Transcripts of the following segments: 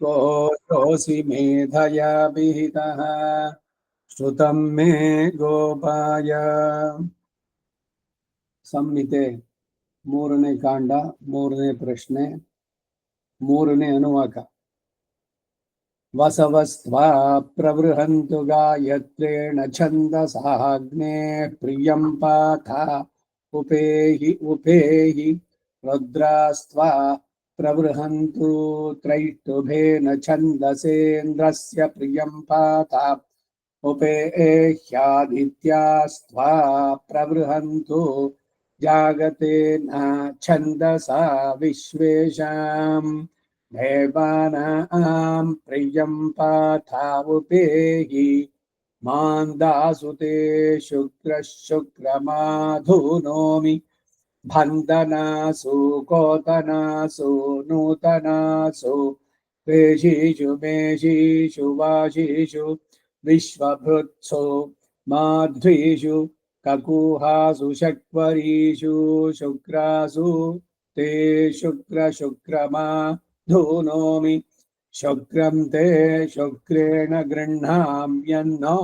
कोशोऽसि मेधया विहितः श्रुतं मे गोपाय. ಸಂಹಿತೆ 3ನೇ ಕಾಂಡ 3ನೇ ಪ್ರಶ್ನೆ 3ನೇ ಅನುವಾಕ. ವಸವಸ್ತ್ವಾ ಪ್ರವೃಹಂತು ಗಾಯತ್ರೇಣ ಛಂದಸಾಗ್ನೇ ಪ್ರಿಯಂ ಪಾಥ ಉಪೇಹಿ ಉಪೇಹಿ ರುದ್ರಾಸ್ತ್ವಾ ಪ್ರವೃಹಂತು ತ್ರೈಷ್ಟುಭೇನ ಛಂದಸೇಂದ್ರಸ್ಯ ಪ್ರಿಯಂ ಪಾಥ ಉಪೇಹ್ಯಾದಿತ್ಯಾಸ್ತ್ವಾ ಪ್ರವೃಹಂತು ಜಾಗತೇನ ಛಂದಸಾ ವಿಶ್ವೇಶಾಂ ದೇವಾನಾಂ ಪ್ರಿಯಂ ಪಾಥಾವುಪೇಹಿ ಮಾಂದಾಸುತೆ ಶುಕ್ರ ಶುಕ್ರಮಾಧುನೋಮಿ ಬಂಧನಾಸು ಕೋತನಾಸು ನೂತನಾಸು ವೇಷೀಷು ಮೇಷೀಷು ವಾಶೀಷು ವಿಶ್ವಭೃತ್ಸು ಮಾಧ್ವೀಷು ಕಕೂಹಾಸು ಶಕ್ವರೀಷು ಶುಕ್ರಾಸು ते शुक्र शुक्रमा धूनोमि शुक्रं ते शुक्रेण गृह्णाम्यन्नो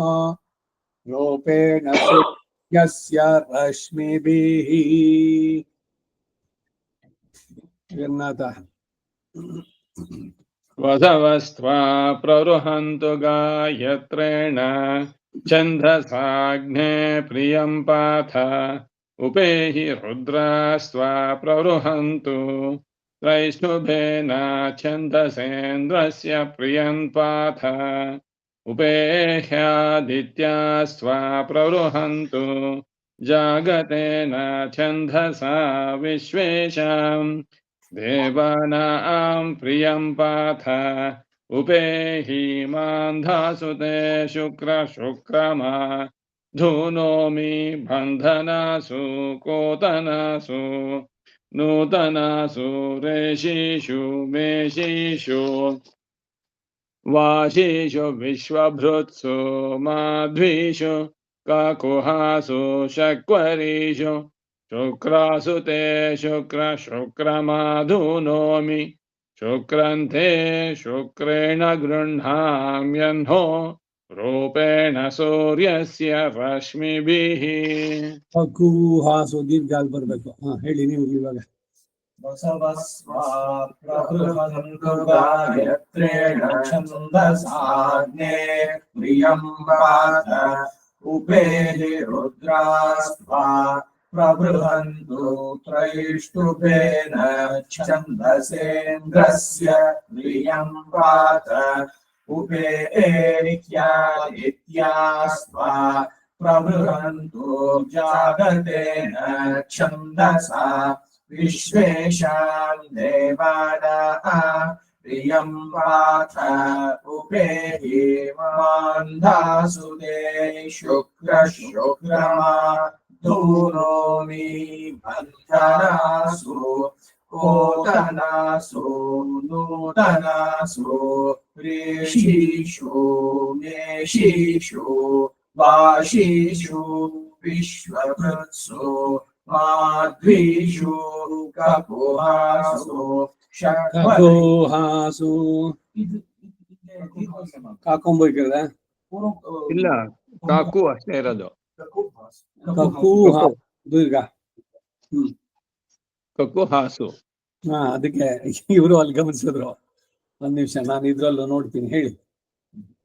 रूपेण सूर्यस्य रश्मिभिः. जगन्नाथः. वसवस्त्वा प्रवृहन्तु गायत्रेण छन्दसाग्ने प्रियं पाथ उपेहि रुद्रास्त्वा प्रवृहन्तु त्रैष्टुभेन छन्दसेन्द्रस्य प्रियं पाथ उपेह्यादित्यास्त्वा प्रवृहन्तु जागतेन छन्दसा विश्वेशां देवानां प्रियं पाथ उपेहि मान्धासुते शुक्र शुक्रमा धूनोमि बन्धनासु कोतनासु नूतनासु रेषीषु मेषीषु वाशीषु विश्वभृत्सु माध्वीषु काकुहासु शक्वरीषु शुक्रासु ते शुक्र शुक्रमाधुनोमि शुक्रं ते शुक्रेण गृह्णाम्यह्नो रूपेण सूर्यस्य रश्मिभिः. ಕಕೂಹಾಸು ದೀರ್ಘಾಲ್ ಬರ್ಬೇಕು. ಹೇಳಿ ನೀವು ಇವಾಗ. वसवस्त्वा प्रवृहन्तु गायत्रेण छन्दसाग्ने प्रियं पाथ उपेहि रुद्रास्त्वा प्रवृहन्तु त्रैष्टुभेन छन्दसेन्द्रस्य प्रियं पाथ उपेह्यादित्यास्त्वा प्रवृहन्तु जागतेन छन्दसा विश्वेशां देवानां प्रियं पाथ उपेहि मान्धासुते शुक्र शुक्रमा धूनोमि बन्धनासु कोतनासु नूतनासु ऋषीषु मेषीषु वाशीषु विश्वभृत्सु माध्वीषु ककुहासु ಕಕೂಹಾಸು ಕಾಕೊಂಬೋಯ್ಕದ ಇಲ್ಲ ಕಾಕು ಅಷ್ಟೇ ಇರೋದು. ಕಕೂಹ ದೀರ್ಘ. ಕಕುಹಾಸು. ಅದಕ್ಕೆ ಇವರು ಅಲ್ಲಿ ಗಮನಿಸಿದ್ರು. ಒಂದ್ ನಿಮಿಷ ನಾನು ಇದ್ರಲ್ಲೂ ನೋಡ್ತೀನಿ. ಹೇಳಿ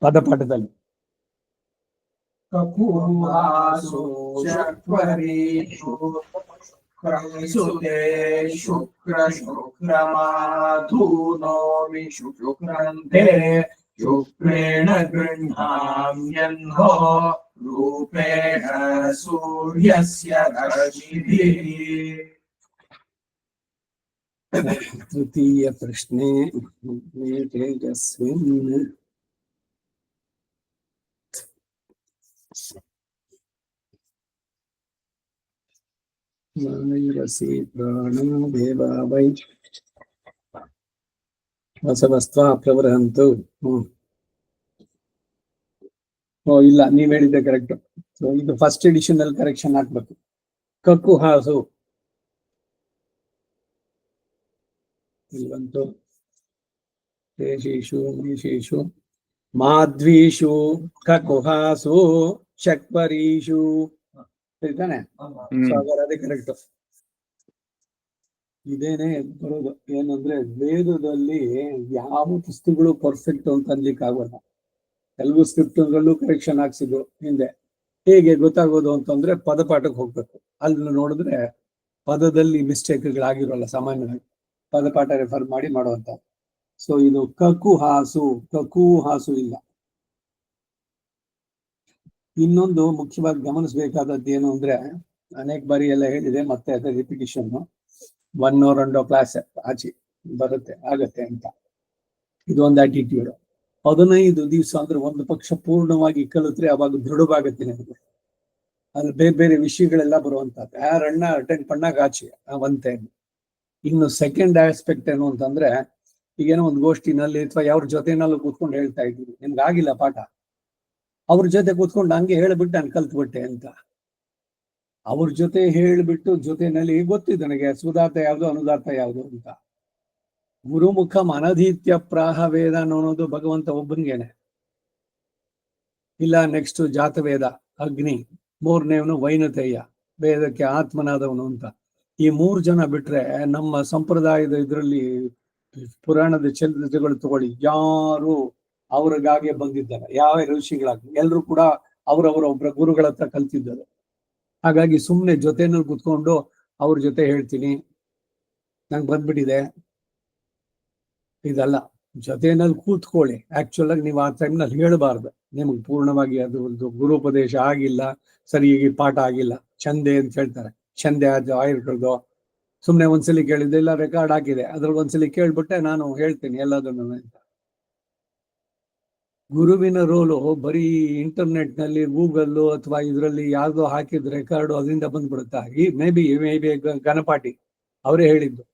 ಪದಪಾಠದಲ್ಲಿ. ककुहासु शक्वरीषु क्रंसुते शुक्र शुक्रमाधुनोमि शुक्रं ते शुक्रेण गृह्णाम्यह्नो रूपेण सूर्यस्य रश्मिभिः. तृतीय प्रश्ने तेजस्विन् वायुरसि प्राणो देवा वै ವಸವಸ್ತ್ವಾ ಪ್ರವೃಹಂತು. ಇಲ್ಲ, ನೀವ್ ಹೇಳಿದ್ದೆ ಕರೆಕ್ಟ್. ಸೊ ಇದು ಫಸ್ಟ್ ಎಡಿಷನ್ ಅಲ್ಲಿ ಕರೆಕ್ಷನ್ ಹಾಕ್ಬೇಕು. ಕಕುಹಾಸು ಇಲ್ವಂತೂ ದೇಶೇಶು ಮೇಷೇಶು ಮಾಧ್ವೀಷು ಕಕುಹಾಸು ಶಕ್ವರೀಷು ಸರಿತಾನೆ. ಸೊ ಹಾಗಾದ್ರೆ ಅದೇ ಕರೆಕ್ಟ್. ಇದೇನೆ ಬರೋದು ಏನಂದ್ರೆ ವೇದದಲ್ಲಿ ಯಾವ ಪುಸ್ತಕಗಳು ಪರ್ಫೆಕ್ಟ್ ಅಂತ ಅನ್ಲಿಕ್ಕೆ ಆಗೋಲ್ಲ. ಕೆಲವು ಸ್ಕ್ರಿಪ್ಟ್ಗಳಲ್ಲೂ ಕರೆಕ್ಷನ್ ಹಾಕ್ಸಿದ್ರು ಹಿಂದೆ. ಹೇಗೆ ಗೊತ್ತಾಗೋದು ಅಂತಂದ್ರೆ ಪದಪಾಠಕ್ಕೆ ಹೋಗ್ಬೇಕು. ಅಲ್ಲಿ ನೋಡಿದ್ರೆ ಪದದಲ್ಲಿ ಮಿಸ್ಟೇಕ್ಗಳಾಗಿರೋಲ್ಲ ಸಾಮಾನ್ಯವಾಗಿ. ಪದಪಾಠ ರೆಫರ್ ಮಾಡಿ ಮಾಡುವಂತ. ಸೊ ಇದು ಕಕು ಹಾಸು ಇಲ್ಲ. ಇನ್ನೊಂದು ಮುಖ್ಯವಾಗಿ ಗಮನಿಸಬೇಕಾದದ್ದು ಏನು ಅಂದ್ರೆ, ಅನೇಕ ಬಾರಿ ಎಲ್ಲ ಹೇಳಿದೆ, ಮತ್ತೆ ಅದೇ ರಿಪಿಟೇಷನ್. 1 or 2 ಕ್ಲಾಸ್ ಆಚೆ ಆಗತ್ತೆ ಅಂತ. ಇದು ಒಂದು ಆಟಿಟ್ಯೂಡ್. 15 ದಿವಸ ಅಂದ್ರೆ ಒಂದು ಪಕ್ಷ ಪೂರ್ಣವಾಗಿ ಕಲಿತ್ರೆ ಅವಾಗ ದೃಢವಾಗತ್ತೆ ನಿಮಗೆ. ಅಲ್ಲಿ ಬೇರೆ ಬೇರೆ ವಿಷಯಗಳೆಲ್ಲ ಬರುವಂತದ್ದು. ಯಾರಣ್ಣ ಅಟೆಂಡ್ ಪಣ್ಣಾಗ ಆಚೆ ಅವಂತೆ. ಇನ್ನು ಸೆಕೆಂಡ್ ಆಸ್ಪೆಕ್ಟ್ ಏನು ಅಂತಂದ್ರೆ, ಈಗೇನೋ ಒಂದು ಗೋಷ್ಠಿನಲ್ಲಿ ಅಥವಾ ಯಾವ್ರ ಜೊತೆನಲ್ಲೂ ಕೂತ್ಕೊಂಡು ಹೇಳ್ತಾ ಇದ್ದೀವಿ, ನಿಮ್ಗೆ ಆಗಿಲ್ಲ ಪಾಠ, ಅವ್ರ ಜೊತೆ ಕೂತ್ಕೊಂಡು ಹಂಗೆ ಹೇಳ್ಬಿಟ್ಟು ನಾನು ಕಲ್ತ್ಬಿಟ್ಟೆ ಅಂತ. ಅವ್ರ ಜೊತೆ ಹೇಳ್ಬಿಟ್ಟು ಜೊತೆನಲ್ಲಿ ಗೊತ್ತಿದೆ ನನಗೆ ಸುಧಾತ ಯಾವ್ದು ಅನುದಾತ ಯಾವ್ದು ಅಂತ. ಗುರುಮುಖ ಅನಧೀತ್ಯ ಪ್ರಾಹ ವೇದ ಅನ್ನೋದು ಭಗವಂತ ಒಬ್ಬನಿಗೇನೆ. ಇಲ್ಲ ನೆಕ್ಸ್ಟ್ ಜಾತವೇದ ಅಗ್ನಿ, 3ನೇವನು ವೈನತೇಯ, ವೇದಕ್ಕೆ ಆತ್ಮನಾದವನು ಅಂತ. ಈ 3 ಜನ ಬಿಟ್ರೆ ನಮ್ಮ ಸಂಪ್ರದಾಯದ ಇದರಲ್ಲಿ ಪುರಾಣದ ಚರಿತ್ರೆಗಳು ತಗೊಳ್ಳಿ, ಯಾರು ಅವ್ರಿಗಾಗೆ ಬಂದಿದ್ದಾರೆ, ಯಾವ ಋಷಿಗಳಾಗಿ ಎಲ್ರು ಕೂಡ ಅವರವರ ಒಬ್ಬರ ಗುರುಗಳ ಹತ್ರ ಕಲ್ತಿದ್ದಾರೆ. ಹಾಗಾಗಿ ಸುಮ್ಮನೆ ಜೊತೆನಲ್ಲಿ ಕುತ್ಕೊಂಡು ಅವ್ರ ಜೊತೆ ಹೇಳ್ತೀನಿ ನಂಗೆ ಬಂದ್ಬಿಟ್ಟಿದೆ ಇದಲ್ಲ. ಜೊತೆನಲ್ಲಿ ಕೂತ್ಕೊಳ್ಳಿ. ಆಕ್ಚುಲ್ ಆಗಿ ನೀವು ಆ ಟೈಮ್ನಲ್ಲಿ ಹೇಳ್ಬಾರ್ದು, ನಿಮ್ಗೆ ಪೂರ್ಣವಾಗಿ ಅದು ಒಂದು ಗುರುಪದೇಶ ಆಗಿಲ್ಲ, ಸರಿಯಾಗಿ ಪಾಠ ಆಗಿಲ್ಲ, ಚಂದೆ ಅಂತ ಹೇಳ್ತಾರೆ. ಚಂದೆ ಅದು ಆಯುರ್ಗಳದು ಸುಮ್ಮನೆ ಒಂದ್ಸಲಿ ಕೇಳಿದ್ದೆ, ಇಲ್ಲ ರೆಕಾರ್ಡ್ ಹಾಕಿದೆ ಅದ್ರಲ್ಲಿ ಒಂದ್ಸಲಿ ಕೇಳ್ಬಿಟ್ಟೆ ನಾನು ಹೇಳ್ತೀನಿ ಎಲ್ಲದನ್ನು ಅಂತ. ಗುರುವಿನ ರೋಲು ಬರೀ ಇಂಟರ್ನೆಟ್ ನಲ್ಲಿ ಗೂಗಲ್ ಅಥವಾ ಇದರಲ್ಲಿ ಯಾವ್ದೋ ಹಾಕಿದ ರೆಕಾರ್ಡು ಅದರಿಂದ ಬಂದ್ಬಿಡುತ್ತಾ. ಈ ಮೇ ಬಿ ಗಣಪಾಟಿ ಅವರೇ ಹೇಳಿದ್ದು.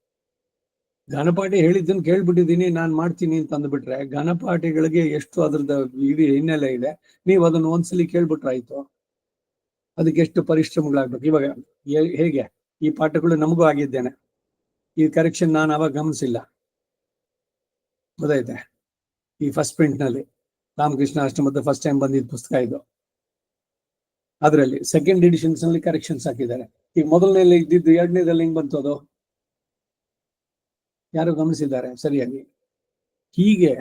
ಗಣಪಾಟಿ ಹೇಳಿದ್ದನ್ನು ಕೇಳ್ಬಿಟ್ಟಿದ್ದೀನಿ ನಾನು ಮಾಡ್ತೀನಿ ಅಂತ ಅಂದ್ಬಿಟ್ರೆ, ಗಣಪಾಟಿಗಳಿಗೆ ಎಷ್ಟು ಅದ್ರದ್ದು ಇದು ಹಿನ್ನೆಲೆ ಇದೆ. ನೀವು ಅದನ್ನು ಒಂದ್ಸಲಿ ಕೇಳ್ಬಿಟ್ರಾಯ್ತು. ಅದಕ್ಕೆ ಎಷ್ಟು ಪರಿಶ್ರಮಗಳಾಗ್ಬೇಕು. ಇವಾಗ ಹೇಗೆ ಈ ಪಾಠಗಳು ನಮಗೂ ಆಗಿದ್ದೇನೆ, ಈ ಕರೆಕ್ಷನ್ ನಾನು ಅವಾಗ ಗಮನಿಸಿಲ್ಲ, ಗೊತ್ತಾಯ್ತೆ. ಈ ಫಸ್ಟ್ ಪ್ರಿಂಟ್ ನಲ್ಲಿ ರಾಮಕೃಷ್ಣ ಅಷ್ಟಮದ ಫಸ್ಟ್ ಟೈಮ್ ಬಂದಿದ್ದ ಪುಸ್ತಕ ಇದು. ಅದರಲ್ಲಿ ಸೆಕೆಂಡ್ ಎಡಿಷನ್ಸ್ ನಲ್ಲಿ ಕರೆಕ್ಷನ್ಸ್ ಹಾಕಿದ್ದಾರೆ. ಈಗ ಮೊದಲನೇ ಇದ್ದಿದ್ದು 2ನೇದಲ್ಲಿ ಹೆಂಗ್ ಬಂತು ಅದು ಯಾರು ಗಮನಿಸಿದ್ದಾರೆ ಸರಿಯಾಗಿ. ಹೀಗೆ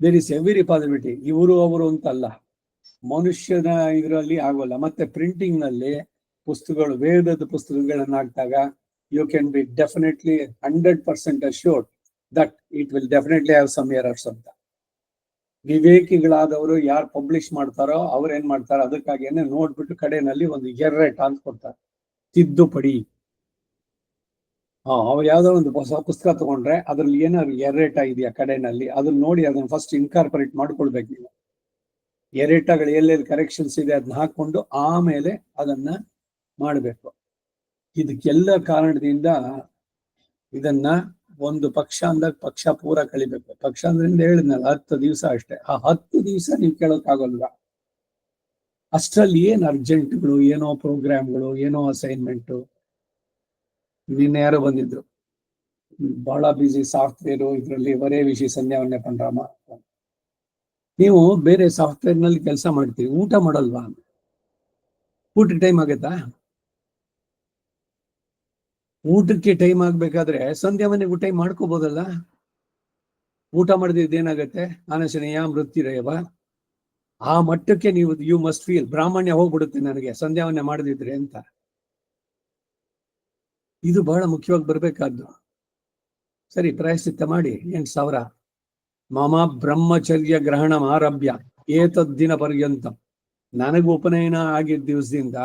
ದೇರ್ ಇಸ್ ಎವ್ರಿ ಪಾಸಿಬಿಲಿಟಿ. ಇವರು ಅವರು ಅಂತಲ್ಲ, ಮನುಷ್ಯನ ಇದರಲ್ಲಿ ಆಗೋಲ್ಲ. ಮತ್ತೆ ಪ್ರಿಂಟಿಂಗ್ ನಲ್ಲಿ ಪುಸ್ತಕಗಳು, ವೇದದ ಪುಸ್ತಕಗಳನ್ನ ಹಾಕಿದಾಗ you can be definitely 100% assured that it will definitely have some errors ಅಂತ. ವಿವೇಕಿಗಳಾದವರು ಯಾರು ಪಬ್ಲಿಷ್ ಮಾಡ್ತಾರೋ ಅವ್ರು ಏನ್ ಮಾಡ್ತಾರೋ ಅದಕ್ಕಾಗಿನೇ ನೋಡ್ಬಿಟ್ಟು ಕಡೆನಲ್ಲಿ ಒಂದು ಎರ್ರೇಟ್ ಅಂತ ಕೊಡ್ತಾರೆ, ತಿದ್ದುಪಡಿ. ಅವ್ರು ಯಾವ್ದೋ ಒಂದು ಹೊಸ ಪುಸ್ತಕ ತಗೊಂಡ್ರೆ ಅದ್ರಲ್ಲಿ ಏನಾದ್ರು ಎರ್ರೇಟ ಇದೆಯಾ ಕಡೆನಲ್ಲಿ, ಅದನ್ನ ನೋಡಿ ಅದನ್ನ ಫಸ್ಟ್ ಇನ್ಕಾರ್ಪೊರೇಟ್ ಮಾಡ್ಕೊಳ್ಬೇಕು ನೀವು. ಎರೇಟಗಳು ಎಲ್ಲೆಲ್ಲಿ ಕರೆಕ್ಷನ್ಸ್ ಇದೆ ಅದನ್ನ ಹಾಕೊಂಡು ಆಮೇಲೆ ಅದನ್ನ ಮಾಡಬೇಕು. ಇದಕ್ಕೆಲ್ಲ ಕಾರಣದಿಂದ ಇದನ್ನ ಒಂದು ಪಕ್ಷ ಅಂದಾಗ ಪಕ್ಷ ಪೂರ ಕಳಿಬೇಕು. ಪಕ್ಷ ಅಂದ್ರಿಂದ ಹೇಳಿದ್ನಲ್ಲ 10 ದಿವಸ ಅಷ್ಟೇ. ಆ 10 ದಿವಸ ನೀವು ಕೇಳೋಕ್ಕಾಗಲ್ವ. ಅಷ್ಟರಲ್ಲಿ ಏನ್ ಅರ್ಜೆಂಟ್ಗಳು, ಏನೋ ಪ್ರೋಗ್ರಾಮ್ಗಳು, ಏನೋ ಅಸೈನ್ಮೆಂಟು. ನಿನ್ನೆ ಯಾರೋ ಬಂದಿದ್ರು, ಬಹಳ ಬಿಸಿ ಸಾಫ್ಟ್ವೇರು, ಇದರಲ್ಲಿ ಒರೇ ವಿಷಯ ಸಂಧ್ಯಾವನ್ನೇ ಪಂಡ್ರಾಮ. ನೀವು ಬೇರೆ ಸಾಫ್ಟ್ವೇರ್ ನಲ್ಲಿ ಕೆಲಸ ಮಾಡ್ತೀವಿ, ಊಟ ಮಾಡಲ್ವಾ? ಊಟ ಟೈಮ್ ಆಗತ್ತಾ? ಊಟಕ್ಕೆ ಟೈಮ್ ಆಗ್ಬೇಕಾದ್ರೆ ಸಂಧ್ಯಾ ಮನೆಗೂ ಟೈಮ್ ಮಾಡ್ಕೋಬಹುದಲ್ಲ. ಊಟ ಮಾಡಿದ್ದೇನಾಗತ್ತೆ? ಅನಶನೀಯ ಮೃತ್ಯುರಯವ. ಆ ಮಟ್ಟಕ್ಕೆ ನೀವು ಯು ಮಸ್ಟ್ ಫೀಲ್ ಬ್ರಾಹ್ಮಣ್ಯ ಹೋಗ್ಬಿಡುತ್ತೆ ನನಗೆ ಸಂಧ್ಯಾವನ್ನೇ ಮಾಡದಿದ್ರೆ ಅಂತ. ಇದು ಬಹಳ ಮುಖ್ಯವಾಗಿ ಬರ್ಬೇಕಾದ್ದು. ಸರಿ, ಪ್ರಾಯಶ್ಚಿತ್ತ ಮಾಡಿ 8,000 ಮಮ ಬ್ರಹ್ಮಚರ್ಯ ಗ್ರಹಣ ಆರಭ್ಯ ಏತದ್ದಿನ ಪರ್ಯಂತ. ನನಗೂ ಉಪನಯನ ಆಗಿದ್ದ ದಿವಸದಿಂದ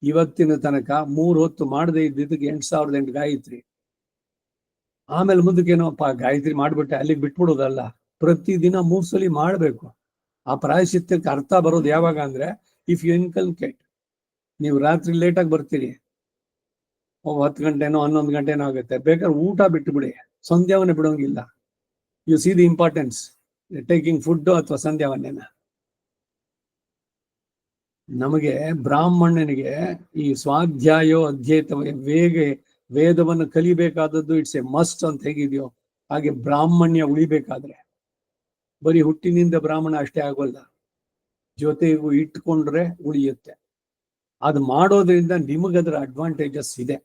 ಇವತ್ತಿನ ತನಕ 3 ಹೊತ್ತು ಮಾಡದೇ ಇದ್ದಿದ್ದಕ್ಕೆ 8,008 ಗಾಯತ್ರಿ. ಆಮೇಲೆ ಮುಂದಕ್ಕೇನೋಪ್ಪ ಗಾಯತ್ರಿ ಮಾಡ್ಬಿಟ್ಟೆ ಅಲ್ಲಿಗೆ ಬಿಟ್ಬಿಡೋದಲ್ಲ, ಪ್ರತಿದಿನ 3 ಸಲ ಮಾಡ್ಬೇಕು. ಆ ಪ್ರಾಯಶ್ಚಿತ್ತಕ್ಕೆ ಅರ್ಥ ಬರೋದು ಯಾವಾಗ ಅಂದ್ರೆ, ಇಫ್ ಯು ಇನ್ಕಲ್ಕೇಟ್. ನೀವು ರಾತ್ರಿ ಲೇಟಾಗಿ ಬರ್ತೀರಿ, 10 ಗಂಟೆನೋ 11 ಗಂಟೆನೋ ಆಗುತ್ತೆ, ಬೇಕಾದ್ರೆ ಊಟ ಬಿಟ್ಟು ಬಿಡಿ, ಸಂಧ್ಯಾವನ್ನೇ ಬಿಡೋಂಗಿಲ್ಲ. You see the importance taking food ಅಥವಾ ಸಂಧ್ಯಾವನ್ನೇನ. ನಮಗೆ ಬ್ರಾಹ್ಮಣನಿಗೆ ಈ ಸ್ವಾಧ್ಯಾಯೋ ಅಧ್ಯೇತ ವೇದವನ್ನು ಕಲಿಬೇಕಾದದ್ದು ಇಟ್ಸ್ ಎ ಮಸ್ಟ್ ಅಂತ ಹೇಗಿದೆಯೋ ಹಾಗೆ ಬ್ರಾಹ್ಮಣ್ಯ ಉಳಿಬೇಕಾದ್ರೆ ಬರೀ ಹುಟ್ಟಿನಿಂದ ಬ್ರಾಹ್ಮಣ ಅಷ್ಟೇ ಆಗೋಲ್ಲ, ಜೊತೆಗೂ ಇಟ್ಕೊಂಡ್ರೆ ಉಳಿಯುತ್ತೆ. ಅದು ಮಾಡೋದ್ರಿಂದ ನಿಮಗದರ ಅಡ್ವಾಂಟೇಜಸ್ ಇದೆ.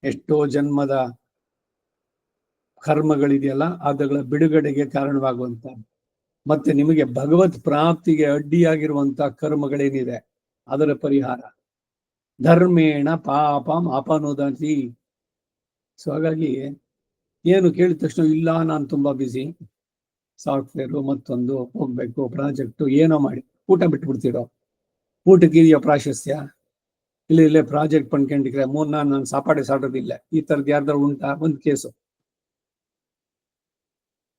ಎಷ್ಟೋ ಜನ್ಮದ ಕರ್ಮಗಳಿದೆಯಲ್ಲ ಅದಗಳ ಬಿಡುಗಡೆಗೆ ಕಾರಣವಾಗುವಂತ, ಮತ್ತೆ ನಿಮಗೆ ಭಗವತ್ ಪ್ರಾಪ್ತಿಗೆ ಅಡ್ಡಿಯಾಗಿರುವಂತ ಕರ್ಮಗಳೇನಿದೆ ಅದರ ಪರಿಹಾರ. ಧರ್ಮೇಣ ಪಾಪಂ ಅಪನುದತಿ. ಸೊ ಹಾಗಾಗಿ ಏನು ಕೇಳಿದ ತಕ್ಷಣ ಇಲ್ಲ ನಾನು ತುಂಬಾ ಬಿಸಿ, ಸಾಫ್ಟ್ವೇರು ಮತ್ತೊಂದು ಹೋಗ್ಬೇಕು, ಪ್ರಾಜೆಕ್ಟು ಏನೋ ಮಾಡಿ ಊಟ ಬಿಟ್ಬಿಡ್ತೀರೋ. ಊಟಕ್ಕೆ ಇದೆಯೋ ಪ್ರಾಶಸ್ತ್ಯ? ಇಲ್ಲೇ ಪ್ರಾಜೆಕ್ಟ್ ಪಣ್ಕೊಂಡಿದ್ರೆ ನಾನು ಸಾಪಾಡೆ ಸಾಡೋದಿಲ್ಲ, ಈ ತರದ್ ಯಾರ್ದಾರು ಉಂಟಾ? ಒಂದು ಕೇಸು.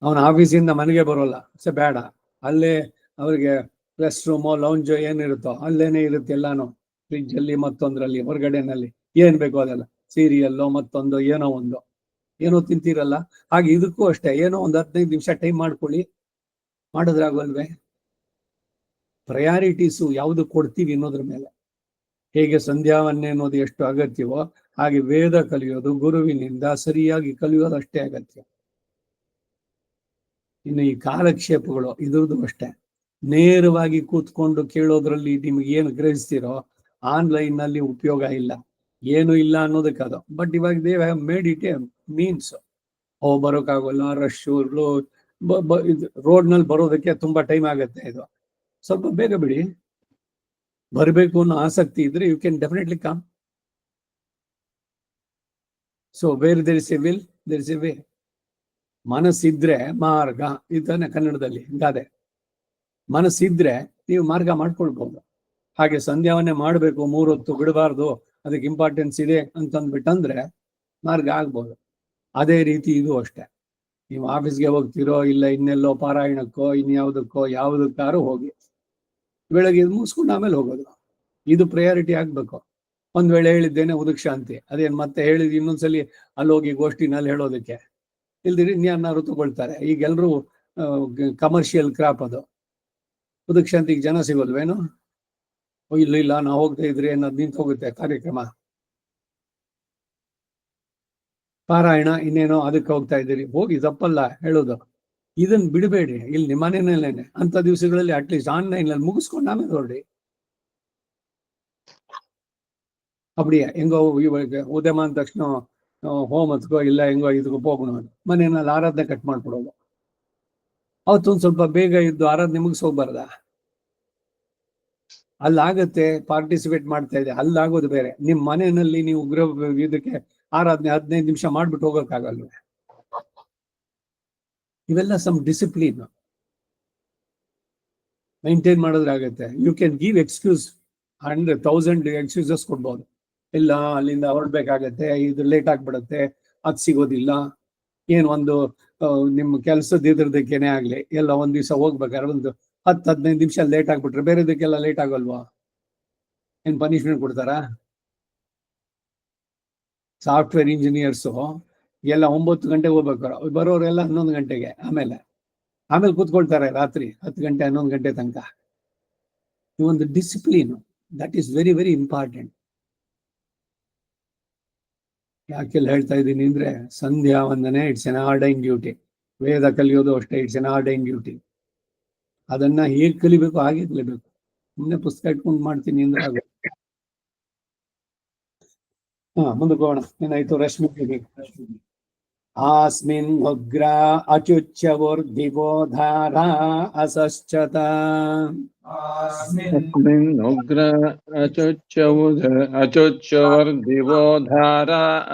ಅವನ ಆಫೀಸಿಂದ ಮನೆಗೆ ಬರೋಲ್ಲ, ಬೇಡ, ಅಲ್ಲೇ ಅವ್ರಿಗೆ ರೆಸ್ಟ್ ರೂಮೋ ಲೌಂಜೋ ಏನಿರುತ್ತೋ ಅಲ್ಲೇನೆ ಇರುತ್ತೆ ಎಲ್ಲಾನು, ಫ್ರಿಜ್ ಅಲ್ಲಿ ಮತ್ತೊಂದ್ರಲ್ಲಿ ಹೊರಗಡೆನಲ್ಲಿ ಏನ್ ಬೇಕೋ ಅದೆಲ್ಲ, ಸೀರಿಯಲ್ಲೋ ಮತ್ತೊಂದು ಏನೋ ತಿಂತೀರಲ್ಲ. ಹಾಗೆ ಇದಕ್ಕೂ ಅಷ್ಟೇ, ಏನೋ ಒಂದು 15 ನಿಮಿಷ ಟೈಮ್ ಮಾಡ್ಕೊಳ್ಳಿ, ಮಾಡಿದ್ರಾಗಲ್ವೇ? ಪ್ರಯಾರಿಟೀಸು ಯಾವುದು ಕೊಡ್ತೀವಿ ಅನ್ನೋದ್ರ ಮೇಲೆ. ಹೇಗೆ ಸಂಧ್ಯಾವನ್ನೇ ಅನ್ನೋದು ಎಷ್ಟು ಅಗತ್ಯವೋ ಹಾಗೆ ವೇದ ಕಲಿಯೋದು ಗುರುವಿನಿಂದ ಸರಿಯಾಗಿ ಕಲಿಯೋದು ಅಷ್ಟೇ ಅಗತ್ಯ. ಇನ್ನು ಈ ಕಾಲಕ್ಷೇಪಗಳು ಇದ್ರದ್ದು ಅಷ್ಟೇ, ನೇರವಾಗಿ ಕೂತ್ಕೊಂಡು ಕೇಳೋದ್ರಲ್ಲಿ ನಿಮ್ಗೆ ಏನು ಗ್ರಹಿಸ್ತೀರೋ ಆನ್ಲೈನ್ ನಲ್ಲಿ ಉಪಯೋಗ ಇಲ್ಲ, ಏನು ಇಲ್ಲ ಅನ್ನೋದಕ್ಕೆ ಅದು. ಬಟ್ ಇವಾಗ they have made it A means. ಬರೋಕ್ಕಾಗಲ್ಲ, ರಶ್ಶು, ರೋಡ್ ನಲ್ಲಿ ಬರೋದಕ್ಕೆ ತುಂಬಾ ಟೈಮ್ ಆಗುತ್ತೆ. ಇದು ಸ್ವಲ್ಪ ಬೇಗ ಬಿಡಿ. ಬರಬೇಕು ಅನ್ನೋ ಆಸಕ್ತಿ ಇದ್ರೆ you can definitely come. So where there is a will there is a way. ಮನಸ್ಸಿದ್ರೆ ಮಾರ್ಗ ಇದ್ದಾನೆ ಕನ್ನಡದಲ್ಲಿ ಗಾದೆ. ಮನಸ್ಸಿದ್ರೆ ನೀವು ಮಾರ್ಗ ಮಾಡ್ಕೊಳ್ಬಹುದು. ಹಾಗೆ ಸಂಧ್ಯಾವನ್ನೇ ಮಾಡಬೇಕು, 3 ಹೊತ್ತು ಬಿಡಬಾರ್ದು, ಅದಕ್ಕೆ ಇಂಪಾರ್ಟೆನ್ಸ್ ಇದೆ ಅಂತಂದ್ಬಿಟ್ಟಂದ್ರೆ ಮಾರ್ಗ ಆಗ್ಬೋದು. ಅದೇ ರೀತಿ ಇದು ಅಷ್ಟೇ. ನೀವು ಆಫೀಸ್ಗೆ ಹೋಗ್ತಿರೋ ಇಲ್ಲ ಇನ್ನೆಲ್ಲೋ ಪಾರಾಯಣಕ್ಕೋ ಯಾವುದಕ್ಕಾರು ಹೋಗಿ ಬೆಳಗ್ಗೆ ಮುಗಿಸ್ಕೊಂಡು ಆಮೇಲೆ ಹೋಗೋದು, ಇದು ಪ್ರಯಾರಿಟಿ ಆಗ್ಬೇಕು. ಒಂದ್ ವೇಳೆ ಹೇಳಿದ್ದೇನೆ ಉದಕ್ ಶಾಂತಿ, ಅದೇನ್ ಮತ್ತೆ ಹೇಳಿದ್ ಇನ್ನೊಂದ್ಸಲಿ ಅಲ್ಲಿ ಹೋಗಿ ಗೋಷ್ಠಿನಲ್ಲಿ ಹೇಳೋದಕ್ಕೆ ಇಲ್ದಿರಿ ಇನ್ಯಾರು ತಗೊಳ್ತಾರೆ. ಈಗ ಎಲ್ರು ಕಮರ್ಷಿಯಲ್ ಕ್ರಾಪ್ ಅದು. ಉದಕ್ ಶಾಂತಿಗೆ ಜನ ಸಿಗೋಲ್ವೇನು? ಇಲ್ಲ ನಾವು ಹೋಗ್ತಾ ಇದ್ರಿ ಅನ್ನೋದು ನಿಂತು ಹೋಗುತ್ತೆ ಕಾರ್ಯಕ್ರಮ. ಪಾರಾಯಣ ಇನ್ನೇನೋ ಅದಕ್ಕೆ ಹೋಗ್ತಾ ಇದ್ದೀರಿ, ಹೋಗಿ ತಪ್ಪಲ್ಲ ಹೇಳೋದು. ಇದನ್ನ ಬಿಡಬೇಡಿ. ಇಲ್ಲಿ ನಿಮ್ಮ ಮನೆಯಲ್ಲೇನೆ ಅಂತ ದಿವಸಗಳಲ್ಲಿ ಅಟ್ಲೀಸ್ಟ್ ಆನ್ಲೈನ್ ಅಲ್ಲಿ ಮುಗಿಸ್ಕೊಂಡು ಆಮೇಲೆ ಹೊರಡಿ. அப்படியே ಹೆಂಗೋ ಇವಾಗ ಉದಯ ಅಂದ ತಕ್ಷಣ ಹೋಮತ್ಕೋ ಇಲ್ಲ ಹೆಂಗೋ ಇದಕ್ಕೋ ಹೋಗೋಣ, ಮನೆಯಲ್ಲಿ ಆರಾಧನೆ ಕಟ್ ಮಾಡ್ಕೊಡೋದು. ಅವತ್ತೊಂದು ಸ್ವಲ್ಪ ಬೇಗ ಇದ್ದು ಆರಾಧನೆ ಮುಗಿಸೋಗ್ಬಾರ್ದ? ಅಲ್ಲಾಗತ್ತೆ, ಪಾರ್ಟಿಸಿಪೇಟ್ ಮಾಡ್ತಾ ಇದೆ, ಅಲ್ಲಾಗೋದು ಬೇರೆ. ನಿಮ್ ಮನೆಯಲ್ಲಿ ನೀವು ಗೃಹ ಇದಕ್ಕೆ ಆರಾಧನೆ 15 ನಿಮಿಷ ಮಾಡ್ಬಿಟ್ಟು ಹೋಗೋಕ್ಕಾಗಲ್ವೇ? ಇವೆಲ್ಲ ಸಮ್ ಡಿಸಿಪ್ಲಿನ್ ಮೈಂಟೈನ್ ಮಾಡೋದ್ರಾಗತ್ತೆ. You can give excuse 100,000 excuses ಕೊಡ್ಬೋದು. ಇಲ್ಲ ಅಲ್ಲಿಂದ ಹೊರಡ್ಬೇಕಾಗತ್ತೆ, ಇದು ಲೇಟ್ ಆಗ್ಬಿಡತ್ತೆ, ಅದು ಸಿಗೋದಿಲ್ಲ, ಒಂದು ನಿಮ್ಮ ಕೆಲ್ಸದ ಇದ್ರದಕ್ಕೇನೆ ಆಗ್ಲಿ, ಎಲ್ಲ ಒಂದ್ ದಿವಸ ಹೋಗ್ಬೇಕಾದ್ರೆ ಒಂದು 10-15 ನಿಮಿಷ ಲೇಟ್ ಆಗ್ಬಿಟ್ರೆ ಬೇರೆದಕ್ಕೆಲ್ಲ ಲೇಟ್ ಆಗಲ್ವಾ? ಏನ್ ಪನಿಷ್ಮೆಂಟ್ ಕೊಡ್ತಾರಾ? ಸಾಫ್ಟ್ವೇರ್ ಇಂಜಿನಿಯರ್ಸು ಎಲ್ಲ 9 ಗಂಟೆಗೆ ಹೋಗ್ಬೇಕು, ಬರೋರೆಲ್ಲ 11 ಗಂಟೆಗೆ, ಆಮೇಲೆ ಕೂತ್ಕೊಳ್ತಾರೆ ರಾತ್ರಿ 10 ಗಂಟೆ 11 ಗಂಟೆ ತನಕ. ಈ ಒಂದು discipline that is very very important. ಯಾಕೆಲ್ಲ ಹೇಳ್ತಾ ಇದ್ದೀನಿ ಅಂದ್ರೆ, ಸಂಧ್ಯಾ ವಂದನೆ ಇಟ್ಸ್ ಎನ್ ಆರ್ಡೈನ್ ಡ್ಯೂಟಿ. ವೇದ ಕಲಿಯೋದು ಅಷ್ಟೇ, ಇಟ್ಸ್ ಎನ್ ಆರ್ಡೈನ್ ಡ್ಯೂಟಿ. ಅದನ್ನ ಹೇಗೆ ಕಲಿಬೇಕು ಹಾಗೆ ಕಲಿಬೇಕು. ಸುಮ್ಮನೆ ಪುಸ್ತಕ ಇಟ್ಕೊಂಡು ಮಾಡ್ತೀನಿ ಅಂದ್ರೆ ಆಗ. ಮುಂದಕ್ಕೆ ಹೋಗೋಣ. ಏನಾಯ್ತು? ರಶ್ಮಿ ಆಸ್ಮಿನ್ ಉಗ್ರ ಅಚುಚ್ಯವೋರ್ಧಿಬೋಧಾರ ಅಸಶ್ಚತ. अस्मिन् उग्र अचुच्यवर्धिवोधार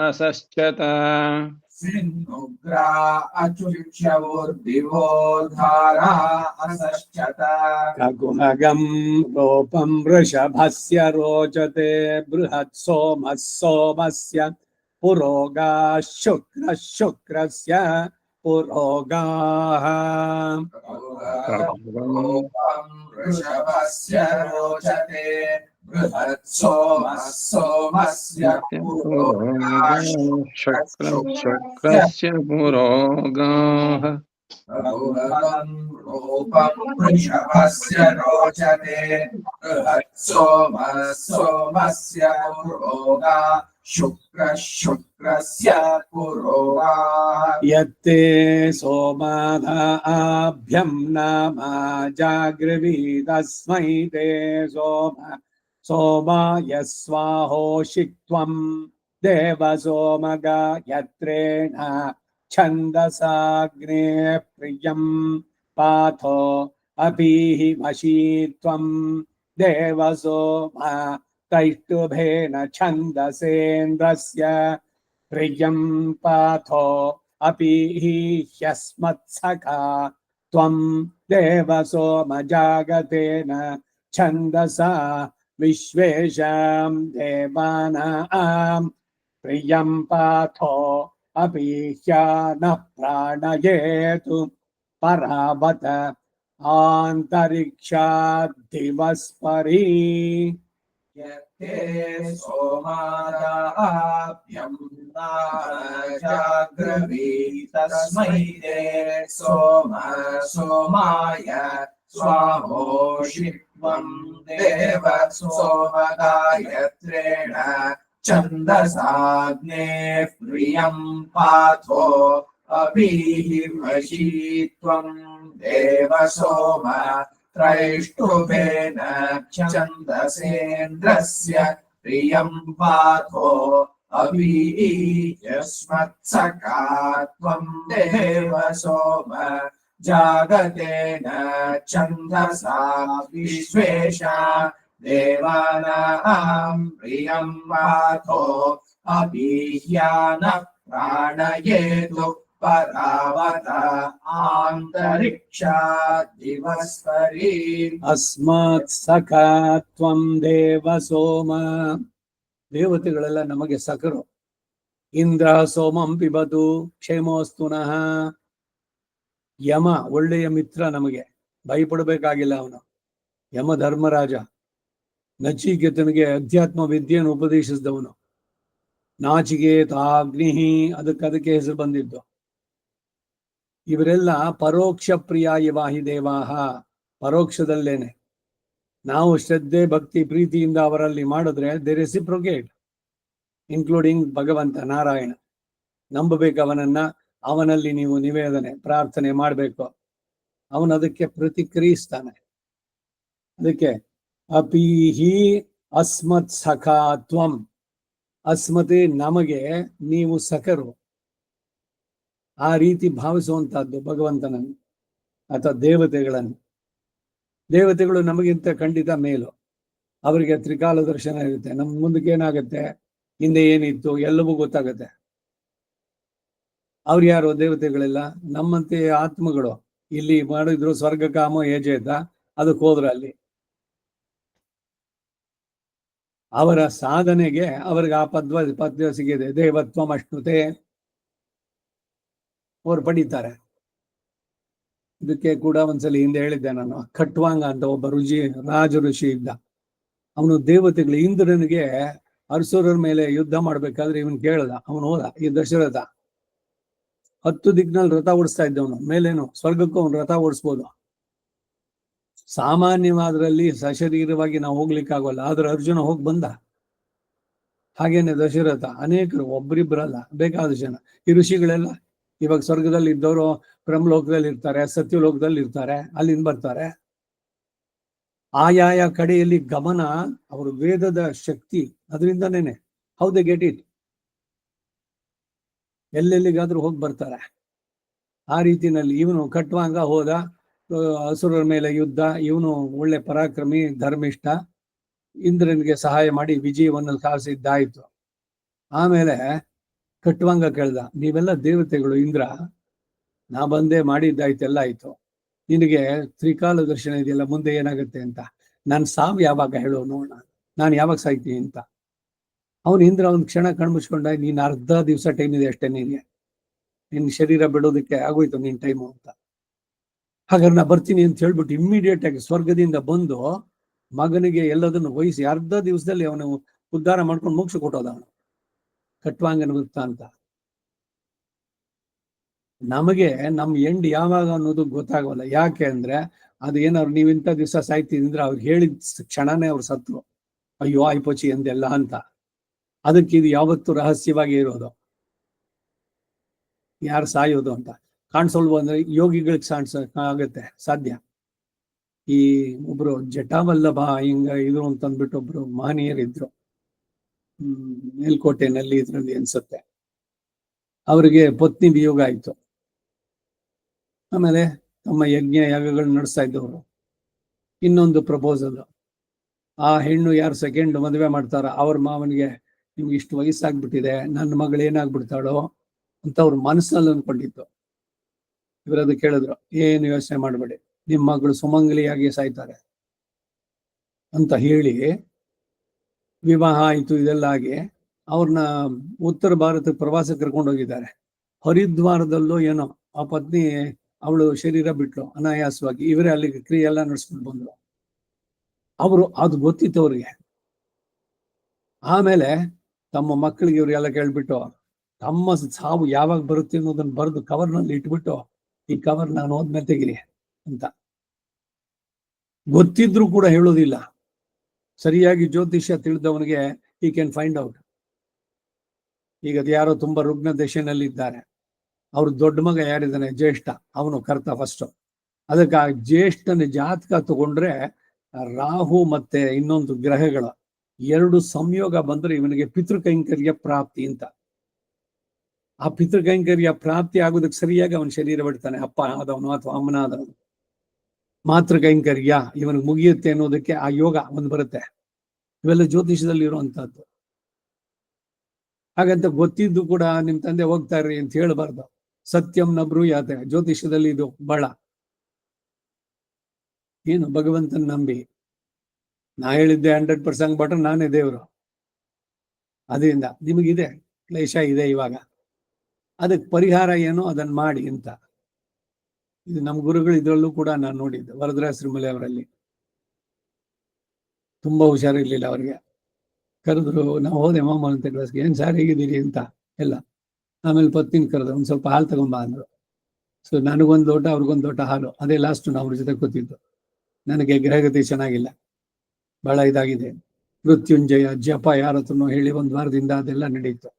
असश्चत. उग्रा अचुच्यवोर्धिवोधार असश्चत. खगुनगं रूपं वृषभस्य रोचते बृहत् सोमः सोमस्य पुरोगाः शुक्रस्य पुरोगाः. वृषभस्य रोचते बृहत् सोमः सोमस्य पुरोगाः शुक्रस्य पुरोगाः. रूपं वृषभस्य रोचते बृहत् सोमः सोमस्य पुरोगाः शुक्रस्य पुरोगाः यत्ते सोमादाभ्यं नाम जागृवीदस्मै ते सोमाय स्वाहोषित्वं देवसोमगायत्रेण छन्दसाग्ने प्रियं पाथो अपीहि वशीत्वं देवसोम तैष्टुभेन छन्दसेन्द्रस्य प्रियं पाथो अपि ह्यस्मत्सखा त्वं देवसोमजागतेन छन्दसा विश्वेषां देवानां प्रियं पाथो अपि ह्यानः प्राणयेतु परावत आन्तरिक्षाद्दिवस्परी यत्ते सोमादाभ्यं जाग्रवीतस्मै ते सोमाय स्वाहोषित्वं देव सोमगायत्रेण छन्दसाग्ने प्रियं पाथो अपीहि वशीत्वं देव सोम त्रैष्टुभेन छन्दसेन्द्रस्य प्रियं पाथो अवीयस्मत्सखा त्वं देव सोम जागतेन छन्दसा विश्वेषा देवानां प्रियं पाथो अवीह्यानः प्राणयेतु परावत आन्तरिक्षाद्दिवस्परी अस्मात् ಸಖಾ ತ್ವಂ ದೇವ ಸೋಮ. ದೇವತೆಗಳೆಲ್ಲ ನಮಗೆ ಸಖರು. ಇಂದ್ರ ಸೋಮಂ ಪಿಬತು ಕ್ಷೇಮೋಸ್ತುನಃ. ಯಮ ಒಳ್ಳೆಯ ಮಿತ್ರ, ನಮಗೆ ಭಯಪಡಬೇಕಾಗಿಲ್ಲ. ಅವನು ಯಮ ಧರ್ಮರಾಜ, ನಚಿಕೇತನಿಗೆ ಅಧ್ಯಾತ್ಮ ವಿದ್ಯೆಯನ್ನು ಉಪದೇಶಿಸಿದವನು. ನಾಚಿಕೇತ ಅಗ್ನಿ, ಅದಕ್ಕೆ ಹೆಸರು ಬಂದಿದ್ದು. ಇವರೆಲ್ಲ ಪರೋಕ್ಷ ಪ್ರಿಯಾಯ ವಾಹಿ ದೇವಾಹ, ಪರೋಕ್ಷದಲ್ಲೇನೆ. ನಾವು ಶ್ರದ್ಧೆ ಭಕ್ತಿ ಪ್ರೀತಿಯಿಂದ ಅವರಲ್ಲಿ ಮಾಡಿದ್ರೆ ದೇ ರೆಸಿಪ್ರೊಕೇಟ್, ಇನ್ಕ್ಲೂಡಿಂಗ್ ಭಗವಂತ ನಾರಾಯಣ. ನಂಬಬೇಕು ಅವನನ್ನ, ಅವನಲ್ಲಿ ನೀವು ನಿವೇದನೆ ಪ್ರಾರ್ಥನೆ ಮಾಡಬೇಕು, ಅವನು ಅದಕ್ಕೆ ಪ್ರತಿಕ್ರಿಯಿಸ್ತಾನೆ. ಅದಕ್ಕೆ ಅಪೀಹಿ ಅಸ್ಮತ್ ಸಖಾ ತ್ವಂ, ಅಸ್ಮತೆ ನಮಗೆ ನೀವು ಸಖರು. ಆ ರೀತಿ ಭಾವಿಸುವಂತಹದ್ದು ಭಗವಂತನನ್ನು ಅಥವಾ ದೇವತೆಗಳನ್ನು. ದೇವತೆಗಳು ನಮಗಿಂತ ಖಂಡಿತ ಮೇಲು. ಅವರಿಗೆ ತ್ರಿಕಾಲ ದರ್ಶನ ಇರುತ್ತೆ. ನಮ್ಮ ಮುಂದಕ್ಕೆ ಏನಾಗುತ್ತೆ, ಹಿಂದೆ ಏನಿತ್ತು ಎಲ್ಲವೂ ಗೊತ್ತಾಗತ್ತೆ. ಅವ್ರು ಯಾರು? ದೇವತೆಗಳೆಲ್ಲ ನಮ್ಮಂತೆ ಆತ್ಮಗಳು. ಇಲ್ಲಿ ಮಾಡಿದ್ರು ಸ್ವರ್ಗ ಕಾಮ ಯಜೇತ, ಅದಕ್ಕೆ ಹೋದ್ರು. ಅಲ್ಲಿ ಅವರ ಸಾಧನೆಗೆ ಅವ್ರಿಗೆ ಆ ಪದ್ಯ ಸಿಗಿದೆ. ದೇವತ್ವಂ ಅಶ್ನುತೆ, ಅವ್ರು ಪಡೀತಾರೆ. ಇದಕ್ಕೆ ಕೂಡ ಒಂದ್ಸಲಿ ಹಿಂದೆ ಹೇಳಿದ್ದೆ ನಾನು. ಖಟ್ವಾಂಗ ಅಂತ ಒಬ್ಬ ರಾಜ ಋಷಿ ಇದ್ದ. ಅವನು ದೇವತೆಗಳು ಇಂದ್ರನಿಗೆ ಅರಸುರರ ಮೇಲೆ ಯುದ್ಧ ಮಾಡ್ಬೇಕಾದ್ರೆ ಇವನ್ ಕೇಳ್ದ. ಅವನು ಹೋದ. ಈ ದಶರಥ 10 ದಿಕ್ಕಿನಲ್ಲಿ ರಥ ಓಡಿಸ್ತಾ ಇದ್ದವನು. ಮೇಲೇನು ಸ್ವರ್ಗಕ್ಕೂ ಅವನು ರಥ ಓಡಿಸ್ಬೋದು. ಸಾಮಾನ್ಯವಾದ್ರಲ್ಲಿ ಸಶರೀರವಾಗಿ ನಾವು ಹೋಗ್ಲಿಕ್ಕಾಗೋಲ್ಲ. ಆದ್ರೆ ಅರ್ಜುನ ಹೋಗಿ ಬಂದ. ಹಾಗೇನೆ ದಶರಥ, ಅನೇಕರು, ಒಬ್ಬರಿಬ್ಬರಲ್ಲ, ಬೇಕಾದ ಜನ. ಈ ಋಷಿಗಳೆಲ್ಲ ಇವಾಗ ಸ್ವರ್ಗದಲ್ಲಿ ಇದ್ದವರು ಬ್ರಹ್ಮಲೋಕದಲ್ಲಿ ಇರ್ತಾರೆ, ಸತ್ಯಲೋಕದಲ್ಲಿ ಇರ್ತಾರೆ, ಅಲ್ಲಿಂದ ಬರ್ತಾರೆ. ಆಯಾಯ ಕಡೆಯಲ್ಲಿ ಗಮನ, ಅವರು ವೇದದ ಶಕ್ತಿ, ಅದರಿಂದನೇನೆ. How they get it. ಎಲ್ಲೆಲ್ಲಿಗಾದ್ರೂ ಹೋಗಿ ಬರ್ತಾರೆ. ಆ ರೀತಿನಲ್ಲಿ ಇವನು ಖಟ್ವಾಂಗ ಹೋದ, ಅಸುರರ ಮೇಲೆ ಯುದ್ಧ. ಇವನು ಒಳ್ಳೆ ಪರಾಕ್ರಮಿ, ಧರ್ಮಿಷ್ಠ. ಇಂದ್ರನಿಗೆ ಸಹಾಯ ಮಾಡಿ ವಿಜಯವನ್ನು ಸಾಧಿಸಿದ್ದಾಯ್ತು. ಆಮೇಲೆ ಖಟ್ವಾಂಗ ಕೇಳ್ದ, ನೀವೆಲ್ಲ ದೇವತೆಗಳು ಇಂದ್ರ, ನಾ ಬಂದೆ ಮಾಡಿದ್ದಾಯ್ತೆಲ್ಲ ಆಯ್ತು. ನಿನಗೆ ತ್ರಿಕಾಲ ದರ್ಶನ ಇದೆಯಲ್ಲ, ಮುಂದೆ ಏನಾಗುತ್ತೆ ಅಂತ. ನಾನು ಸಾವು ಯಾವಾಗ ಹೇಳೋ ನೋಡೋಣ, ನಾನು ಯಾವಾಗ ಸಾಯ್ತೀನಿ ಅಂತ. ಅವನು ಇಂದ್ರ ಒಂದು ಕ್ಷಣ ಕಣ್ಮುಚ್ಕೊಂಡ, ನೀನ್ ಅರ್ಧ ದಿವಸ ಟೈಮ್ ಇದೆ ಅಷ್ಟೇ, ನಿನ್ ಶರೀರ ಬಿಡೋದಕ್ಕೆ ಆಗೋಯ್ತು ನಿನ್ ಟೈಮು ಅಂತ. ಹಾಗಾದ್ರೆ ನಾ ಬರ್ತೀನಿ ಅಂತ ಹೇಳ್ಬಿಟ್ಟು ಇಮ್ಮಿಡಿಯೇಟ್ ಆಗಿ ಸ್ವರ್ಗದಿಂದ ಬಂದು ಮಗನಿಗೆ ಎಲ್ಲದನ್ನು ವಹಿಸಿ ಅರ್ಧ ದಿವಸದಲ್ಲಿ ಅವನು ಉದ್ಧಾರ ಮಾಡ್ಕೊಂಡು ಮೋಕ್ಷ ಕೊಟ್ಟೋದ. ಅವನು ಖಟ್ವಾಂಗನ ವೃತ್ತ ಅಂತ. ನಮಗೆ ನಮ್ ಎಂಡ್ ಯಾವಾಗ ಅನ್ನೋದು ಗೊತ್ತಾಗಲ್ಲ. ಯಾಕೆ ಅಂದ್ರೆ ಅದು ಏನಾದ್ರು ನೀವ್ ಇಂಥ ದಿವಸ ಸಾಯ್ತಿದ್ರೆ ಅವ್ರು ಹೇಳಿದ ಕ್ಷಣನೇ ಅವ್ರು ಸತ್ರು. ಅಯ್ಯೋ ಆಯ್ಪೋಚಿ ಎಂದೆಲ್ಲ ಅಂತ. ಅದಕ್ಕೆ ಇದು ಯಾವತ್ತು ರಹಸ್ಯವಾಗಿ ಇರೋದು. ಯಾರು ಸಾಯೋದು ಅಂತ ಕಾಣಿಸೋಲ್ವ ಅಂದ್ರೆ ಯೋಗಿಗಳಿಗೆ ಆಗುತ್ತೆ ಸಾಧ್ಯ. ಈ ಒಬ್ರು ಜಟಾವಲ್ಲಭ ಹಿಂಗ ಇದು ಅಂತಂದ್ಬಿಟ್ಟು ಒಬ್ರು ಮಹನೀಯರಿದ್ರು, ಮೇಲ್ಕೋಟೆನಲ್ಲಿ ಇದ್ರಲ್ಲಿ ಅನ್ಸುತ್ತೆ. ಅವರಿಗೆ ಪತ್ನಿ ವಿಯೋಗ ಆಯ್ತು. ಆಮೇಲೆ ತಮ್ಮ ಯಜ್ಞ ಯಾಗಗಳು ನಡೆಸ್ತಾ ಇದ್ದವರು. ಇನ್ನೊಂದು ಪ್ರಪೋಸಲ್, ಆ ಹೆಣ್ಣು ಯಾರು ಸೆಕೆಂಡ್ ಮದುವೆ ಮಾಡ್ತಾರ ಅವ್ರ ಮಾವನಿಗೆ ನಿಮ್ಗೆ ಇಷ್ಟು ವಯಸ್ಸಾಗ್ಬಿಟ್ಟಿದೆ, ನನ್ನ ಮಗಳು ಏನಾಗ್ಬಿಡ್ತಾಳೋ ಅಂತ ಅವ್ರ ಮನಸ್ಸಲ್ಲಿ ಅನ್ಕೊಂಡಿತ್ತು. ಇವರದು ಕೇಳಿದ್ರು, ಏನು ಯೋಚನೆ ಮಾಡಬೇಡಿ, ನಿಮ್ಮ ಮಗಳು ಸುಮಂಗಲಿಯಾಗಿ ಸಾಯ್ತಾರೆ ಅಂತ ಹೇಳಿ ವಿವಾಹ ಆಯ್ತು. ಇದೆಲ್ಲ ಆಗಿ ಅವ್ರನ್ನ ಉತ್ತರ ಭಾರತಕ್ಕೆ ಪ್ರವಾಸ ಕರ್ಕೊಂಡು ಹೋಗಿದ್ದಾರೆ. ಹರಿದ್ವಾರದಲ್ಲೂ ಏನೋ ಆ ಪತ್ನಿ ಅವಳು ಶರೀರ ಬಿಟ್ಲು ಅನಾಯಾಸವಾಗಿ. ಇವರೇ ಅಲ್ಲಿಗೆ ಕ್ರಿಯೆ ಎಲ್ಲ ನಡೆಸ್ಕೊಂಡು ಬಂದ್ರು. ಅವರು ಅದು ಗೊತ್ತಿತ್ತು ಅವ್ರಿಗೆ. ಆಮೇಲೆ ತಮ್ಮ ಮಕ್ಕಳಿಗೆ ಇವ್ರಿಗೆಲ್ಲ ಕೇಳ್ಬಿಟ್ಟು ತಮ್ಮ ಸಾವು ಯಾವಾಗ ಬರುತ್ತೆ ಅನ್ನೋದನ್ನ ಬರೆದು ಕವರ್ನಲ್ಲಿ ಇಟ್ಬಿಟ್ಟು, ಈ ಕವರ್ ನಾನು ಹೋದ್ಮೇಲೆ ತೆಗಿರಿ ಅಂತ. ಗೊತ್ತಿದ್ರು ಕೂಡ ಹೇಳೋದಿಲ್ಲ. ಸರಿಯಾಗಿ ಜ್ಯೋತಿಷ್ಯ ತಿಳಿದವನಿಗೆ ಈ ಕ್ಯಾನ್ ಫೈಂಡ್ ಔಟ್. ಈಗ ಅದು ಯಾರೋ ತುಂಬಾ ರುಗ್ನ ದಶೆನಲ್ಲಿ ಇದ್ದಾರೆ, ಅವ್ರ ದೊಡ್ಡ ಮಗ ಯಾರಿದ್ದಾನೆ ಜ್ಯೇಷ್ಠ, ಅವನು ಕರ್ತ ಫಸ್ಟ್. ಅದಕ್ಕೆ ಆ ಜ್ಯೇಷ್ಠನ ಜಾತಕ ತಗೊಂಡ್ರೆ ರಾಹು ಮತ್ತೆ ಇನ್ನೊಂದು ಗ್ರಹಗಳ ಎರಡು ಸಂಯೋಗ ಬಂದ್ರೆ ಇವನಿಗೆ ಪಿತೃಕೈಂಕರ್ಯ ಪ್ರಾಪ್ತಿ ಅಂತ. ಆ ಪಿತೃಕೈಂಕರ್ಯ ಪ್ರಾಪ್ತಿ ಆಗೋದಕ್ಕೆ ಸರಿಯಾಗಿ ಅವನ ಶರೀರ ಬಿಡ್ತಾನೆ, ಅಪ್ಪ ಆದವನು ಅಥವಾ ಅಮ್ಮನ ಆದವನು. ಮಾತೃಕೈಂಕರ್ಯ ಇವನಿಗೆ ಮುಗಿಯುತ್ತೆ ಅನ್ನೋದಕ್ಕೆ ಆ ಯೋಗ ಒಂದು ಬರುತ್ತೆ. ಇವೆಲ್ಲ ಜ್ಯೋತಿಷದಲ್ಲಿ ಇರುವಂತಹದ್ದು. ಹಾಗಂತ ಗೊತ್ತಿದ್ದು ಕೂಡ ನಿಮ್ ತಂದೆ ಹೋಗ್ತಾ ಇರ್ರಿ ಅಂತ ಹೇಳಬಾರ್ದು. ಸತ್ಯಂ ನ ಬ್ರೂಯಾತೆ, ಜ್ಯೋತಿಷದಲ್ಲಿ ಇದು ಬಹಳ ಏನು ಭಗವಂತನ ನಂಬಿ. ನಾ ಹೇಳಿದ್ದೆ 100% ಬಟ್ರೆ ನಾನೇ ದೇವರು. ಅದರಿಂದ ನಿಮಗಿದೆ ಕ್ಲೇಶ ಇದೆ ಇವಾಗ, ಅದಕ್ಕೆ ಪರಿಹಾರ ಏನೋ ಅದನ್ನ ಮಾಡಿ ಅಂತ. ಇದು ನಮ್ಮ ಗುರುಗಳು ಇದ್ರಲ್ಲೂ ಕೂಡ ನಾನು ನೋಡಿದ್ದೆ, ವರದರಾಜಶ್ರೀಮಲೆ ಅವರಲ್ಲಿ. ತುಂಬಾ ಹುಷಾರಿರ್ಲಿಲ್ಲ ಅವ್ರಿಗೆ. ಕರೆದ್ರು, ನಾವು ಹೋದೆ ಮಾಮ ಅಂತ ಕ್ಲಾಸ್ಗೆ, ಏನ್ ಸಾರ್ ಹೇಗಿದ್ದೀರಿ ಅಂತ ಎಲ್ಲ. ಆಮೇಲೆ ಪತ್ನಿನ ಕರೆದು ಒಂದ್ ಸ್ವಲ್ಪ ಹಾಲು ತಗೊಂಬ ಅಂದ್ರು. ಸೊ ನನಗೊಂದು ಲೋಟ ಅವ್ರಿಗೊಂದು ಲೋಟ ಹಾಲು, ಅದೇ ಲಾಸ್ಟ್ ನಾವು ಅವ್ರ ಜೊತೆ ಕೂತಿದ್ದು. ನನಗೆ ಗ್ರಹಗತಿ ಚೆನ್ನಾಗಿಲ್ಲ, ಬಹಳ ಇದಾಗಿದೆ. ಮೃತ್ಯುಂಜಯ ಜಪ ಯಾರ ಹತ್ರನೋ ಹೇಳಿ ಒಂದು ವಾರದಿಂದ ಅದೆಲ್ಲ ನಡೀತು.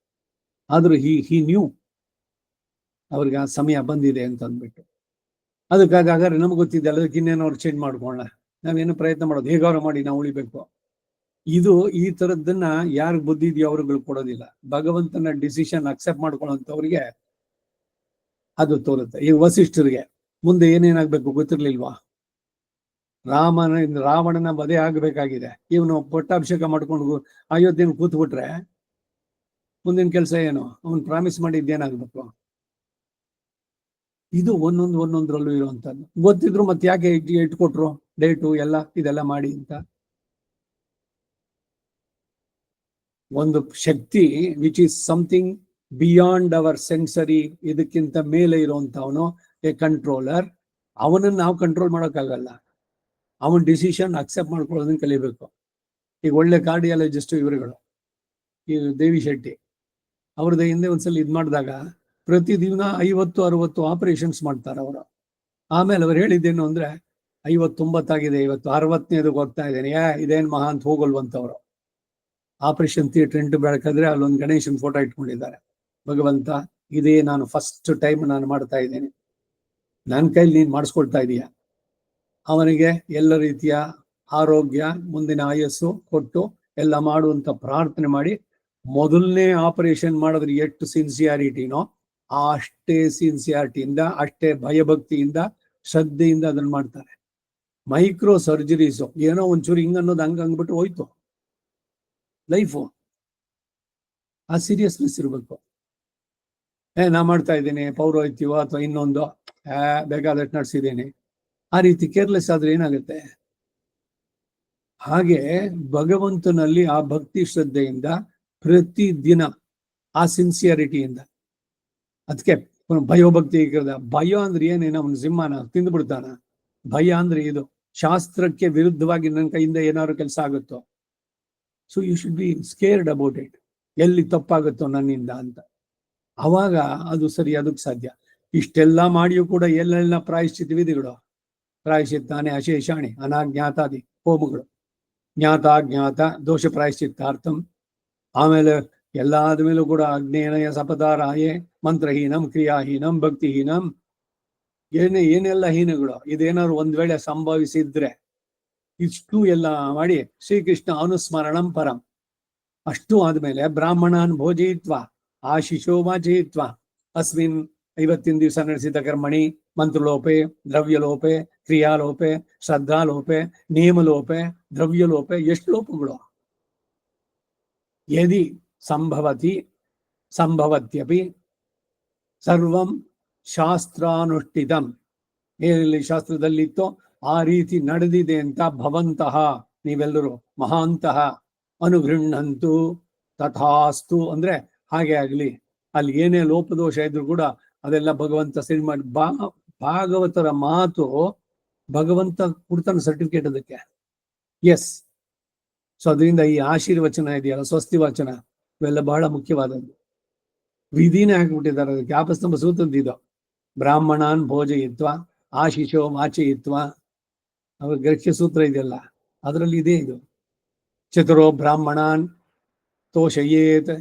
ಆದ್ರೂ ಹಿ ನ್ಯೂ ಅವ್ರಿಗೆ ಆ ಸಮಯ ಬಂದಿದೆ ಅಂತ ಅಂದ್ಬಿಟ್ಟು. ಅದಕ್ಕಾಗಿ ಹಾಗಾದ್ರೆ ನಮ್ಗೆ ಗೊತ್ತಿದೆ, ಅದಕ್ಕೆ ಇನ್ನೇನು ಅವ್ರು ಚೇಂಜ್ ಮಾಡ್ಕೊಳ್ಳೋಣ, ನಾವೇನು ಪ್ರಯತ್ನ ಮಾಡೋದು, ಹೇಗಾದ್ರು ಮಾಡಿ ನಾವು ಉಳಿಬೇಕು. ಇದು ಈ ತರದ್ದನ್ನ ಯಾರು ಬುದ್ಧಿ ಇದೆಯೋ ಅವ್ರುಗಳು ಕೊಡೋದಿಲ್ಲ. ಭಗವಂತನ ಡಿಸಿಷನ್ ಅಕ್ಸೆಪ್ಟ್ ಮಾಡ್ಕೊಳ್ಳೋಂಥವ್ರಿಗೆ ಅದು ತೋರುತ್ತೆ. ಈ ವಸಿಷ್ಠರಿಗೆ ಮುಂದೆ ಏನೇನಾಗ್ಬೇಕು ಗೊತ್ತಿರ್ಲಿಲ್ವಾ? ರಾವಣನ ವಧೆ ಆಗ್ಬೇಕಾಗಿದೆ, ಇವನು ಪಟ್ಟಾಭಿಷೇಕ ಮಾಡ್ಕೊಂಡು ಅಯೋಧ್ಯೆನ ಕೂತ್ಬಿಟ್ರೆ ಮುಂದಿನ ಕೆಲಸ ಏನು? ಅವನು ಪ್ರಾಮಿಸ್ ಮಾಡಿದ್ದೇನಾಗ್ಬೇಕು? ಇದು ಒಂದೊಂದ್ರಲ್ಲೂ ಇರುವಂತದ್ದು. ಗೊತ್ತಿದ್ರು ಮತ್ತೆ ಯಾಕೆ ಇಟ್ಕೊಟ್ರು ಡೇಟು ಎಲ್ಲ ಇದೆಲ್ಲ ಮಾಡಿ ಅಂತ. ಒಂದು ಶಕ್ತಿ which is something beyond our sensory, ಇದಕ್ಕಿಂತ ಮೇಲೆ ಇರುವಂತವನು ಎ ಕಂಟ್ರೋಲರ್. ಅವನನ್ನು ನಾವು ಕಂಟ್ರೋಲ್ ಮಾಡೋಕ್ಕಾಗಲ್ಲ. ಅವನ ಡಿಸಿಷನ್ ಅಕ್ಸೆಪ್ಟ್ ಮಾಡ್ಕೊಳ್ಳೋದನ್ನ ಕಲಿಬೇಕು. ಈಗ ಒಳ್ಳೆ ಕಾರ್ಡಿಯಾಲಜಿಸ್ಟ್ ಇವರುಗಳು, ಈ ದೇವಿ ಶೆಟ್ಟಿ ಅವ್ರದ್ದು ಹಿಂದೆ ಒಂದ್ಸಲ ಇದ್ ಮಾಡಿದಾಗ ಪ್ರತಿದಿನ 50-60 ಆಪರೇಷನ್ಸ್ ಮಾಡ್ತಾರೆ ಅವರು. ಆಮೇಲೆ ಅವ್ರು ಹೇಳಿದ್ದೇನು ಅಂದ್ರೆ 50-90 ಆಗಿದೆ, ಇವತ್ತು 60ನೇದಕ್ಕೆ ಹೋಗ್ತಾ ಇದ್ದೇನೆ, ಇದೇನ್ ಮಹಾ ಅಂತ ಹೋಗಲ್ವಂತವ್ರು. ಆಪರೇಷನ್ ಥಿಯೇಟರ್ ಎಂಟು ಬೆಳಕಾದ್ರೆ ಅಲ್ಲೊಂದು ಗಣೇಶನ್ ಫೋಟೋ ಇಟ್ಕೊಂಡಿದ್ದಾರೆ. ಭಗವಂತ, ಇದೇ ನಾನು ಫಸ್ಟ್ ಟೈಮ್ ನಾನು ಮಾಡ್ತಾ ಇದ್ದೇನೆ, ನನ್ನ ಕೈಲಿ ನೀನ್ ಮಾಡಿಸ್ಕೊಳ್ತಾ ಇದೀಯ. ಅವನಿಗೆ ಎಲ್ಲ ರೀತಿಯ ಆರೋಗ್ಯ, ಮುಂದಿನ ಆಯಸ್ಸು ಕೊಟ್ಟು ಎಲ್ಲ ಮಾಡುವಂತ ಪ್ರಾರ್ಥನೆ ಮಾಡಿ, ಮೊದಲನೇ ಆಪರೇಷನ್ ಮಾಡಿದ್ರೆ ಎಷ್ಟು ಸಿನ್ಸಿಯಾರಿಟಿನೋ ಅಷ್ಟೇ ಸಿನ್ಸಿಯಾರಿಟಿಯಿಂದ, ಅಷ್ಟೇ ಭಯಭಕ್ತಿಯಿಂದ, ಶ್ರದ್ಧೆಯಿಂದ ಅದನ್ನ ಮಾಡ್ತಾರೆ. ಮೈಕ್ರೋ ಸರ್ಜರೀಸು ಏನೋ ಒಂಚೂರು ಹಿಂಗ ಅನ್ನೋದು ಹಂಗಂದ್ಬಿಟ್ಟು ಹೋಯ್ತು ಲೈಫು. ಆ ಸೀರಿಯಸ್ನೆಸ್ ಇರಬೇಕು. ನಾ ಮಾಡ್ತಾ ಇದ್ದೀನಿ ಪೌರೋಹಿತ್ಯವೋ ಅಥವಾ ಇನ್ನೊಂದು ಬೇಕಾದಷ್ಟು ನಡೆಸಿದ್ದೀನಿ, ಆ ರೀತಿ ಕೇರ್ಲೆಸ್ ಆದ್ರೆ ಏನಾಗುತ್ತೆ? ಹಾಗೆ ಭಗವಂತನಲ್ಲಿ ಆ ಭಕ್ತಿ ಶ್ರದ್ಧೆಯಿಂದ ಪ್ರತಿದಿನ ಆ ಸಿನ್ಸಿಯಾರಿಟಿಯಿಂದ, ಅದಕ್ಕೆ ಭಯೋಭಕ್ತಿ. ಭಯ ಅಂದ್ರೆ ಏನೇನೋ ಅವನು ಸಿಂಹನ ತಿಂದ್ಬಿಡ್ತಾನ. ಭಯ ಅಂದ್ರೆ ಇದು ಶಾಸ್ತ್ರಕ್ಕೆ ವಿರುದ್ಧವಾಗಿ ನನ್ನ ಕೈಯಿಂದ ಏನಾದ್ರು ಕೆಲಸ ಆಗುತ್ತೋ, so you should be scared about it. ಎಲ್ಲಿ ತಪ್ಪಾಗುತ್ತೋ ನನ್ನಿಂದ ಅಂತ, ಅವಾಗ ಅದು ಸರಿ, ಅದಕ್ಕೆ ಸಾಧ್ಯ. ಇಷ್ಟೆಲ್ಲ ಮಾಡಿಯೂ ಕೂಡ ಎಲ್ಲೆಲ್ಲ ಪ್ರಾಯಶ್ಚಿತ್ತ ವಿಧಿಗಳು, ಪ್ರಾಯಶ್ಚಿತ್ತಾನೆ ಅಶೇಷಾಣಿ ಅನಾಜ್ಞಾತಾದಿ ಹೋಮಗಳು, ಜ್ಞಾತ ಜ್ಞಾತ ದೋಷ ಪ್ರಾಯಶ್ಚಿತ್ತಾರ್ಥಂ, ಆಮೇಲೆ ಎಲ್ಲಾದ ಮೇಲೂ ಕೂಡ ಅಗ್ನೇನಯ ಸಪದಾರಾಯೇ ಮಂತ್ರಹೀನಂ ಕ್ರಿಯಾಹೀನಂ ಭಕ್ತಿಹೀನಂ ಏನೆಲ್ಲ ಹೀನಗಳು ಇದೇನಾದ್ರು ಒಂದ್ ವೇಳೆ ಸಂಭವಿಸಿದ್ರೆ ಇಷ್ಟು ಎಲ್ಲ ಮಾಡಿ ಶ್ರೀಕೃಷ್ಣ ಅನುಸ್ಮರಣಂ ಪರಂ. ಅಷ್ಟು ಆದ್ಮೇಲೆ ಬ್ರಾಹ್ಮಣಾನ್ ಭೋಜಯಿತ್ವ ಆಶಿಷೋ ವಾಚಯಿತ್ವ ಅಸ್ಮಿನ್ ಇವತ್ತಿನ ದಿವಸ ನಡೆಸಿದ ಕರ್ಮಣಿ ಮಂತ್ರಲೋಪೆ ದ್ರವ್ಯಲೋಪೆ ಕ್ರಿಯಾಲೋಪೆ ಶ್ರದ್ಧಾಲೋಪೆ ನಿಯಮಲೋಪೆ ದ್ರವ್ಯಲೋಪೆ ಎಷ್ಟು ಲೋಪಗಳು ಯದಿ ಸಂಭವತ್ಯಪಿ ಸರ್ವಂ ಶಾಸ್ತ್ರಾನುಷ್ಠಿತಂ ಏನಲ್ಲಿ ಶಾಸ್ತ್ರದಲ್ಲಿತ್ತೋ ಆ ರೀತಿ ನಡೆದಿದೆ ಅಂತ ಭವಂತಹ ನೀವೆಲ್ಲರೂ ಮಹಾಂತಹ ಅನುಗೃಹಂತು ತಥಾಸ್ತು ಅಂದ್ರೆ ಹಾಗೆ ಆಗ್ಲಿ. ಅಲ್ಲಿ ಏನೇ ಲೋಪದೋಷ ಇದ್ರು ಕೂಡ ಅದೆಲ್ಲ ಭಗವಂತ ಸರಿ ಮಾಡಿ ಭಾಗವತರ ಮಾತು ಭಗವಂತ ಕೊಡ್ತಾನೆ ಸರ್ಟಿಫಿಕೇಟ್ ಅದಕ್ಕೆ. ಎಸ್. ಸೊ ಅದರಿಂದ ಈ ಆಶೀರ್ವಚನ ಇದೆಯಲ್ಲ, ಸ್ವಸ್ತಿ ವಚನ, ಇವೆಲ್ಲ ಬಹಳ ಮುಖ್ಯವಾದದ್ದು. ವಿಧಿನೇ ಹಾಕಿಬಿಟ್ಟಿದ್ದಾರೆ ಅದಕ್ಕೆ. ಆಪಸ್ತಂಭ ಸೂತದ್ದು ಬ್ರಾಹ್ಮಣಾನ್ ಭೋಜಯಿತ್ವ ಆಶಿಷೋ ವಾಚಯಿತ್ವ, ಅವ್ರ ಗೃಹ್ಯ ಸೂತ್ರ ಇದೆಯಲ್ಲ ಅದರಲ್ಲಿ ಇದೆ ಇದು. ಚತುರೋ ಬ್ರಾಹ್ಮಣಾನ್ ತೋಷಯೇತ್,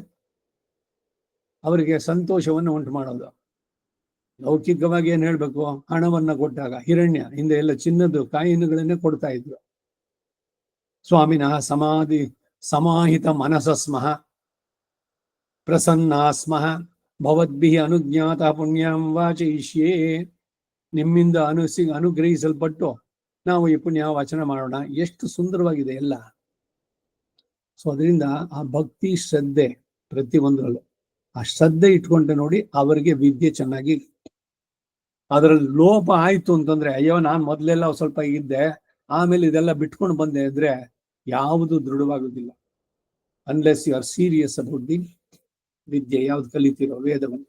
ಅವರಿಗೆ ಸಂತೋಷವನ್ನು ಉಂಟು ಮಾಡೋದು. ಲೌಕಿಕವಾಗಿ ಏನ್ ಹೇಳ್ಬೇಕು, ಹಣವನ್ನ ಕೊಟ್ಟಾಗ ಹಿರಣ್ಯ ಹಿಂದೆ ಎಲ್ಲ ಚಿನ್ನದ್ದು ಕಾಯಿನುಗಳನ್ನೇ ಕೊಡ್ತಾ ಇದ್ರು. ಸ್ವಾಮಿನಃ ಸಮಾಹಿತ ಮನಸಸ್ಮಃ ಪ್ರಸನ್ನಾಸ್ಮಃ ಭವದ್ಭಿಃ ಅನುಜ್ಞಾತ ಪುಣ್ಯಂ ವಾಚಯಿಷ್ಯೇ, ನಿಮ್ಮಿಂದ ಅನುಗ್ರಹಿಸಲ್ಪಟ್ಟು ನಾವು ಈ ಪುಣ್ಯ ವಾಚನ ಮಾಡೋಣ. ಎಷ್ಟು ಸುಂದರವಾಗಿದೆ ಎಲ್ಲ. ಸೊ ಅದರಿಂದ ಆ ಭಕ್ತಿ ಶ್ರದ್ಧೆ ಪ್ರತಿಯೊಂದರಲ್ಲೂ ಆ ಶ್ರದ್ಧೆ ಇಟ್ಕೊಂಡೆ ನೋಡಿ ಅವರಿಗೆ ವಿದ್ಯೆ ಚೆನ್ನಾಗಿ. ಅದರಲ್ಲಿ ಲೋಪ ಆಯ್ತು ಅಂತಂದ್ರೆ, ಅಯ್ಯೋ ನಾನ್ ಮೊದ್ಲೆಲ್ಲ ಸ್ವಲ್ಪ ಇದ್ದೆ ಆಮೇಲೆ ಇದೆಲ್ಲ ಬಿಟ್ಕೊಂಡು ಬಂದೆ ಅಂದ್ರೆ ಯಾವುದು ದೃಢವಾಗುದಿಲ್ಲ. Unless you are serious about the ವಿದ್ಯೆ, ಯಾವ್ದು ಕಲಿತಿರೋ ವೇದವನ್ನು.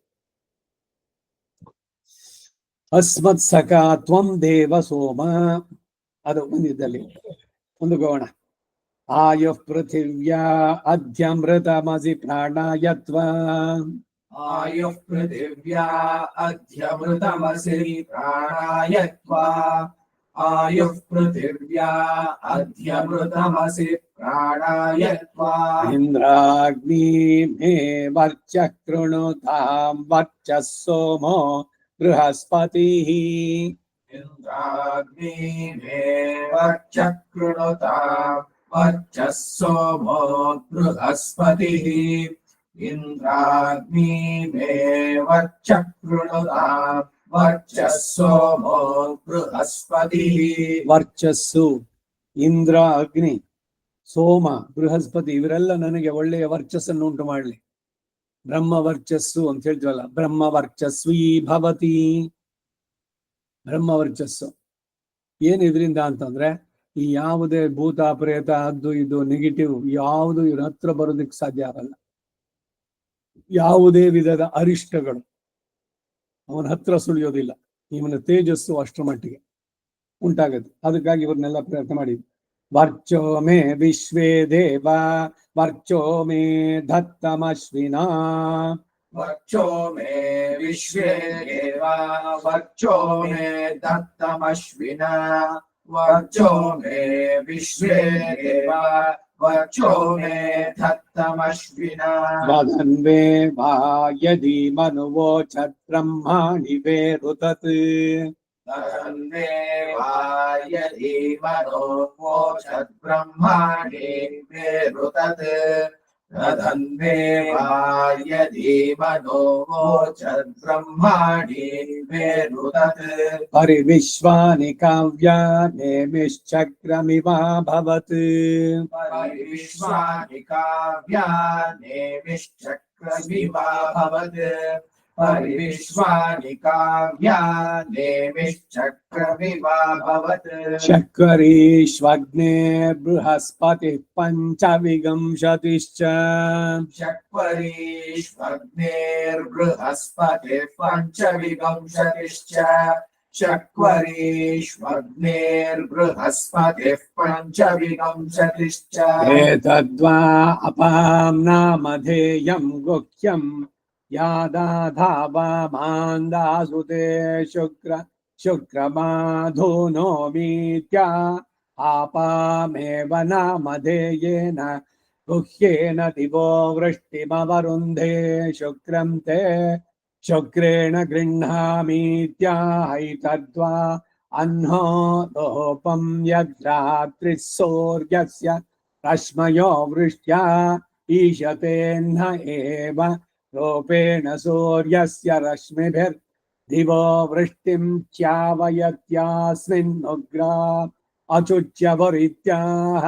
ಅಸ್ಮತ್ ಸಖಾ ತ್ವಂ ದೇವ ಸೋಮ, ಅದು ಬಂದಿದ್ದಲ್ಲಿ ಒಂದು ಗೋಣ. ಆಯುಃ ಪೃಥಿವ್ಯಾ ಅಧ್ಯಮೃತಮಸಿ ಪ್ರಾಣಾಯತ್ವ, ಆಯುಃ ಪೃಥಿವ್ಯಾ ಅಧ್ಯಮೃತಮಸಿ ಪ್ರಾಣಾಯತ್ವ, ಆಯುಃ ಪೃಥಿವ್ಯಾ ಅಧ್ಯಮೃತಮಸಿ ಪ್ರಾಣಾಯತ್ವ. ಇಂದ್ರಾಗ್ನಿ ಮೇ ವರ್ಚ ಕೃಣುತಾಂ ವರ್ಚಸ್ ಸೋಮೋ ಬೃಹಸ್ಪತಿಃ, ಇಂದ್ರಾಗ್ನಿ ಮೇ ವರ್ಚ ಕೃಣುತಾಂ ವರ್ಚಸ್ ಸೋಮೋ ಬೃಹಸ್ಪತಿಃ, ಇಂದ್ರಾಗ್ನಿ ಮೇ ವರ್ಚ ಕೃಣುತಾಂ ವರ್ಚಸ್ ಸೋಮೋ ಬೃಹಸ್ಪತಿಃ. ವರ್ಚಸ್ಸು ಇಂದ್ರ ಅಗ್ನಿ ಸೋಮ ಬೃಹಸ್ಪತಿ ಇವರೆಲ್ಲ ನನಗೆ ಒಳ್ಳೆಯ ವರ್ಚಸ್ಸನ್ನು ಉಂಟು ಮಾಡಲಿ. ಬ್ರಹ್ಮ ವರ್ಚಸ್ಸು ಅಂತ ಹೇಳ್ತೀವಲ್ಲ, ಬ್ರಹ್ಮ ವರ್ಚಸ್ವಿ ಭವತಿ. ಬ್ರಹ್ಮ ವರ್ಚಸ್ಸು ಏನ್ ಇದರಿಂದ ಅಂತಂದ್ರೆ, ಈ ಯಾವುದೇ ಭೂತ ಪ್ರೇತ ಅದು ಇದು ನೆಗೆಟಿವ್ ಯಾವುದು ಇವ್ರ ಹತ್ರ ಬರೋದಕ್ಕೆ ಸಾಧ್ಯ ಆಗಲ್ಲ. ಯಾವುದೇ ವಿಧದ ಅರಿಷ್ಟಗಳು ಅವನ ಹತ್ರ ಸುಳಿಯೋದಿಲ್ಲ. ಇವನ ತೇಜಸ್ಸು ಅಷ್ಟರ ಮಟ್ಟಿಗೆ ಉಂಟಾಗತ್ತೆ. ಅದಕ್ಕಾಗಿ ಇವ್ರನ್ನೆಲ್ಲ ಪ್ರಯತ್ನ ಮಾಡಿದ್ವಿ. ವರ್ಚೋ ಮೇ ವಿಶ್ವೇ ದೇವ ವರ್ಚೋ ಮೇ ದತ್ತಮಶ್ವಿನಾ, ವರ್ಚೋ ಮೇ ವಿಶ್ವೇ ದೇವ ವರ್ಚೋ ಮೇ ದತ್ತಮಶ್ವಿನಾ, ವರ್ಚೋ ಮೇ ವಿಶ್ವೇ ದೇವ ವರ್ಚೋ ಮೇ ದತ್ತಮಶ್ವಿನಾ. ವದನ್ವೇ ವಾ ಯದಿ ಮನುವೋಚತ್ ಬ್ರಹ್ಮಾಣಿ ವೇರುತತ್, ತನ್ಮೇ ವಾ ಯದಿ ಮನೋವೋಚತ್ ಬ್ರಹ್ಮಾಣಿ ವೇರುತತ್, ತನ್ಮೇ ವಾ ಯದಿ ಮನೋವೋಚತ್ ಬ್ರಹ್ಮಾಣಿ ವೇರುತತ್. ಪರಿವಿಶ್ವಾನಿ ಕಾವ್ಯಾನೇಮಿಶ್ಚಕ್ರಮಿವಾಭವತ್, ಪರಿವಿಶ್ವಾನಿ ಕಾವ್ಯಾನೇಮಿಶ್ಚಕ್ರಮಿವಾಭವತ್, ಪರಿವಿಶ್ವಾನಿ ಕಾವ್ಯಾನೇಮಿಶ್ಚಕ್ರಮಿವಾಭವತ್. ಚಕ್ವರೀಶ್ವಗ್ನೇ ಬೃಹಸ್ಪತಿಃ ಪಂಚವಿಂಶತಿಶ್ಚ, ಚಕ್ವರೀಶ್ವಗ್ನೇರ್ಬೃಹಸ್ಪತಿಃ ಪಂಚವಿಂಶತಿಶ್ಚ, ಚಕ್ವರೀಶ್ವಗ್ನೇರ್ಬೃಹಸ್ಪತಿಃ ಪಂಚವಿಂಶತಿಶ್ಚ. ಏತದ್ವಾ ಅಪಾಂ ನಾಮಧೇಯಂ ಗುಹ್ಯಂ ಯಾದಾಧಾವಾ ಮಾಂದಾಸುತೆ ಶುಕ್ರಮಾಧೂನೋಮೀತ್ಯ ಆಪಾಮೇವ ನಾಮಧೇಯೇನ गुह्येन दिवो वृष्टिमवरुन्धे शुक्रं ते शुक्रेण गृह्णामीत्याहैतद्वा अह्नो लोपं यद्रात्रिः सूर्यस्य रश्मयो वृष्ट्या ईशतेऽह्न एव रूपेण सूर्यस्य रश्मिभिर्दिवो वृष्टिं च्यावयत्यास्मिन्नुग्रा अचुच्यवरित्याह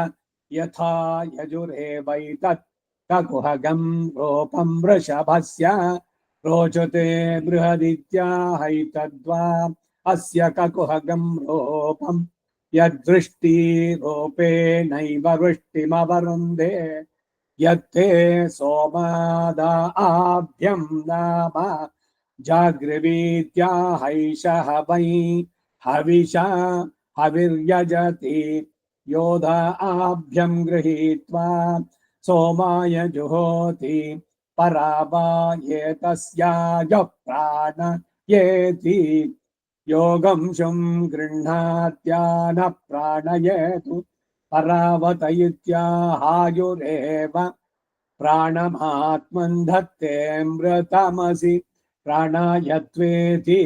यथा यजुरेवैतत् ककुहगं रूपं वृषभस्य रोचते बृहदित्याहैतद्वा अस्य ककुहगं रूपं यद्वृष्टिरूपेणैव वृष्टिमवरुन्धे यत्ते सोमादाभ्यं नाम जागृवीत्याहैषः वै हविषा हविर्यजति योधाभ्यं गृहीत्वा सोमाय जुहोति परावायेतस्याय प्राणयेति योगं शुं गृह्णात्यान प्राणयेतु परावत इत्याहायुरेव प्राणमात्मन् धत्तेऽमृतमसि प्राणायत्वेति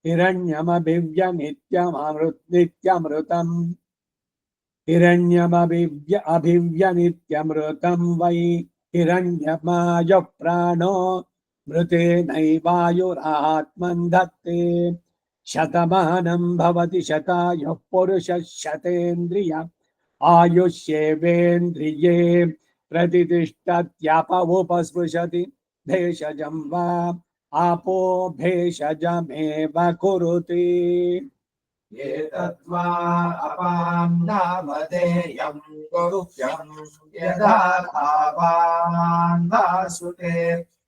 हिरण्यमभिव्यनित्यमृतम् हिरण्यमभिव्यनित्यमृतं वै हिरण्यमाय प्राणो मृतेनैवायुरात्मन् धत्ते शतमानं भवति शतायुः पुरुषः शतेन्द्रिय आयुष्येवेन्द्रिये प्रतिष्ठत्याप उपस्पृशति भेषजं वा आपो भेषजमेव कुरुते एतद्वा अपां नामधेयं गुह्यं यदा भावान् वासुते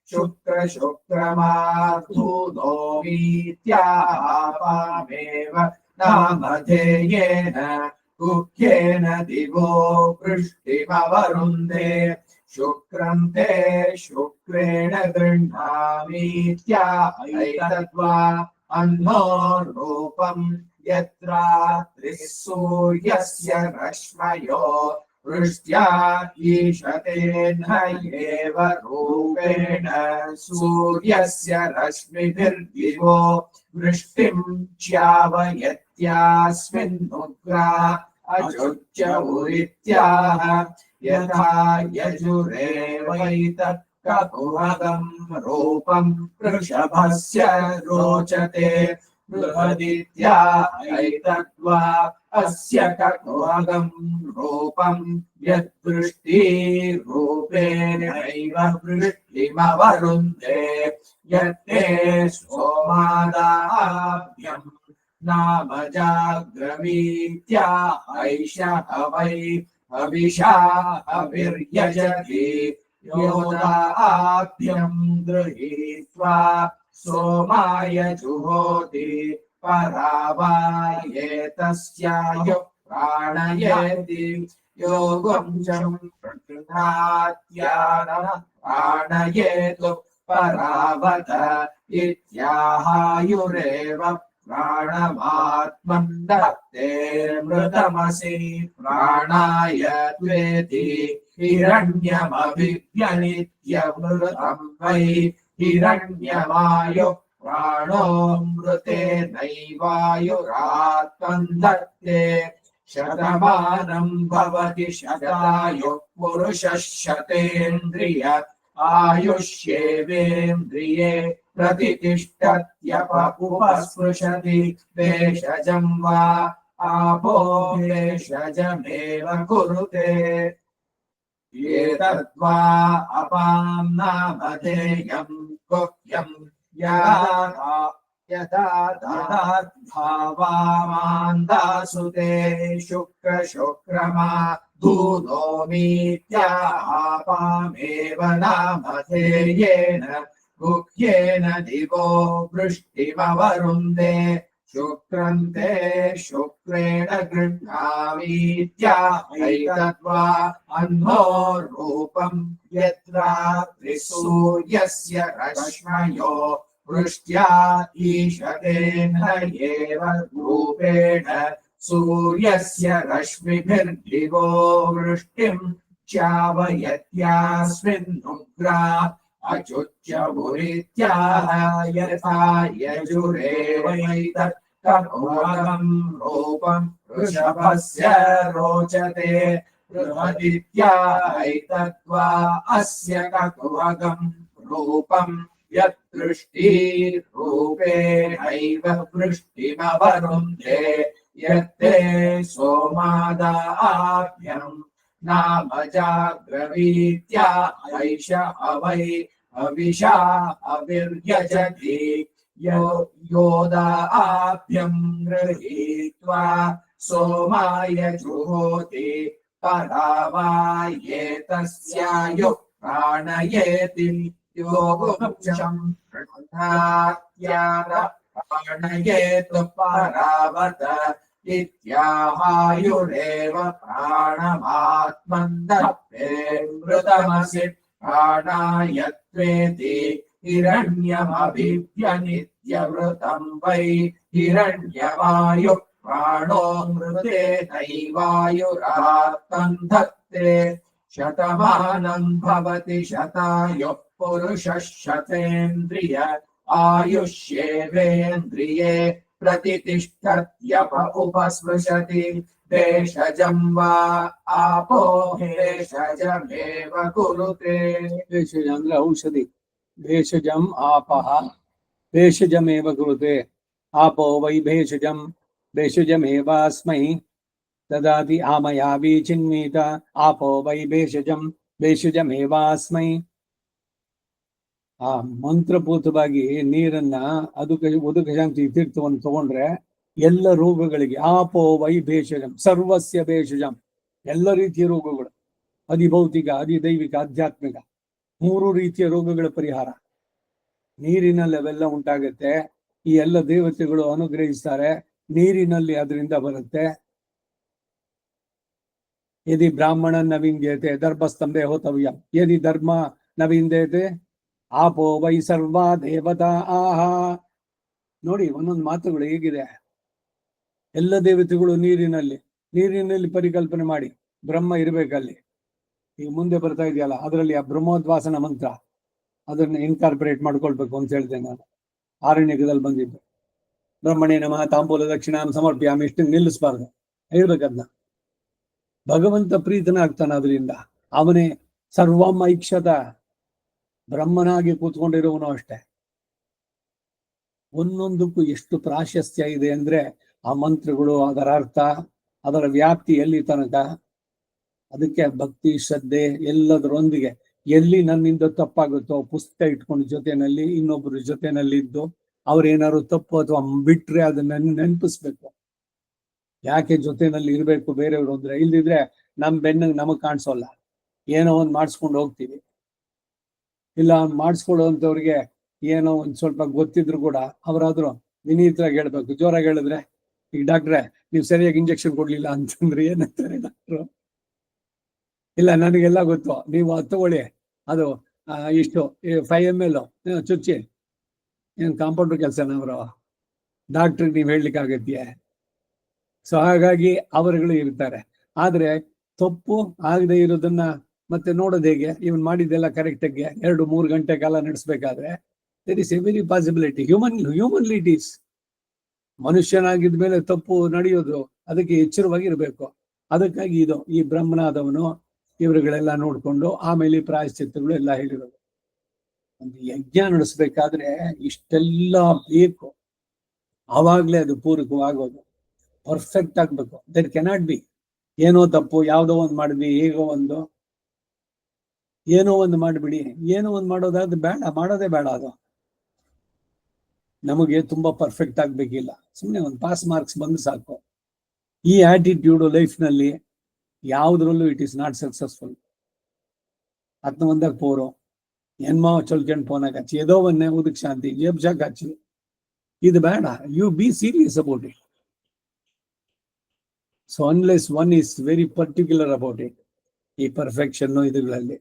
शुक्रशुक्रमार्धूतो वीत्यापामेव नामधेयेन गुह्येन दिवो वृष्टिमवरुन्धे शुक्रं ते शुक्रेण गृह्णामीत्याहैतद्वा अह्नो रूपं यत्रात्रिः सूर्यस्य रश्मयो वृष्ट्या ईशतेऽह्न एव रूपेण सूर्यस्य रश्मिभिर्दिवो वृष्टिं च्यावयत्यास्मिन्नुग्रा अचुच्यवुरित्याह यथा यजुरेवैतत् ककुहगं रूपं वृषभस्य रोचते बृहदित्याहैतद्वा अस्य ककुहगं रूपं यद्वृष्टिरूपेणैव वृष्टिमवरुन्धे यत्ते सोमादाभ्यं नाम जाग्रवीत्याहैषः वै हविषा हविर्यजति योदाभ्यं गृहीत्वा सोमाय जुहोति परावायेतस्याय प्राणयेति योगं चं गृह्णात्यान प्राणयेतु परावत इत्याहायुरेव प्राणमात्मन् धत्तेऽमृतमसि प्राणाय त्वेति हिरण्यमभिव्यनित्यमृतं वै हिरण्यमायुः प्राणोऽमृतेनैवायुरात्मन् धत्ते शतमानं भवति शतायुः पुरुषः शतेन्द्रिय आयुष्येवेन्द्रिये प्रतिष्ठत्यप उपस्पृशति भेषजं वा आपो भेषजमेव कुरुते एतद्वा अपां नामधेयं गुह्यं यदा भावामान्दासुते शुक्रशुक्रमा धूनोमीत्यापामेव नामधेयेन गुह्येन दिवो वृष्टिमवरुन्धे शुक्रं ते शुक्रेण गृह्णामीत्याहैतद्वा अह्नो रूपं यत्रात्रिः सूर्यस्य रश्मयो वृष्ट्या ईशतेऽह्न एव रूपेण सूर्यस्य रश्मिभिर्दिवो वृष्टिं चावयत्यास्मिन्नुग्रा अचुच्यमुरित्याह यथा यजुरेवैतत् तमोगम् रूपम् वृषभस्य रोचते बृहदित्याहैतद्वा अस्य ककुवगम् रूपम् यद्दृष्टिरूपेणैव वृष्टिमवरुन्धे यत्ते सोमादाभ्यम् नाम जाग्रवीत्या ऐष अवै अविशा अविर्यजति योदाभ्यम् गृहीत्वा सोमाय जुहोति परावायेतस्यायुः प्राणयेति योगुक्षम् प्राणयेतु परावत इत्याहायुरेव प्राणमात्मन्दप्ते मृतमसि प्राणायत्वेति हिरण्यमभिव्यनित्यवृतम् वै हिरण्यवायुः प्राणो मृतेनैवायुरात्मन्धत्ते शतमानम् भवति शतायुः पुरुषः शतेन्द्रिय आयुष्येवेन्द्रिये प्रतितिष्ठत्यप उपस्पृशति भेषजं वा आपो भेषजमेव कुरुते भेषज ಅಂದ್ರೆ ಔಷಧಿ भेषजಂ आपः भेषजमेव कुरुते आपो वै भेषजं भेषजमेवास्मै ददाति आमयाभि चिन्मीत आपो वै भेषजಂ भेषजमेवास्मै ಆ ಮಂತ್ರಪೂತವಾಗಿ ನೀರನ್ನ ಉದಕಶಾಂತಿ ತೀರ್ಥವನ್ನು ತಗೊಂಡ್ರೆ ಎಲ್ಲ ರೋಗಗಳಿಗೆ ಆಪೋ ವೈ ಭೇಷಜಂ ಸರ್ವಸ್ಯ ಭೇಷಜಂ ಎಲ್ಲ ರೀತಿಯ ರೋಗಗಳು ಅಧಿಭೌತಿಕ ಅಧಿದೈವಿಕ ಆಧ್ಯಾತ್ಮಿಕ 3 ರೀತಿಯ ರೋಗಗಳ ಪರಿಹಾರ ನೀರಿನಲ್ಲಿ ಅವೆಲ್ಲ ಉಂಟಾಗುತ್ತೆ. ಈ ಎಲ್ಲ ದೇವತೆಗಳು ಅನುಗ್ರಹಿಸ್ತಾರೆ, ನೀರಿನಲ್ಲಿ ಅದರಿಂದ ಬರುತ್ತೆ. ಯದಿ ಬ್ರಾಹ್ಮಣ ನವಿಂದ್ಯತೆ ದರ್ಭಸ್ತಂಭೆ ಹೋತವ್ಯ ಯದಿ ಧರ್ಮ ನವಿಂದ್ಯತೆ ಆಪೋ ವೈ ಸರ್ವಾ ದೇವತಾ ಆಹ. ನೋಡಿ ಒಂದೊಂದು ಮಾತುಗಳು ಹೇಗಿದೆ. ಎಲ್ಲ ದೇವತೆಗಳು ನೀರಿನಲ್ಲಿ ಪರಿಕಲ್ಪನೆ ಮಾಡಿ ಬ್ರಹ್ಮ ಇರ್ಬೇಕಲ್ಲಿ. ಈಗ ಮುಂದೆ ಬರ್ತಾ ಇದೆಯಲ್ಲ ಅದರಲ್ಲಿ ಆ ಬ್ರಹ್ಮೋದ್ವಾಸನ ಮಂತ್ರ ಅದನ್ನ ಇನ್ಕಾರ್ಪೊರೇಟ್ ಮಾಡ್ಕೊಳ್ಬೇಕು ಅಂತ ಹೇಳಿದೆ ನಾನು. ಆರಣ್ಯಕದಲ್ಲಿ ಬಂದಿದ್ದು ಬ್ರಹ್ಮಣೇ ನಮಃ ತಾಂಬೂಲ ದಕ್ಷಿಣಾಂ ಸಮರ್ಪ್ಯಾಮಿ ಇಷ್ಟು ನಿಲ್ಲಿಸಬಾರ್ದು, ಹೇಳ್ಬೇಕದ್ನ. ಭಗವಂತ ಪ್ರೀತನಾಗ್ತಾನೆ ಅದರಿಂದ. ಅವನೇ ಸರ್ವಂ ಐಕ್ಷತ, ಬ್ರಹ್ಮನಾಗಿ ಕೂತ್ಕೊಂಡಿರುವನು ಅಷ್ಟೇ. ಒಂದೊಂದಕ್ಕೂ ಎಷ್ಟು ಪ್ರಾಶಸ್ತ್ಯ ಇದೆ ಅಂದ್ರೆ ಆ ಮಂತ್ರಗಳು, ಅದರ ಅರ್ಥ, ಅದರ ವ್ಯಾಪ್ತಿ ಎಲ್ಲಿ ತನಕ. ಅದಕ್ಕೆ ಭಕ್ತಿ ಶ್ರದ್ಧೆ ಎಲ್ಲದರೊಂದಿಗೆ ಎಲ್ಲಿ ನನ್ನಿಂದ ತಪ್ಪಾಗುತ್ತೋ ಪುಸ್ತಕ ಇಟ್ಕೊಂಡು ಜೊತೆನಲ್ಲಿ ಇನ್ನೊಬ್ಬರ ಜೊತೆನಲ್ಲಿ ಇದ್ದು ಅವ್ರೇನಾದ್ರು ತಪ್ಪು ಅಥವಾ ಬಿಟ್ರೆ ಅದನ್ನ ನೆನಪಿಸ್ಬೇಕು. ಯಾಕೆ ಜೊತೆನಲ್ಲಿ ಇರ್ಬೇಕು ಬೇರೆಯವರು ಅಂದ್ರೆ, ಇಲ್ದಿದ್ರೆ ನಮ್ ಬೆನ್ನಂಗ್ ನಮಗ್ ಕಾಣಿಸೋಲ್ಲ. ಏನೋ ಒಂದ್ ಮಾಡಿಸ್ಕೊಂಡು ಹೋಗ್ತೀವಿ. ಇಲ್ಲ ಮಾಡಿಸ್ಕೊಡುವಂಥವ್ರಿಗೆ ಏನೋ ಒಂದ್ ಸ್ವಲ್ಪ ಗೊತ್ತಿದ್ರು ಕೂಡ ಅವರಾದ್ರೂ ವಿನೀತರಾಗಿ ಹೇಳ್ಬೇಕು. ಜೋರಾಗಿ ಹೇಳಿದ್ರೆ, ಈಗ ಡಾಕ್ಟ್ರೆ ನೀವು ಸರಿಯಾಗಿ ಇಂಜೆಕ್ಷನ್ ಕೊಡ್ಲಿಲ್ಲ ಅಂತಂದ್ರೆ ಏನಂತಾರೆ ಡಾಕ್ಟ್ರು? ಇಲ್ಲ ನನಗೆಲ್ಲ ಗೊತ್ತು, ನೀವು ಅದು ತಗೊಳ್ಳಿ, ಅದು ಇಷ್ಟು 5 ml ಚುಚ್ಚಿ. ಏನ್ ಕಾಂಪೌಂಡರ್ ಕೆಲಸನ ಅವರು? ಡಾಕ್ಟ್ರಿಗೆ ನೀವು ಹೇಳಲಿಕ್ಕೆ ಆಗತ್ತೀಯ? ಸೊ ಹಾಗಾಗಿ ಅವರುಗಳು ಇರ್ತಾರೆ. ಆದ್ರೆ ತಪ್ಪು ಆಗದೆ ಇರೋದನ್ನ ಮತ್ತೆ ನೋಡೋದು ಹೇಗೆ? ಇವನ್ ಮಾಡಿದ್ದೆಲ್ಲ ಕರೆಕ್ಟಾಗಿ 2-3 ಗಂಟೆ ಕಾಲ ನಡೆಸ್ಬೇಕಾದ್ರೆ there is a very possibility. Humanly it is. ಮನುಷ್ಯನಾಗಿದ್ಮೇಲೆ ತಪ್ಪು ನಡೆಯೋದು, ಅದಕ್ಕೆ ಎಚ್ಚರವಾಗಿರ್ಬೇಕು. ಅದಕ್ಕಾಗಿ ಇದು ಈ ಬ್ರಹ್ಮನಾದವನು ಇವರುಗಳೆಲ್ಲ ನೋಡ್ಕೊಂಡು ಆಮೇಲೆ ಪ್ರಾಯಶ್ಚಿತ್ತಗಳು ಎಲ್ಲ ಹೇಳಿರೋದು. ಒಂದು ಯಜ್ಞ ನಡೆಸ್ಬೇಕಾದ್ರೆ ಇಷ್ಟೆಲ್ಲ ಬೇಕು, ಆವಾಗ್ಲೇ ಅದು ಪೂರಕವಾಗೋದು, ಪರ್ಫೆಕ್ಟ್ ಆಗ್ಬೇಕು. ದಟ್ ಕೆನಾಟ್ ಬಿ ಏನೋ ತಪ್ಪು, ಯಾವುದೋ ಒಂದು ಮಾಡಿದ್ವಿ, ಏನೋ ಒಂದು ಮಾಡಿಬಿಡಿ, ಏನೋ ಒಂದು ಮಾಡೋದಾದ್ರೆ ಬೇಡ, ಮಾಡೋದೇ ಬೇಡ. ಅದು ನಮಗೆ ತುಂಬಾ ಪರ್ಫೆಕ್ಟ್ ಆಗ್ಬೇಕಿಲ್ಲ, ಸುಮ್ಮನೆ ಒಂದು ಪಾಸ್ ಮಾರ್ಕ್ಸ್ ಬಂದು ಸಾಕು. ಈ ಆಟಿಟ್ಯೂಡ್ ಲೈಫ್ ನಲ್ಲಿ ಯಾವುದ್ರಲ್ಲೂ ಇಟ್ ಈಸ್ ನಾಟ್ ಸಕ್ಸಸ್ಫುಲ್. ಅತ್ನ ಒಂದಾಗ ಪೋರು ಎನ್ಮಾ ಚೊಲ್ಕೊಂಡು ಫೋನಾಗ ಹಚ್ಚಿ ಏದೋ ಒಂದೇ ಉದಕ್ ಶಾಂತಿ ಜೇಬ್ಜಾಕ್ ಹಚ್ಚಿ, ಇದು ಬೇಡ. You be serious about it. So unless one is very particular about it, ಈ ಪರ್ಫೆಕ್ಷನ್ ಇದುಗಳಲ್ಲಿ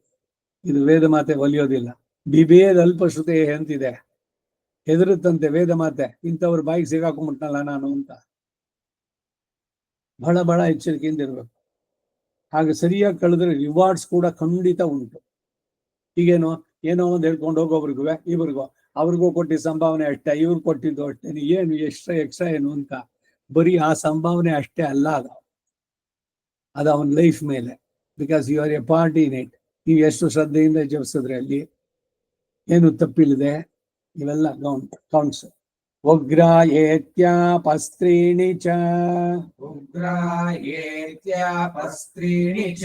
ಇದು ವೇದ ಮಾತೆ ಒಲಿಯೋದಿಲ್ಲ. ಬಿಬೇದ ಅಲ್ಪಶ್ರುತೆ ಅಂತಿದೆ, ಹೆದರುತ್ತಂತೆ ವೇದ ಮಾತೆ, ಇಂಥವ್ರ ಬಾಯಿಗೆ ಸಿಗಾಕೊಂಡ್ಬಿಟ್ನಲ್ಲ ನಾನು ಅಂತ. ಬಹಳ ಎಚ್ಚರಿಕೆಯಿಂದ ಇರ್ಬೇಕು. ಹಾಗೆ ಸರಿಯಾಗಿ ಕಳೆದ್ರೆ ರಿವಾರ್ಡ್ಸ್ ಕೂಡ ಖಂಡಿತ ಉಂಟು. ಈಗೇನು ಏನೋ ಒಂದು ಹೇಳ್ಕೊಂಡು ಹೋಗೋಬ್ರಿಗೂ ಇವ್ರಿಗೂ ಅವ್ರಿಗೂ ಕೊಟ್ಟಿದ್ದ ಸಂಭಾವನೆ ಅಷ್ಟೇ, ಇವ್ರು ಕೊಟ್ಟಿದ್ದು ಅಷ್ಟೇ, ಏನು ಎಕ್ಸ್ಟ್ರಾ ಏನು ಅಂತ. ಬರೀ ಆ ಸಂಭಾವನೆ ಅಷ್ಟೇ ಅಲ್ಲ, ಅದು ಅವನ ಲೈಫ್ ಮೇಲೆ. Because you are a part in it. ನೀವು ಎಷ್ಟು ಶ್ರದ್ಧೆಯಿಂದ ಜಪಿಸಿದ್ರೆ ಅಲ್ಲಿ ಏನು ತಪ್ಪಿಲ್ಲದೆ ಇವೆಲ್ಲ ಕೌಂಟ್ಸ್. ಉಗ್ರಾಯೇತ್ಯಾಪಸ್ತ್ರೀಣಿ ಚ ಉಗ್ರಾಯೇತ್ಯಾಪಸ್ತ್ರೀಣಿ ಚ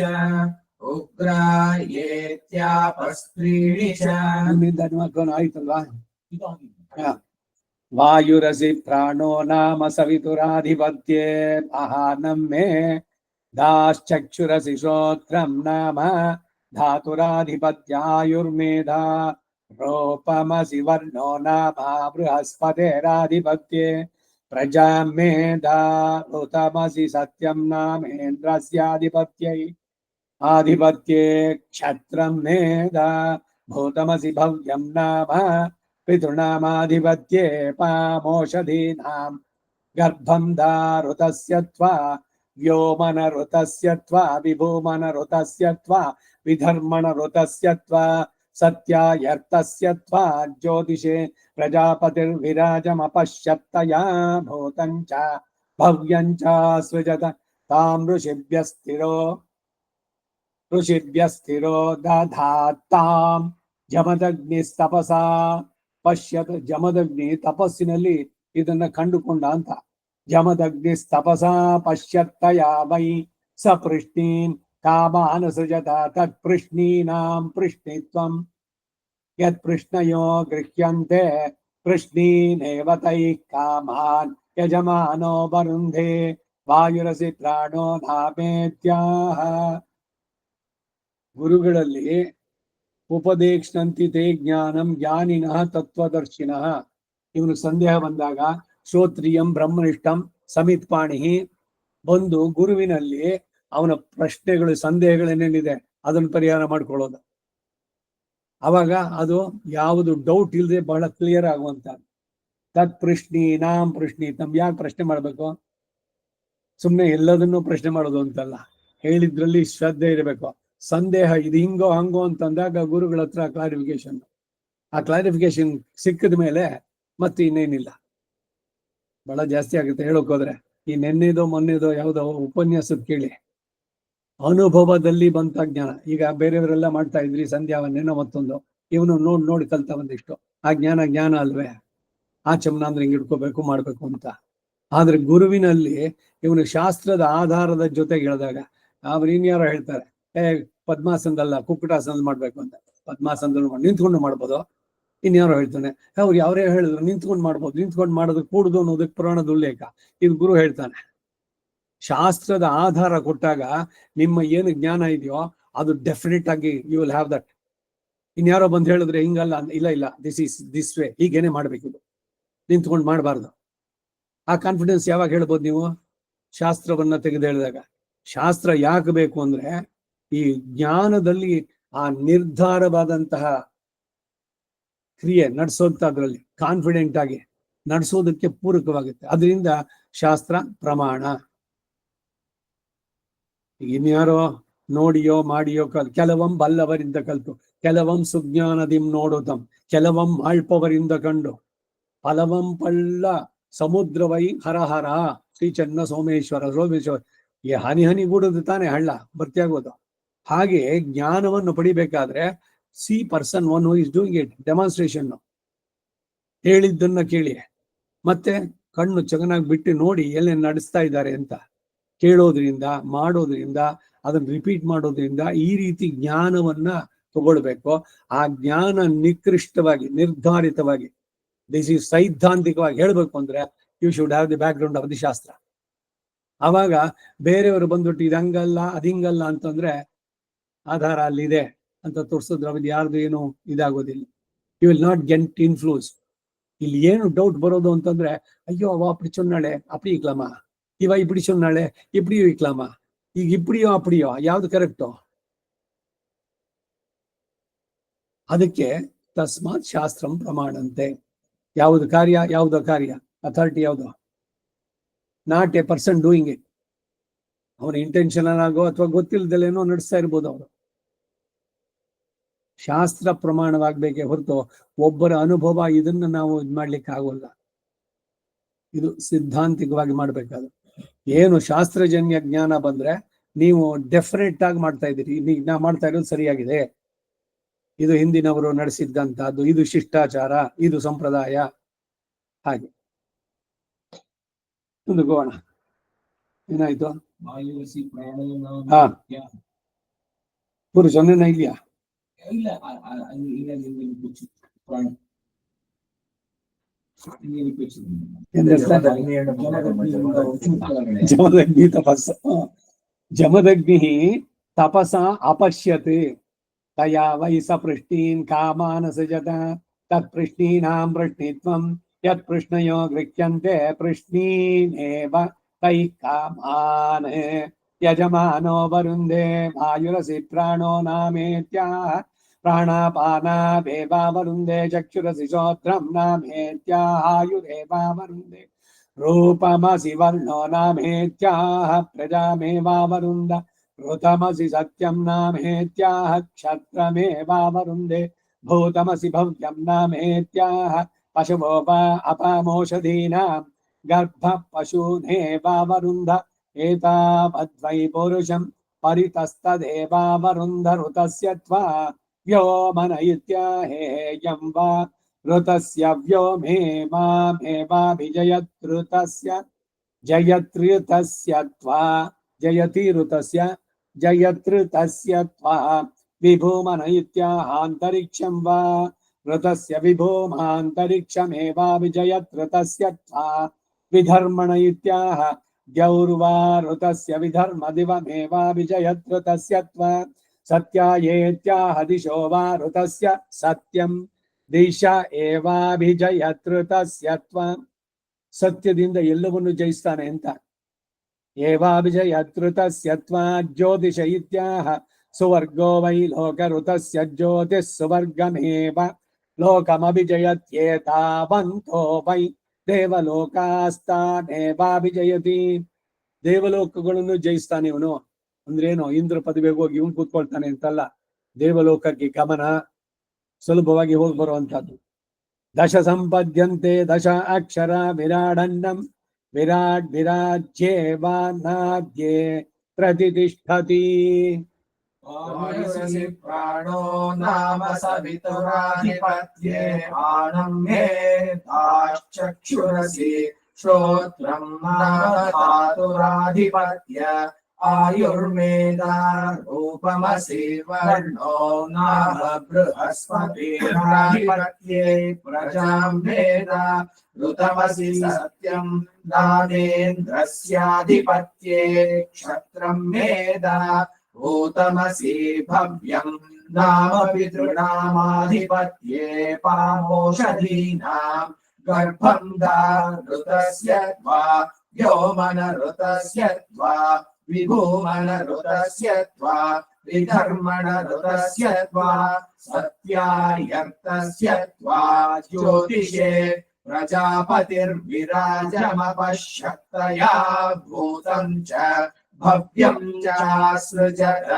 ಉಗ್ರಾಯೇತ್ಯಾಪಸ್ತ್ರೀಣಿ ಚ. ಆಯ್ತಲ್ವಾ? ವಾಯುರಸಿ ಪ್ರಾಣೋ ನಾಮ ಸವಿತುರಾಧಿಪತ್ಯೆ ಮಹಾನಂ ಮೇ ದಾಶ್ಚಕ್ಷುರಸಿ ಶ್ರೋತ್ರಂ ನಾಮ ಧಾತುರಾಧಿಪತ್ಯಾಯುರ್ಮೇಧಾ ರೂಪಮಸಿ ವರ್ಣೋ ನಾಮ ಬೃಹಸ್ಪತಿರಾಧಿಪತ್ಯೆ ಪ್ರಜಾಂ ಮೇಧಾ ಋತಮಸಿ ಸತ್ಯಂ ನಾಮೇಂದ್ರಸ್ಯಾಧಿಪತ್ಯೈ ಆಧಿಪತ್ಯೆ ಕ್ಷತ್ರಂ ಮೇಧಾ ಭೂತಮಸಿ ಭವ್ಯಂ ನಾಮ ಪಿತೃನಾಮಾಧಿಪತ್ಯೆ ಪಾಮೋಷಧೀನಾಂ ಗರ್ಭಂ ಧಾರುತಸ್ಯ ತ್ವಾ ವ್ಯೋಮನ ಋತಸ್ಯ ತ್ವಾ ವಿಭೂಮನ ಋತಸ್ಯ ತ್ವಾ ವಿಧರ್ಮಣ ಋತಸ್ಯ ತ್ವಾ ಸತ್ಯಾಯರ್ತಸ್ಯ ತ್ವಾ ಜ್ಯೋತಿಷೇ ಪ್ರಜಾಪತಿರ್ವಿರಾಜಮಪಶ್ಯತ್ತಯಾ ಭೂತಂಚ ಭವ್ಯಂಚ ಸೃಜತ ತಾಂ ಋಷಿಭ್ಯಸ್ಥಿರೋ ದಧಾತಾಂ ಜಮದಗ್ನಿಸ್ತಪಸಾ ಪಶ್ಯತ. ಜಮದಗ್ನಿ ತಪಸ್ಸಿನಲ್ಲಿ ಇದನ್ನ ಕಂಡುಕೊಂಡ ಅಂತ. ಜಮದಗ್ನಿಸ್ತಪಸಾ ಪಶ್ಯತ್ತಯ ವೈ ಸ ಪೃಷ್ಣೀನ್ ಕಾಮಾನ್ ಸೃಜತ ತತ್ ಪೃಷ್ಣೀನಾಂ ಪೃಷ್ಣಿತ್ವಂ ಯತ್ ಪೃಷ್ಣಯೋ ಗೃಹ್ಯಂತೆ ಪೃಷ್ಣೀನೇವ ತೈಃ ಕಾಮಾನ್ ಯಜಮಾನೋ ವರುಂಧೆ ವಾಯುರಸಿ ಪ್ರಾಣೋ ಧಾಮೇತ್ಯಾಹ. ಗುರುಗಳಲ್ಲಿ ಉಪದೇಕ್ಷ್ಣಂತಿ ತೇ ಜ್ಞಾನಂ ಜ್ಞಾನಿನಃ ತತ್ವದರ್ಶಿನಃ. ಇವನು ಸಂದೇಹ ಬಂದಾಗ ಶ್ರೋತ್ರಿಯಂ ಬ್ರಹ್ಮನಿಷ್ಠಂ ಸಮಿತ್ಪಾಣಿ ಬಂದು ಗುರುವಿನಲ್ಲಿ ಅವನ ಪ್ರಶ್ನೆಗಳು ಸಂದೇಹಗಳೇನೇನಿದೆ ಅದನ್ನು ಪರಿಹಾರ ಮಾಡ್ಕೊಳ್ಳೋದು. ಅವಾಗ ಅದು ಯಾವುದು ಡೌಟ್ ಇಲ್ಲದೆ ಬಹಳ ಕ್ಲಿಯರ್ ಆಗುವಂತ. ತತ್ ಪೃಷ್ಣಿ ನಾಂ ಪೃಷ್ಣಿ. ತಮ್ ಯಾಕೆ ಪ್ರಶ್ನೆ ಮಾಡ್ಬೇಕು? ಸುಮ್ಮನೆ ಎಲ್ಲದನ್ನೂ ಪ್ರಶ್ನೆ ಮಾಡೋದು ಅಂತಲ್ಲ, ಹೇಳಿದ್ರಲ್ಲಿ ಶ್ರದ್ಧೆ ಇರಬೇಕು. ಸಂದೇಹ ಇದು ಹಿಂಗೋ ಹಂಗೋ ಅಂತಂದಾಗ ಗುರುಗಳ ಹತ್ರ ಕ್ಲಾರಿಫಿಕೇಶನ್. ಆ ಕ್ಲಾರಿಫಿಕೇಶನ್ ಸಿಕ್ಕಿದ ಮೇಲೆ ಮತ್ತೆ ಇನ್ನೇನಿಲ್ಲ. ಬಹಳ ಜಾಸ್ತಿ ಆಗುತ್ತೆ ಹೇಳೋಕ್ ಹೋದ್ರೆ. ಈ ನೆನ್ನೆದೋ ಮೊನ್ನೆದೋ ಯಾವುದೋ ಉಪನ್ಯಾಸದ ಕೇಳಿ ಅನುಭವದಲ್ಲಿ ಬಂತ ಜ್ಞಾನ. ಈಗ ಬೇರೆಯವರೆಲ್ಲ ಮಾಡ್ತಾ ಇದ್ರಿ ಸಂಧ್ಯಾವನ್ನೇನೋ ಮತ್ತೊಂದು, ಇವನು ನೋಡಿ ಕಲ್ತ ಒಂದಿಷ್ಟು. ಆ ಜ್ಞಾನ ಅಲ್ವೇ? ಆ ಚಮನ ಅಂದ್ರೆ ಹಿಂಗೆ ಇಟ್ಕೋಬೇಕು ಮಾಡ್ಬೇಕು ಅಂತ. ಆದ್ರೆ ಗುರುವಿನಲ್ಲಿ ಇವನು ಶಾಸ್ತ್ರದ ಆಧಾರದ ಜೊತೆಗೆ ಹೇಳಿದಾಗ ಅವ್ರು ಇನ್ಯಾರೋ ಹೇಳ್ತಾರೆ ಪದ್ಮಾಸನದಲ್ಲ ಕುಕ್ಕುಟಾಸನದಲ್ಲಿ ಮಾಡ್ಬೇಕು ಅಂತ. ಪದ್ಮಾಸನದಲ್ಲಿ ನಿಂತ್ಕೊಂಡು ಮಾಡ್ಬೋದು. ಇನ್ಯಾರೋ ಹೇಳ್ತಾನೆ ಅವ್ರು ಯಾರೇ ಹೇಳಿದ್ರು ನಿಂತ್ಕೊಂಡು ಮಾಡ್ಬೋದು, ನಿಂತ್ಕೊಂಡು ಮಾಡೋದಕ್ಕೆ ಕೂಡುದು ಅನ್ನೋದಕ್ಕೆ ಪುರಾಣದ ಉಲ್ಲೇಖ. ಇದು ಗುರು ಹೇಳ್ತಾನೆ. ಶಾಸ್ತ್ರದ ಆಧಾರ ಕೊಟ್ಟಾಗ ನಿಮ್ಮ ಏನು ಜ್ಞಾನ ಇದೆಯೋ ಅದು ಡೆಫಿನೆಟ್ ಆಗಿ ಯು ವಿಲ್ ಹ್ಯಾವ್ ದಟ್. ಇನ್ಯಾರೋ ಬಂದು ಹೇಳಿದ್ರೆ ಹಿಂಗಲ್ಲ, ಇಲ್ಲ ದಿಸ್ ವೇ, ಹೀಗೇನೆ ಮಾಡ್ಬೇಕಿದು, ನಿಂತ್ಕೊಂಡು ಮಾಡಬಾರ್ದು. ಆ ಕಾನ್ಫಿಡೆನ್ಸ್ ಯಾವಾಗ ಹೇಳ್ಬೋದು ನೀವು? ಶಾಸ್ತ್ರವನ್ನ ತೆಗೆದು ಹೇಳಿದಾಗ. ಶಾಸ್ತ್ರ ಯಾಕೆ ಬೇಕು ಅಂದ್ರೆ ಈ ಜ್ಞಾನದಲ್ಲಿ ಆ ನಿರ್ಧಾರವಾದಂತಹ ಕ್ರಿಯೆ ನಡೆಸೋದ್ರಲ್ಲಿ ಕಾನ್ಫಿಡೆಂಟ್ ಆಗಿ ನಡೆಸೋದಕ್ಕೆ ಪೂರಕವಾಗುತ್ತೆ. ಅದರಿಂದ ಶಾಸ್ತ್ರ ಪ್ರಮಾಣ. ಇನ್ಯಾರೋ ನೋಡಿಯೋ ಮಾಡಿಯೋ ಕೆಲವಂ ಬಲ್ಲವರಿಂದ ಕಲ್ತು, ಕೆಲವಂ ಸುಜ್ಞಾನದಿಂ ನೋಡುತ್ತಂ, ಕೆಲವಂ ಆಳ್ಪವರಿಂದ ಕಂಡು, ಫಲವಂ ಪಳ್ಳ ಸಮುದ್ರವೈ ಹರಹರ ಶ್ರೀ ಚನ್ನ ಸೋಮೇಶ್ವರ. ಈ ಹನಿ ಗೂಡದು ತಾನೇ ಹಳ್ಳ ಭರ್ತಿಯಾಗೋದು. ಹಾಗೆ ಜ್ಞಾನವನ್ನು ಪಡಿಬೇಕಾದ್ರೆ see person one who is doing it, demonstration. ಹೇಳಿದ್ದನ್ನ ಕೇಳಿ ಮತ್ತೆ ಕಣ್ಣು ಚೆನ್ನಾಗಿ ಬಿಟ್ಟು ನೋಡಿ ಎಲ್ಲೇನು ನಡೆಸ್ತಾ ಇದ್ದಾರೆ ಅಂತ ಕೇಳೋದ್ರಿಂದ, ಮಾಡೋದ್ರಿಂದ, ಅದನ್ನ ರಿಪೀಟ್ ಮಾಡೋದ್ರಿಂದ ಈ ರೀತಿ ಜ್ಞಾನವನ್ನ ತಗೊಳ್ಬೇಕು. ಆ ಜ್ಞಾನ ನಿಕೃಷ್ಟವಾಗಿ ನಿರ್ಧಾರಿತವಾಗಿ ಸೈದ್ಧಾಂತಿಕವಾಗಿ ಹೇಳ್ಬೇಕು ಅಂದ್ರೆ you should have the background of the shastra. ಆವಾಗ ಬೇರೆಯವರು ಬಂದ್ಬಿಟ್ಟು ಇದು ಹಂಗಲ್ಲ ಅದಿಂಗಲ್ಲ ಅಂತಂದ್ರೆ ಆಧಾರ ಅಲ್ಲಿದೆ ಅಂತ ತೋರಿಸಿದ್ರೆ ಅವ್ರು ಯಾರ್ದು ಏನು ಇದಾಗೋದಿಲ್ಲ. You will not get influence. ಇಲ್ಲಿ ಏನು ಡೌಟ್ ಬರೋದು ಅಂತಂದ್ರೆ, ಅಯ್ಯೋ ಅವ ಅಪ್ಪಡಿ ಚೊನ್ನಾಳೆ ಅಪ್ಪಡಿ ಇಕ್ಲಾಮ, ಇವ ಇಪ್ಪಡಿ ಚೊನ್ನಾಳೆ ಇಪ್ಪಡಿಯೋ ಇಕ್ಲಾಮ, ಈಗ ಇಪ್ಪಡಿಯೋ ಅಪ್ಪಡಿಯೋ ಯಾವ್ದು ಕರೆಕ್ಟು? ಅದಕ್ಕೆ ತಸ್ಮಾತ್ ಶಾಸ್ತ್ರಂ ಪ್ರಮಾಣಂತೆ. ಯಾವುದು ಕಾರ್ಯ, ಯಾವುದೋ ಕಾರ್ಯ, ಅಥಾರಿಟಿ ಯಾವುದು, not A person doing it. ಅವನ ಇಂಟೆನ್ಷನಲ್ ಆಗೋ ಅಥವಾ ಗೊತ್ತಿಲ್ಲದಲ್ಲೇನೋ ನಡೆಸ್ತಾ ಇರ್ಬೋದು ಅವರು. ಶಾಸ್ತ್ರ ಪ್ರಮಾಣವಾಗಬೇಕೇ ಹೊರತು ಒಬ್ಬರ ಅನುಭವ ಇದನ್ನ ನಾವು ಇದು ಮಾಡ್ಲಿಕ್ಕೆ ಆಗೋಲ್ಲ. ಇದು ಸಿದ್ಧಾಂತಿಕವಾಗಿ ಮಾಡ್ಬೇಕಾದ್ರೆ. ಏನು ಶಾಸ್ತ್ರಜನ್ಯ ಜ್ಞಾನ ಬಂದ್ರೆ ನೀವು ಡೆಫಿನೆಟ್ ಆಗಿ ಮಾಡ್ತಾ ಇದ್ದೀರಿ, ನಾ ಮಾಡ್ತಾ ಇರೋದು ಸರಿಯಾಗಿದೆ, ಇದು ಹಿಂದಿನವರು ನಡೆಸಿದ್ದಂತಹದ್ದು, ಇದು ಶಿಷ್ಟಾಚಾರ, ಇದು ಸಂಪ್ರದಾಯ. ಹಾಗೆ ಒಂದು ಗೋಣ ಏನಾಯ್ತು? ಹಾ ಪುರುಷನ ಇದೆಯಾ? ಜಮದಗ್ನಿ ತಪಸ್ಸು. ಜಮದಗ್ನಿ ತಪಸ ಅಪಶ್ಯತೆ ತಯಾ ವೈ ಸ ಪೃಷ್ಣೀನ್ ಕಾಮಾನ್ ಸೃಜತ ತತ್ ಪೃಷ್ಣೀನಾಂ ಪೃಷ್ಣಿತ್ವಂ ಯತ್ ಪೃಷ್ಣಯೋ ಗೃಹ್ಯಂತೆ ಪೃಷ್ಣೀನೇವ ತೈ ಕಾಮಾನ್ ಯಜಮಾನೋ ವರುಂದೇ ಆಯುರಸಿ ಪ್ರಾಣೋ ನಾಮೇತ್ಯಾಹ ಪ್ರಾಣಾಪಾನಾದೇವಾ ವರುಂದೇ ಚಕ್ಷುರಸಿ ಶ್ರೋತ್ರಂ ನಾಮೇತ್ಯಾಹಾಯುರೇವಾ ವರುಂದೇ ರೂಪಮಸಿ ವರ್ಣೋ ನಾಮೇತ್ಯಾಹ ಪ್ರಜಾಮೇವಾ ವರುಂದ ಋತಮಸಿ ಸತ್ಯಂ ನಾಮೇತ್ಯಾಹ ಕ್ಷತ್ರಮೇವಾ ವರುಂದೇ ಭೂತಮಸಿ ಭವ್ಯಂ ನಾಮೇತ್ಯಾಹ ಪಶವೋ ವಾ ಅಪಾಮೋಷಧೀನಾಂ ಗರ್ಭ ಪಶೂನೇವಾ ವರುಂಧ ಏತಾವದ್ವೈ ಪುರುಷಂ ಪರಿತಸ್ತದೇವಾ ವರುಂಧ ಋತಸ್ಯ ತ್ವಾ ವ್ಯೋಮನ ಇತ್ಯಾಹೇಯಂ ವಾ ಋತಸ್ಯ ವ್ಯೋಮೇವಾಮೇವಾಭಿಜಯತೃತಸ್ಯ ಜಯತೃತಸ್ಯ ತ್ವಾ ಜಯತಿ ಋತಸ್ಯ ಜಯತೃತಸ್ಯ ತ್ವಾ ವಿಭೂಮನ ಇತ್ಯಾಹಾಂತರಿಕ್ಷಂ ವಾ ಋತಸ್ಯ ವಿಭೂಮಾಂತರಿಕ್ಷಮೇವಾಭಿಜಯತೃತಸ್ಯ ತ್ವಾ ವಿಧರ್ಮಣ ಇತ್ಯಾಹ ದ್ಯೌರ್ವಾ ಋತಸ್ಯ ವಿಧರ್ಮ ದಿವಮೇವಾಭಿಜಯತೃತಸ್ಯ ತ್ವಾ ಸತ್ಯಾಯೇತ್ಯಾಹ ದಿಶೋ ವಾ ಋತಸ್ಯ ಸತ್ಯಂ ದಿಶ ಏವಾಭಿಜಯತೃತಸ್ಯ ತ್ವಾ ಸತ್ಯದಿಂದ ಎಲ್ಲವನ್ನು ಜಯಿಸ್ತಾನೆ ಅಂತ. ಏವಾಭಿಜಯತೃತಸ್ಯ ತ್ವಾ ಜ್ಯೋತಿಷ ಇತ್ಯಾಹ ಸುವರ್ಗೋ ವೈ ಲೋಕ ಋತಸ್ಯ ಜ್ಯೋತಿಃ ಸುವರ್ಗಮೇವ ಲೋಕಮಭಿಜಯತ್ಯೇತಾವಂತೋ ವೈ ದೇವಲೋಕಾಸ್ತಾನೇವಾಭಿಜಯತಿ. ದೇವಲೋಕಗಳನ್ನು ಜಯಿಸ್ತಾನೆ ಇವನು ಅಂದ್ರೇನು? ಇಂದ್ರ ಪದವಿಗೆ ಹೋಗಿ ಇವನು ಕೂತ್ಕೊಳ್ತಾನೆ ಅಂತಲ್ಲ, ದೇವಲೋಕಕ್ಕೆ ಗಮನ ಸುಲಭವಾಗಿ ಹೋಗಿ ಬರುವಂತಹದ್ದು. ದಶ ಸಂಪದ್ಯಂತೆ ದಶ ಅಕ್ಷರ ವಿರಾಡನ್ನಂ ವಿರಾಟ್ ವಿರಾಜ್ಯೇ ವಾ ನಾದ್ಯೇ ಪ್ರತಿಷ್ಠತಿ. ಆಯುರಸಿ ಪ್ರಾಣೋ ನಾಮ ಸವಿತುರಾಧಿಪತ್ಯೆ ಆನಂ ಮೇ ದಾಶ್ಚಕ್ಷುರಸಿ ಶ್ರೋತ್ರಂ ನಾಮ ಧಾತುರಾಧಿಪತ್ಯ ಆಯುರ್ಮೇಧ ರೂಪಮಸಿ ವರ್ಣೋ ನಾಮ ಬೃಹಸ್ಪತಿರಾಧಿಪತ್ಯೆ ಪ್ರಜಾಂ ವೇದ ಋತಮಸಿ ಸತ್ಯಂ ನಾನೇಂದ್ರಸ್ಯಾಧಿಪತ್ಯೆ ಕ್ಷತ್ರಂ ವೇದ ಭೂತಮಸಿ ಭವ್ಯಂ ನಾಮ ಪಿತೃಣಾಮಾಧಿಪತ್ಯೆ ಪಾಮೋಷಧೀನಾಂ ಗರ್ಭಂ ಋತಸ್ಯ ತ್ವಾ ವ್ಯೋಮನ ಋತಸ್ಯ ತ್ವಾ ವಿಭೂಮನ ಋತಸ್ಯ ತ್ವಾ ವಿಧರ್ಮಣ ಋತಸ್ಯ ತ್ವಾ ಸತ್ಯಾಯರ್ತಸ್ಯ ತ್ವಾ ಜ್ಯೋತಿಷೇ ಪ್ರಜಾಪತಿರ್ವಿರಾಜಮಪಶ್ಯತ್ತಯಾ ಭೂತಂ ಚ ಭವ್ಯಂ ಚಾಸೃಜತ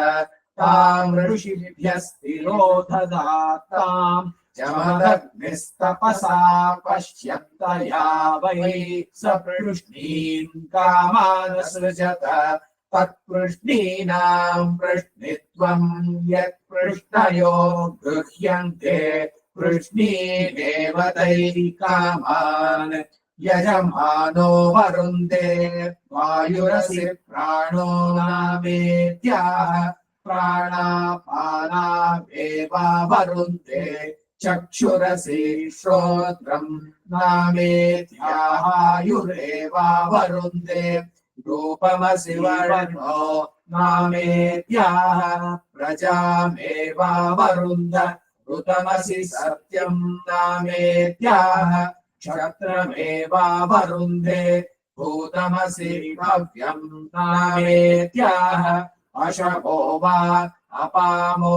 ತಾಂ ಋಷಿಭ್ಯಸ್ತಿರೋಧದಾತಾಂ ಜಮದಗ್ನಿಸ್ತಪಸಾ ಪಶ್ಯತ್ತಯಾ ವೈ ಸ ಪೃಷ್ಣೀನ್ ಕಾಮಾನ್ ಸೃಜತ ತತ್ಪೃಷ್ಣೀನಾಂ ಪೃಷ್ಣಿತ್ವಂ ಯತ್ ಪೃಷ್ಣಯೋ ಗೃಹ್ಯಂತೆ ಪೃಷ್ಣೀನೇವ ತೈ ಕಾಮಾನ್ ಯಜಮಾನೋ ವರುಂದೇ ವಾಯುರಸಿ ಪ್ರಾಣೋ ನಾಮೇತ್ಯಾಹ ಪ್ರಾಣಾಪಾನಾವೇವಾ ವರುಂದೇ ಚಕ್ಷುರಸಿ ಶ್ರೋತ್ರಂ ನಾಮೇತ್ಯಾಹಾಯುರೇವಾ ವರುಂದೇ ರೂಪಮಸಿ ವರ್ಣೋ ನಾಮೇತ್ಯಾಹ ಪ್ರಜಾಮೇವಾ ವರುಂಧ ಋತಮಸಿ ಸತ್ಯಂ ನಾಮೇತ್ಯಾಹ ಕ್ಷತ್ರಮೇವಾ ವರುಂಧೇ ಭೂತಮಸಿ ಭವ್ಯಂ ನಾಮೇತ್ಯಾಹ ಅಶಭೋ ವಾ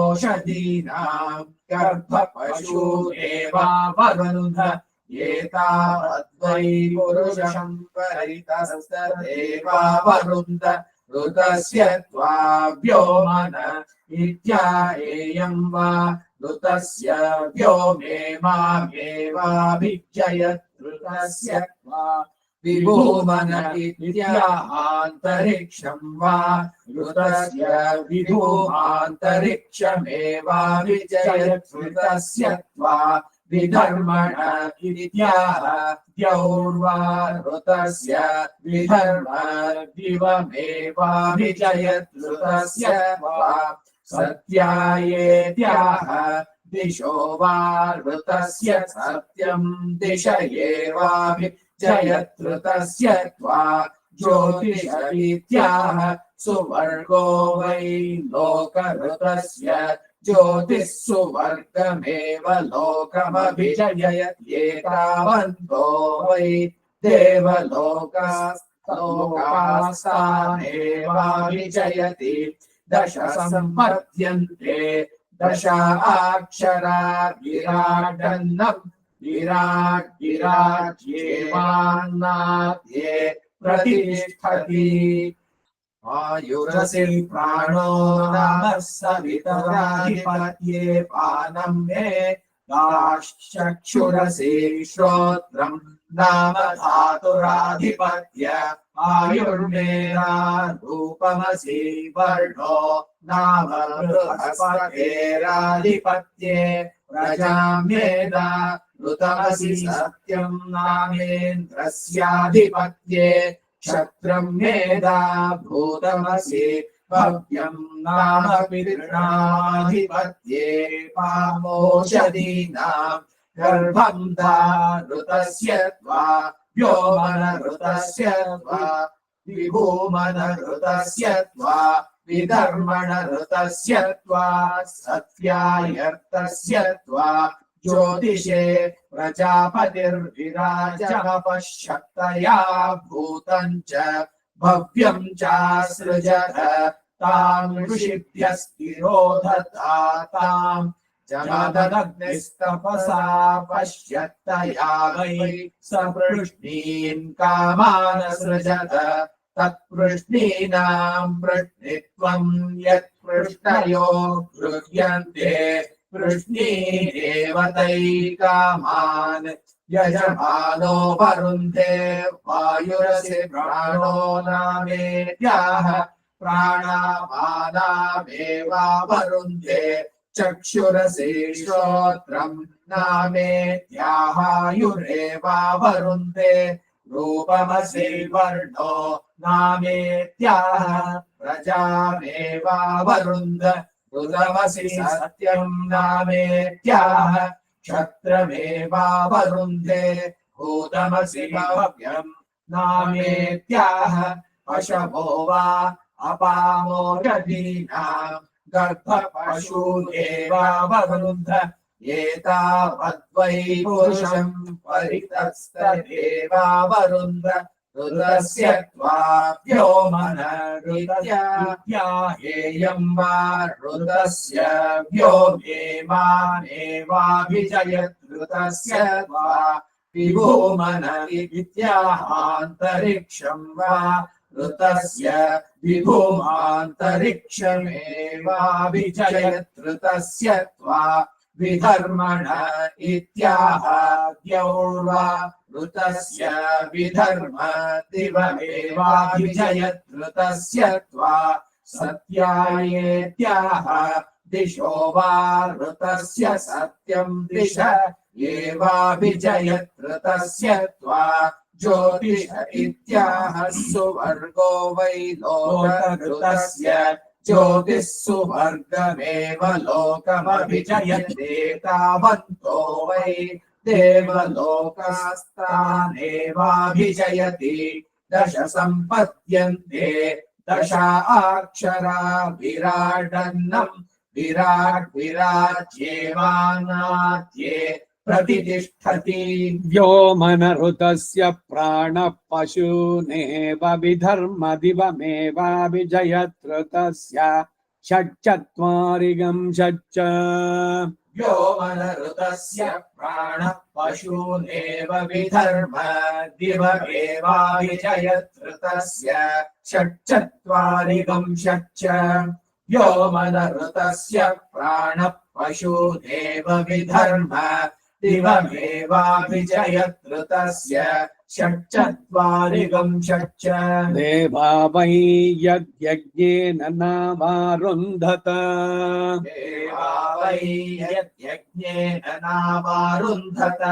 ಅಪಾಮೋಷಧೀನಾಂ ಗರ್ಭ ಪಶೂನೇವಾ ವರುಂಧ ಏತಾವದ್ವೈ ಪುರುಷಂ ಪರಿತಸ್ತದೇವಾ ವರುಂಧ ऋतस्य त्वा व्योमन इत्याहेयं वा ऋतस्य व्योमेमामेवाभिजयत् ऋतस्य त्वा विभूमन इत्याहान्तरिक्षं वा ऋतस्य विभूमान्तरिक्षमेवाभिजयत् ऋतस्य त्वा विधर्मण इत्याह द्यौर्वा ऋतस्य विधर्म दिवमेवाभिजयत् ऋतस्य वा सत्यायेत्याह दिशो वा ऋतस्य सत्यं दिश एवाभिजयत् ऋतस्य त्वा ज्योतिष इत्याह सुवर्गो वै लोक ऋतस्य ज्योतिः सुवर्गमेव लोकमभिजयत् एतावन्तो वै देवलोकास्तानेवाभिजयति दश सम्पद्यन्ते दश अक्षरा विराडन्नं विराट् विराज्येवान्नाद्ये प्रतिष्ठति आयुरसि प्राणो नाम सवितराधिपत्ये पानं मे दाश्चक्षुरसि श्रोत्रं नाम धातुराधिपत्य आयुर्मेधा रूपमसि वर्णो नाम बृहस्पतेराधिपत्ये प्रजाम्येदा ऋतमसि सत्यं नामेन्द्रस्याधिपत्ये क्षत्रं मेधा भूतमसि भव्यं नाम पितॄणाधिपत्ये पामोषधीनां गर्भं धा ऋतस्य त्वा व्योमन ऋतस्य त्वा विभूमन ऋतस्य त्वा विधर्मण ऋतस्य त्वा सत्यायर्तस्य त्वा ज्योतिषे प्रजापतिर्विराजमपश्यक्तया भूतं च भव्यं चासृजत तां ऋषिभ्यस्तिरोधता तां जमदग्निस्तपसा पश्यत्तया वै सपृष्णीन् कामान् सृजत तत्पृष्णीनां पृष्णित्वं यत्पृष्णयो गृह्यन्ते पृष्णीरेव तैकामान् यजमानो वरुन्धे वायुरसि प्राणो नामेत्याह प्राणापानामेवावरुन्धे चक्षुरसि श्रोत्रं नामेत्याहायुरेवावरुन्धे रूपमसि वर्णो नामेत्याह प्रजामेवावरुन्ध ऋतमसि सत्यं नामेत्याह क्षत्रमेवावरुन्धे भूतमसि भव्यं नामेत्याह पशवो वा अपामोषधीनां गर्भपशूनेवावरुन्ध एतावद्वै पुरुषं परितस्तदेवावरुन्ध ऋतस्य त्वा व्योमन इत्याहेयं वा ऋतस्य व्योमेमामेवाभिजयत् ऋतस्य त्वा विभूमन इत्याहान्तरिक्षं वा ऋतस्य विभूमान्तरिक्षमेवाभिजयत् ऋतस्य त्वा विधर्मण इत्याह द्यौर्वा ऋतस्य विधर्म दिवमेवाभिजयत् ऋतस्य त्वा सत्यायेत्याह दिशो वा ऋतस्य सत्यं दिश एवाभिजयत् ऋतस्य त्वा ज्योतिष इत्याह सुवर्गो वै लोक ऋतस्य ज्योतिः सुवर्गमेव लोकमभिजयते तावन्तो वै देवलोकास्तानेवाभिजयति दश सम्पद्यन्ते दश अक्षरा विराडन्नं विराट् विराज्येवानाद्ये प्रतिष्ठति व्योमन ऋतस्य प्राणः पशूनेव विधर्म दिवमेवाभिजयत् ऋतस्य षट्चत्वारिगं षट्च यो मनरुतस्य प्राणः पशूनेव विधर्म दिवमेवाभिजयत्ऋतस्य षट्चत्वारिगं षट्च यो मनरुतस्य प्राणः पशूनेव विधर्म दिवमेवाभिजयत्ऋतस्य षट्चत्वारिगं षट्च देवा वै यज्ञेन नावारुन्धत देवा वै यज्ञेन नावारुन्धत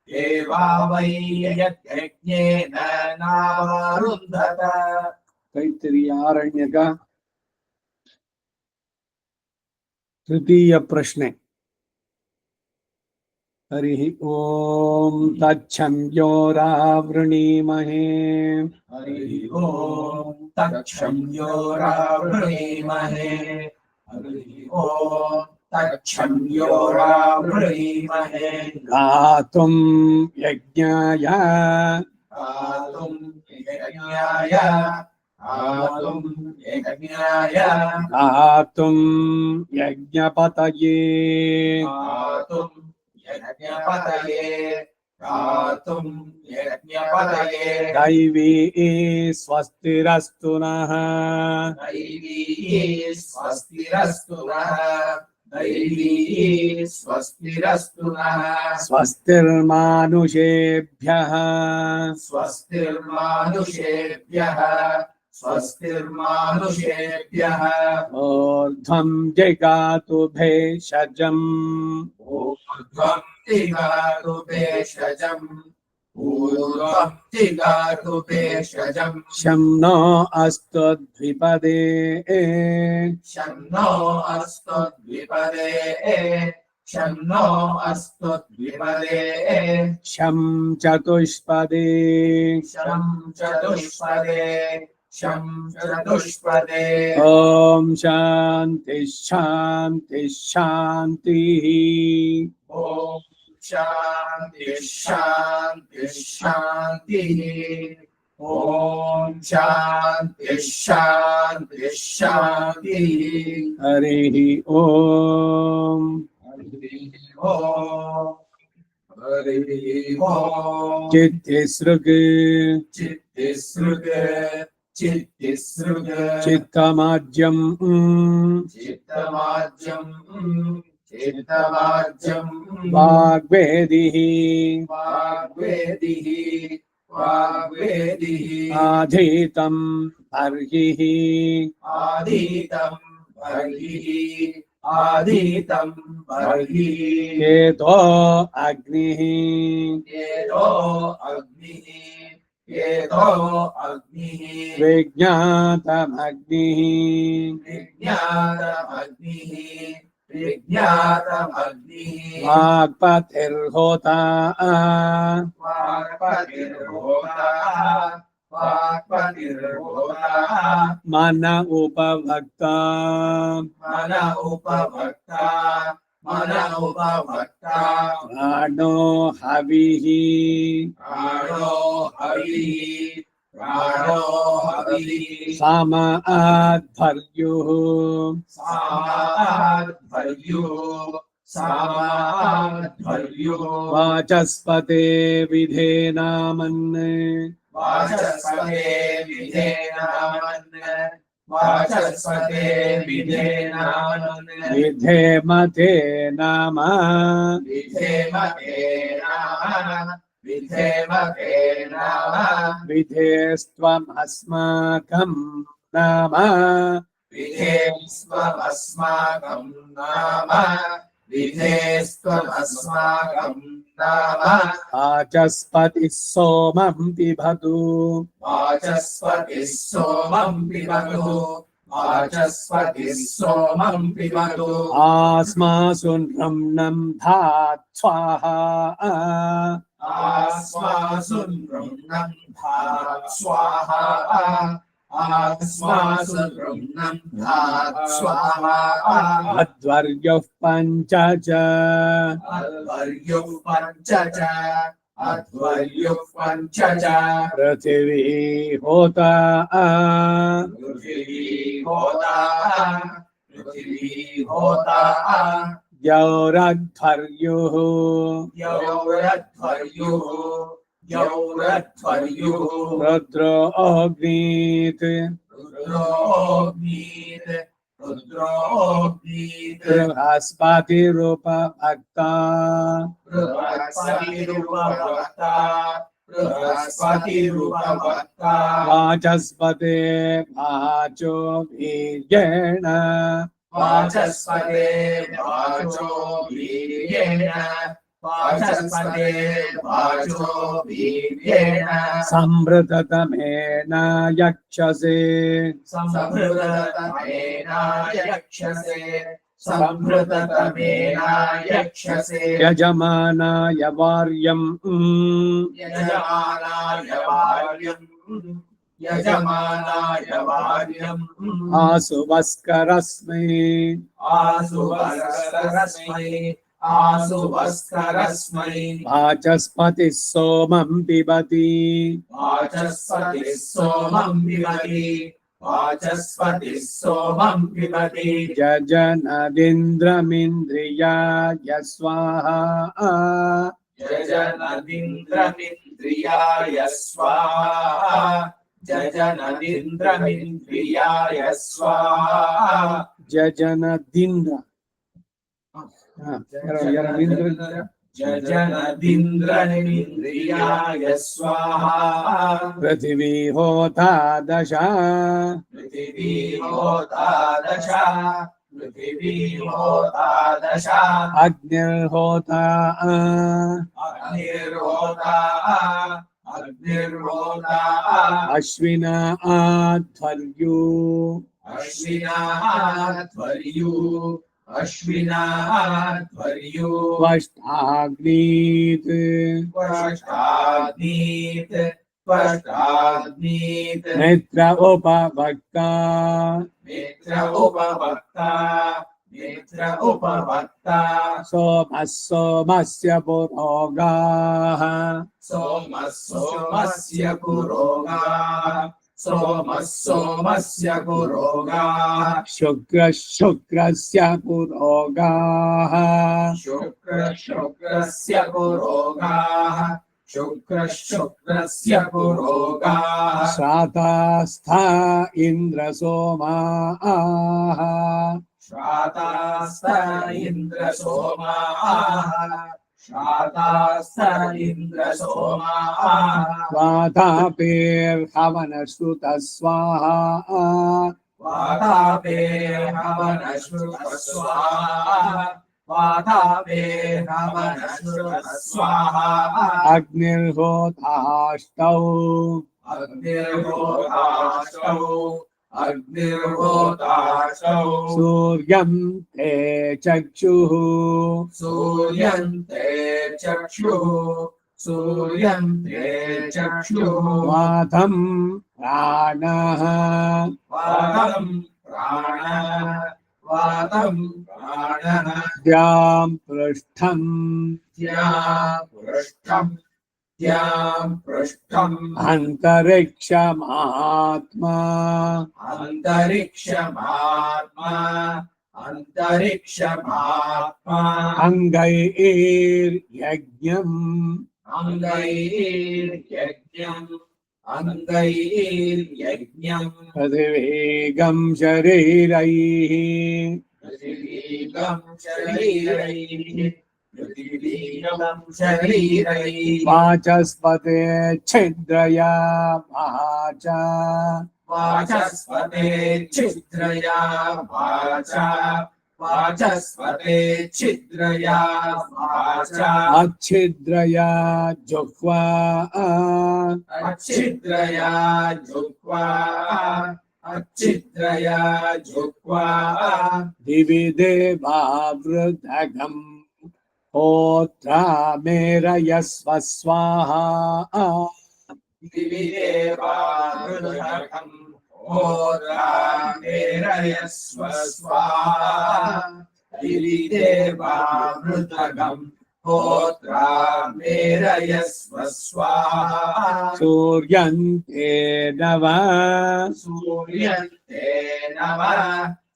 देवा वै यज्ञेन नावारुन्धत तैत्तिरीय आरण्यक तृतीय प्रश्ने हरिः ओम तच्छं योरावृणीमहे हरिः ओम तच्छं योरावृणीमहे हरिः ओम तच्छं योरावृणीमहे गातुं यज्ञाय गातुं यज्ञाय गातुं यज्ञाय गातुं यज्ञपतये गातुं यज्ञपतये गातुं यज्ञपतये दैवी स्वस्तिरस्तु नः दैवी स्वस्तिरस्तु नः दैवी स्वस्तिरस्तु नः स्वस्तिर्मानुषेभ्यः स्वस्तिर्मानुषेभ्यः स्वस्तिर्मानुषेभ्यः ऊर्ध्वं जिगातु भेषजम् ऊर्ध्वं जिगातु भेषजम् ऊर्ध्वं जिगातु भेषजम् शं नो अस्तु द्विपदे शं नो अस्तु द्विपदे शं नो अस्तु द्विपदे शं चतुष्पदे शं चतुष्पदे शं चतुष्पदे ॐ शान्ति शान्ति शान्तिः ॐ शान्ति शान्ति शान्तिः ॐ शान्ति शान्ति शान्तिः हरिः ॐ हरिः ॐ चित्तिसृक् चित्तिसृक् चित्तिसृक् चित्तमाज्यम् चित्तमाज्यम् चित्तमाज्यम् वाग्वेदिः वाग्वेदिः वाग्वेदिः आधीतं बर्हिः आधीतं बर्हिः आधीतं बर्हिः केतो अग्निः केतो अग्निः केतो अग्निः विज्ञातमग्निः विज्ञातमग्निः विज्ञातमग्निः वाक्पतिर्होता वाक्पतिर्होता वाक्पतिर्होता मन उपभक्ता मन उपभक्ता मन उपभक्ता प्राणो हविः प्राणो हविः प्राणो हविः साम आध्वर्युः सामाध्वर्युः सामाध्वर्युः वाचस्पते विधेनामन् वाचस्पते विधेनामन् वाचस्पते विधेनामन् विधेमते नाम विधेमते नाम विधेमते नाम विधेस्त्वमस्माकं नाम विधेस्त्वमस्माकं नाम विधेस्त्वमस्माकं नाम वाचस्पतिः सोमं पिबतु वाचस्पतिः सोमं पिबतु वाचस्पतिः सोमं पिबतु आस्मासु नृम्णं धात् स्वाहा आस्मासु नृम्णं धात् स्वाहा आस्मासु नृम्णं धात् स्वाहा अध्वर्युः पञ्च च अध्वर्युः पञ्च च अध्वर्युः पञ्च च पृथिवी होता पृथिवी होता पृथिवी होता द्यौरध्वर्युः द्यौरध्वर्युः द्यौरध्वर्युः रुद्रो अग्नीत् रुद्रोऽग्नीत् रुद्रोऽग्नीत् बृहस्पतिरुपभक्ता बृहस्पतिरुपभक्ता बृहस्पतिरुपभक्ता वाचस्पते वाचो वीर्येण वाचस्पते वाचो वीर्येण वाचस्पते वाचो वीर्येण संवृततमेन यक्षसे संभृततमेन यक्षसे संभृततमेन यक्षसे यजमानाय वार्यम् यजमानाय वार्यम् यजमानाय वार्यम् आसुवस्करस्मै आसुवस्करस्मै आसुवस्करस्मै वाचस्पतिः सोमं पिबति वाचस्पतिः सोमं पिबति वाचस्पतिः सोमं पिबति जजनदिन्द्रमिन्द्रियाय स्वाहा जजनदिन्द्रमिन्द्रियाय स्वाहा जजनदिन्द्रमिन्द्रियाय स्वाहा जजनदिन्द्र जजनदिन्द्रमिन्द्रियाय स्वाहा पृथिवी होता दश पृथिवी होता दश पृथिवी होता दश अग्निर्होता अग्निर्होता अग्निर्होता अश्विना आध्वर्यु अश्विनाध्वर्यु अश्विनाध्वर्यु त्वष्टाग्नीत् त्वष्टाग्नीत् त्वष्टाग्नीत् नेत्र उपभक्ता नेत्र उपभक्ता नेत्र उपभक्ता सोमः सोमस्य पुरोगाः सोमः सोमस्य पुरोगाः सोमः सोमस्य पुरोगाः शुक्रः शुक्रस्य पुरोगाः शुक्रः शुक्रस्य पुरोगाः शुक्रः शुक्रस्य पुरोगाः श्रातास्था इन्द्रसोमाः श्रातास्त इन्द्रसोमाः श्रातास्त इन्द्रसोमाः वातापेर्हवनश्रुतः स्वाहा वातापेर्हवनश्रुतः स्वाहा वातापेर्हवनश्रुतः स्वाहा अग्निर्होताष्टौ अग्निर्होताष्टौ अग्निर्होताष्टौ सूर्यं ते चक्षुः सूर्यन्ते चक्षुः सूर्यन्ते चक्षुः वातं प्राणः वातं प्राणः वातं प्राणः द्यां पृष्ठं द्यां पृष्ठम् अन्तरिक्षमात्मा अन्तरिक्षमात्मा अन्तरिक्षमात्मा अङ्गैर्यज्ञम् अङ्गैर्यज्ञम् अङ्गैर्यज्ञम् पृथिवीगं शरीरैः पृथिवीगं शरीरैः पृथिवीगं शरीरैः वाचस्पते छिद्रया वाचा वाचस्पते छिद्रया वाचा वाचस्पते छिद्रया वाचा अच्छिद्रया जुह्वा अच्छिद्रया जुह्वा अच्छिद्रया जुह्वा दिवि देवावृतघम् होत्रा मेरयस्व स्वाहा दिवि देवावृतघम् होत्रा मेरयस्व स्वाहा दिवि देवावृतघम् होत्रा मेरयस्व स्वाहा सूर्यन्ते नव सूर्यन्ते नव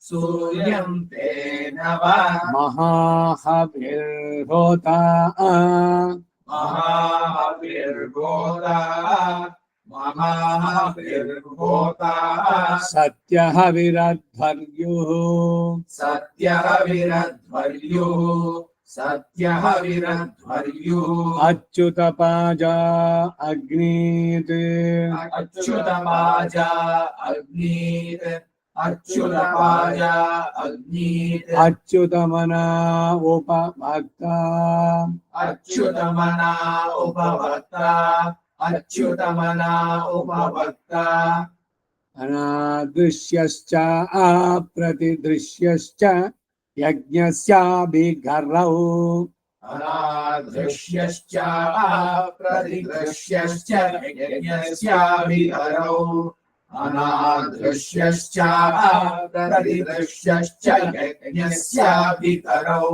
सूर्यं तेन व महाहविर्होता महाहविर्होता सत्यहविरध्वर्युः सत्यहविरध्वर्युः अच्युतपाजा अग्नीत् अच्युतपाजा अग्नीत् अच्युतमना उपभक्ता अच्युतमना अनादृश्यश्च अप्रतिदृश्यश्च यज्ञस्याभिघर्रौ अनादृश्यश्च प्रतिदृश्यश्च यज्ञस्याभिहरौ अनादृश्यश्च प्रतिदृश्यश्च यज्ञस्याभिहरौ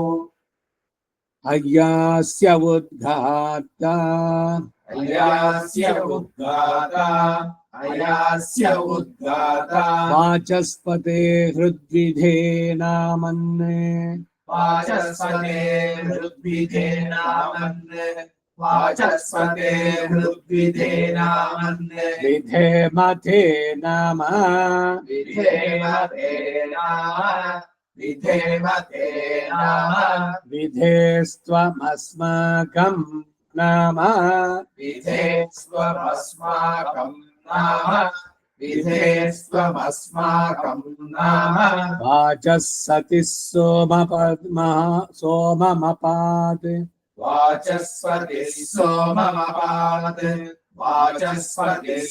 अय्यास्य उद्घाता अयास्य उद्गाता वाचस्पते हृद्विधे नामन्ने वाचस्पते हृद्विधे नामन्ने विधेमते नाम विधेमते नाम विधेस्त्वमस्माकं नाम विधेस्त्वमस्माकं नाम वाचः सति सोममपात् वाचस्पति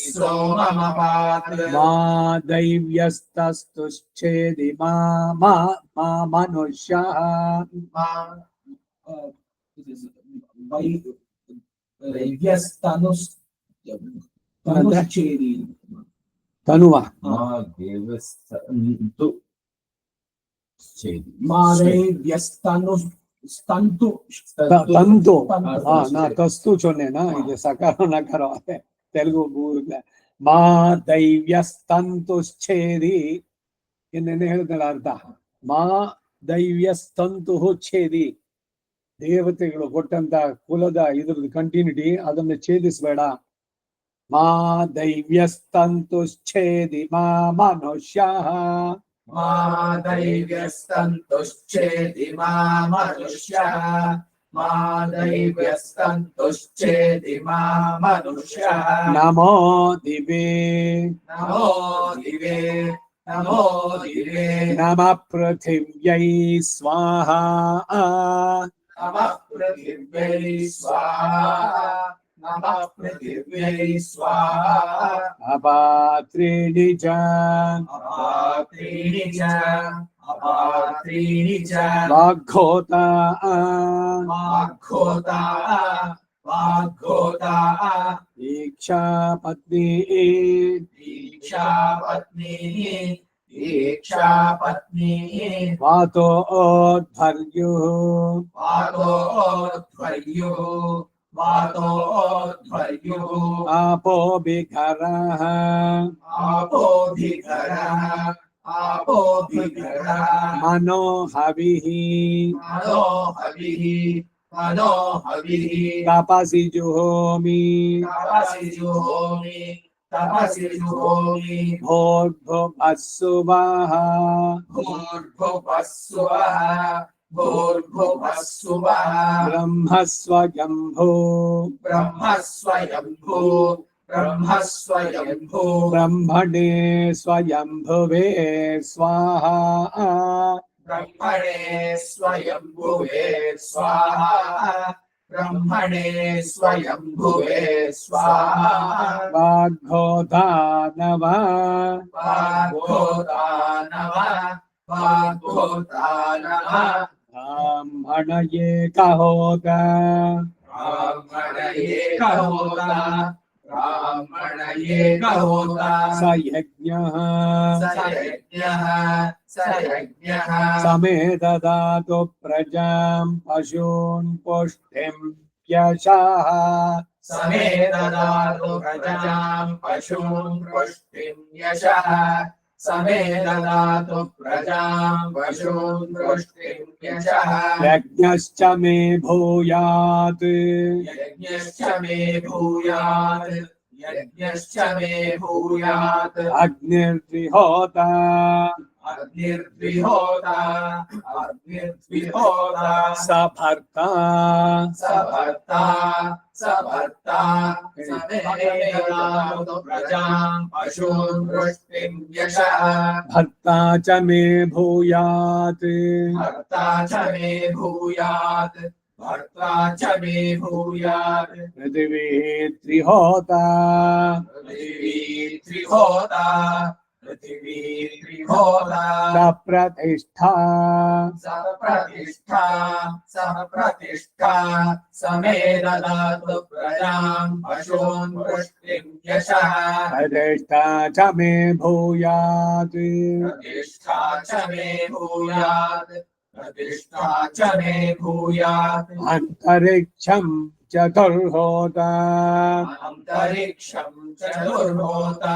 सोममपात् मा दैव्यस्तस्तुच्छेदि मा मनुष्यः तनुवा ತಂತು ನಾ ತಸ್ತು ಚೊನ್ನೆನಾ ಇದು ಸಕಾರ ನಕಾರ ತೆಲುಗು ಊರ್ಲೆ ಮಾ ದೈವ್ಯಸ್ತಂತುಶ್ಚೇದಿ ಇನ್ನೇನು ಹೇಳಿದ್ನಲ್ಲ ಅರ್ಥ ಮಾ ದೈವ್ಯಸ್ತಂತು ಛೇದಿ ದೇವತೆಗಳು ಕೊಟ್ಟಂತ ಕುಲದ ಇದ್ರದ್ದು ಕಂಟಿನ್ಯೂಟಿ ಅದನ್ನು ಛೇದಿಸಬೇಡ ಮಾ ದೈವ್ಯಸ್ತಂತುಶ್ಚೇದಿ ಮಾ ಮನುಷ್ಯ दैव्यस्तन्तुश्चेदि मा मनुष्यः नमो दिवे नमः पृथिव्यै स्वाहा अपात्रीणि च वाग्घोता दीक्षापत्नी वातोध्वर्युः आपोभिघरः मनोहविः तपसि जुहोमि भूर्भुवस्सुवः ब्रह्मस्वयंभू ब्रह्मणे स्वयंभुवे स्वाहा वाग्घोदानव ब्राह्मण एकहोता स यज्ञः समे ददातु प्रजां पशून् पुष्टिं यशः समे ददातु प्रजां पशून् वृष्टिं यशः यज्ञश्च मे भूयात् यज्ञश्च मे भूयात् यज्ञश्च मे भूयात् अग्निर्विहोता अग्निर्विहोता अग्निर्विहोता सभर्ता सभर्ता सभर्ता समे ददातु प्रजां पशून् वृष्टिं यशः भर्ता च मे भूयात् भर्ता च मे भूयात् भर्ता च मे भूयात् पृथिवी त्रिहोता पृथिवी त्रिहोता पृथिवी त्रिहोता सप्रतिष्ठा सप्रतिष्ठा सप्रतिष्ठा समे ददातु प्रजां पशून् वृष्टिं यशः प्रतिष्ठा च मे भूयात् प्रतिष्ठा च मे भूयात् प्रतिष्ठा च मे भूयात् अंतरिक्षं चतुर्होता अन्तरिक्षं चतुर्होता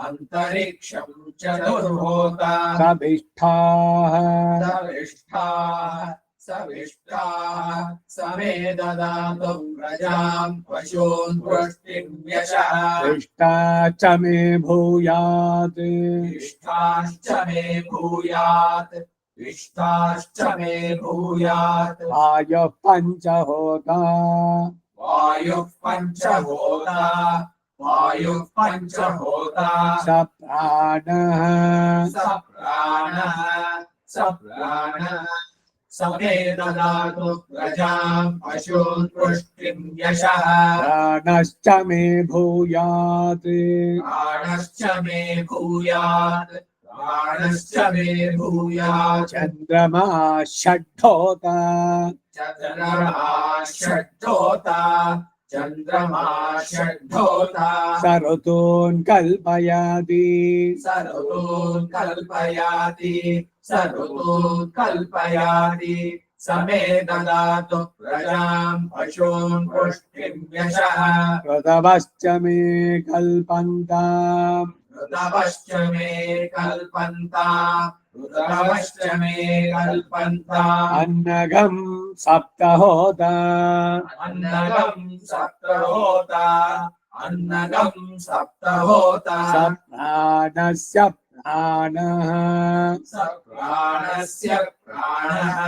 अन्तरिक्षं चतुर्होता सविष्ठाः सविष्ठाः सविष्ठाः समे ददातु प्रजां पशून् वृष्टिं यशः इष्टा च मे भूयात् इष्टाश्च मे भूयात् इष्टाश्च मे भूयात् आयुः पञ्चहोता वायुः पञ्चहोता वायुः पञ्चहोता सप्राणः सप्राणः सप्राणः समे ददातु प्रजां पशून् वृष्टिं यशः प्राणश्च मे भूयात् प्राणश्च मे भूयात् प्राणश्च मे भूयात् चन्द्रमा षड्होता चन्द्रमा षड्होता चन्द्रमा षड्होता ऋतून् कल्पयाति ऋतून् कल्पयाति ऋतून् कल्पयाति समे ददातु प्रजां पशून् वृष्टिं यशः ऋतवश्च मे कल्पन्ताम् ऋतवश्च मे कल्पन्ताम् ऋतवश्च मे कल्पन्ताम् अन्नगं सप्तहोता अन्नगं सप्तहोता अन्नगं सप्तहोता सप्राणस्य प्राणः सप्राणस्य प्राणः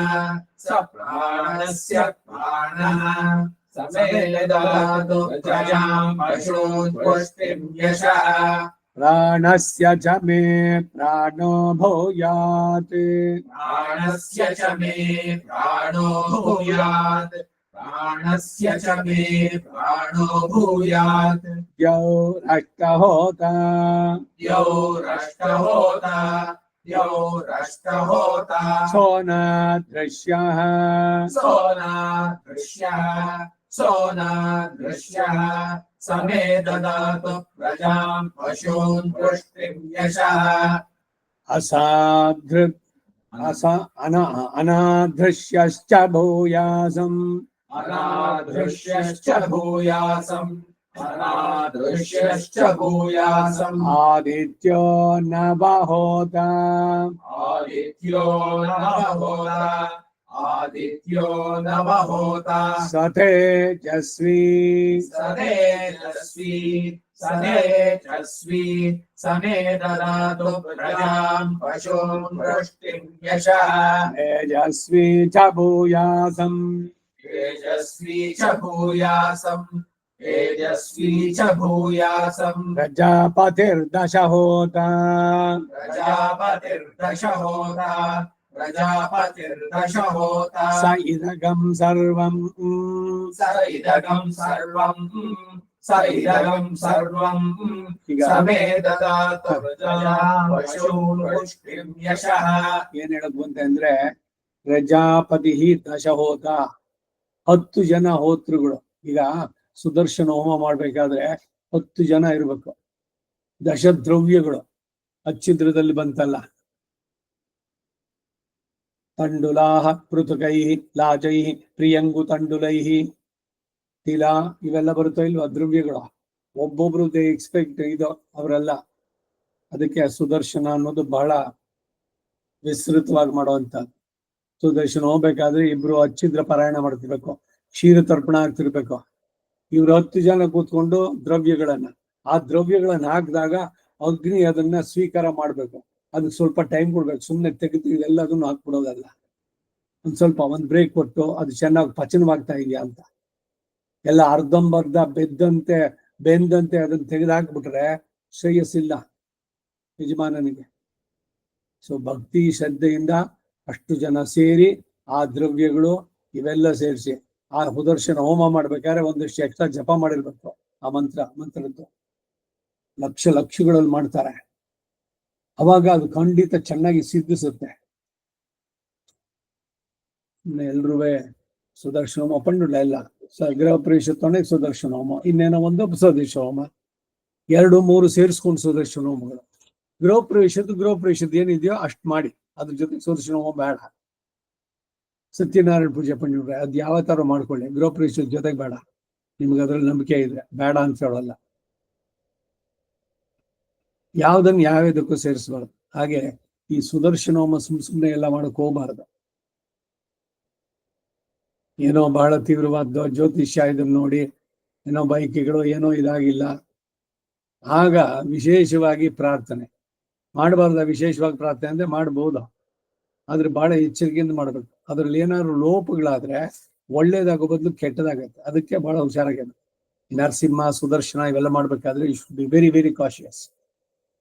सप्राणस्य प्राणः समे ददातु प्रजां पशून् वृष्टिं यशः प्राणस्य च मे प्राणो भूयात् प्राणस्य च मे प्राणो भूयात् प्राणस्य च मे प्राणो भूयात् द्यौरष्टहोता द्यौरष्टहोता द्यौरष्टहोता सोनादृश्यः सोनादृश्यः सोनादृश्यः समे ददातु प्रजां पशून् वृष्टिं यशः अनादृश्यश्च भूयासम् अनादृश्यश्च भूयासम् अनादृश्यश्च भूयासम् आदित्यो नवहोता आदित्यो नवहोता आदित्यो नवहोता सतेजस्वी सतेजस्वी सतेजस्वी समे ददातु प्रजां पशून् वृष्टिं यशः तेजस्वी च भूयासम् तेजस्वी च भूयासम् तेजस्वी च भूयासम् प्रजापतिर्दशहोता प्रजापतिर्दशहोता प्रजापतिर्दशहोता स इदगं सर्वम् स इदगं सर्वम् स इदगं सर्वम् समे ददातु प्रजां पशून् वृष्टिं यशः ಏನ್ ಹೇಳಕ್ ಬಂತೆ ಅಂದ್ರೆ ಪ್ರಜಾಪತಿ ದಶಹೋತ 10 ಜನ ಹೋತೃಗಳು. ಈಗ ಸುದರ್ಶನ ಹೋಮ ಮಾಡ್ಬೇಕಾದ್ರೆ 10 ಜನ ಇರ್ಬೇಕು. ದಶದ್ರವ್ಯಗಳು ಅಚ್ಚಿದ್ರದಲ್ಲಿ ಬಂತಲ್ಲ, ತಂಡುಲಾಹ ಪೃಥುಕೈ ಲಾಜೈ ಪ್ರಿಯಂಗು ತಂಡುಲೈ ತಿಲ ಇವೆಲ್ಲ ಬರುತ್ತೋ ಇಲ್ವಾ ದ್ರವ್ಯಗಳು. ಒಬ್ಬೊಬ್ರು ದೇ ಎಕ್ಸ್ಪೆಕ್ಟ್ ಇದು ಅವರೆಲ್ಲ ಅದಕ್ಕೆ ಸುದರ್ಶನ ಅನ್ನೋದು ಬಹಳ ವಿಸ್ತೃತವಾಗಿ ಮಾಡುವಂತದ್ದು. ಸುದರ್ಶನ ಹೋಗ್ಬೇಕಾದ್ರೆ ಇಬ್ರು ಹಚ್ಚಿದ್ರ ಪಾರಾಯಣ ಮಾಡ್ತಿರ್ಬೇಕು, ಕ್ಷೀರ ತರ್ಪಣ ಆಗ್ತಿರ್ಬೇಕು. ಇವ್ರು 10 ಜನ ಕೂತ್ಕೊಂಡು ಆ ದ್ರವ್ಯಗಳನ್ನ ಹಾಕಿದಾಗ ಅಗ್ನಿ ಅದನ್ನ ಸ್ವೀಕಾರ ಮಾಡ್ಬೇಕು. ಅದಕ್ಕೆ ಸ್ವಲ್ಪ ಟೈಮ್ ಕೊಡ್ಬೇಕು. ಸುಮ್ಮನೆ ತೆಗೆದು ಇದೆಲ್ಲದನ್ನು ಹಾಕ್ಬಿಡೋದಲ್ಲ. ಒಂದ್ ಬ್ರೇಕ್ ಕೊಟ್ಟು ಅದು ಚೆನ್ನಾಗಿ ಪಚನವಾಗ್ತಾ ಇದೆಯಾ ಅಂತ ಎಲ್ಲ ಅರ್ಧಂಬರ್ಧ ಬೆಂದಂತೆ ಅದನ್ನ ತೆಗೆದು ಹಾಕ್ಬಿಟ್ರೆ ಶ್ರೇಯಸ್ಸಿಲ್ಲ ಯಜಮಾನನಿಗೆ. ಸೊ ಭಕ್ತಿ ಶ್ರದ್ಧೆಯಿಂದ ಅಷ್ಟು ಜನ ಸೇರಿ ಆ ದ್ರವ್ಯಗಳು ಇವೆಲ್ಲ ಸೇರಿಸಿ ಆ ಸುದರ್ಶನ ಹೋಮ ಮಾಡ್ಬೇಕಾದ್ರೆ ಒಂದಿಷ್ಟು ಎಕ್ಸ್ಟ್ರಾ ಜಪ ಮಾಡಿರ್ಬೇಕು. ಆ ಮಂತ್ರದ್ದು ಲಕ್ಷಗಳಲ್ಲಿ ಮಾಡ್ತಾರೆ. ಅವಾಗ ಅದು ಖಂಡಿತ ಚೆನ್ನಾಗಿ ಸಿದ್ಧಿಸುತ್ತೆ. ಎಲ್ರೂ ಸುದರ್ಶನ ಹೋಮ ಪಂಡುಲ್ಲ ಎಲ್ಲ ಗೃಹ ಪ್ರವೇಶ ತೊಣೆ ಸುದರ್ಶನ ಹೋಮ, ಇನ್ನೇನೋ ಒಂದು ಸುದರ್ಶನ ಹೋಮ, 2-3 ಸೇರಿಸ್ಕೊಂಡು ಸುದರ್ಶನ ಹೋಮಗಳು. ಗೃಹ ಪ್ರವೇಶದ್ದು ಏನಿದೆಯೋ ಅಷ್ಟು ಮಾಡಿ, ಅದ್ರ ಜೊತೆ ಸುದರ್ಶನ ಹೋಮ ಬೇಡ. ಸತ್ಯನಾರಾಯಣ ಪೂಜೆ ಪಂಡಿಟ್ರೆ ಅದು ಯಾವ ತರ ಮಾಡ್ಕೊಳ್ಳಿ, ಗೃಹ ಪ್ರವೇಶದ ಜೊತೆಗೆ ಬೇಡ. ನಿಮ್ಗೆ ಅದ್ರಲ್ಲಿ ನಂಬಿಕೆ ಇದೆ ಬೇಡ ಅಂತ ಹೇಳಲ್ಲ. ಯಾವ್ದಕ್ಕೂ ಸೇರಿಸಬಾರ್ದು. ಹಾಗೆ ಈ ಸುದರ್ಶನ ಹೋಮ ಸುಮ್ಮನೆ ಎಲ್ಲ ಮಾಡಕ್ ಹೋಗ್ಬಾರ್ದು. ಏನೋ ಬಹಳ ತೀವ್ರವಾದ ಜ್ಯೋತಿಷ್ಯ ಇದನ್ನ ನೋಡಿ ಏನೋ ಬೈಕಿಗಳು ಏನೋ ಇದಾಗಿಲ್ಲ, ಆಗ ವಿಶೇಷವಾಗಿ ಪ್ರಾರ್ಥನೆ ಮಾಡಬಾರ್ದ. ವಿಶೇಷವಾಗಿ ಪ್ರಾರ್ಥನೆ ಅಂದ್ರೆ ಮಾಡ್ಬೋದು, ಆದ್ರೆ ಬಹಳ ಎಚ್ಚರಿಕೆಯಿಂದ ಮಾಡ್ಬೇಕು. ಅದ್ರಲ್ಲಿ ಏನಾದ್ರು ಲೋಪಗಳಾದ್ರೆ ಒಳ್ಳೇದಾಗೋ ಬದಲು ಕೆಟ್ಟದಾಗತ್ತೆ. ಅದಕ್ಕೆ ಬಹಳ ಹುಷಾರಾಗಿದೆ. ನರಸಿಂಹ ಸುದರ್ಶನ ಇವೆಲ್ಲ ಮಾಡ್ಬೇಕಾದ್ರೆ you should be very very cautious.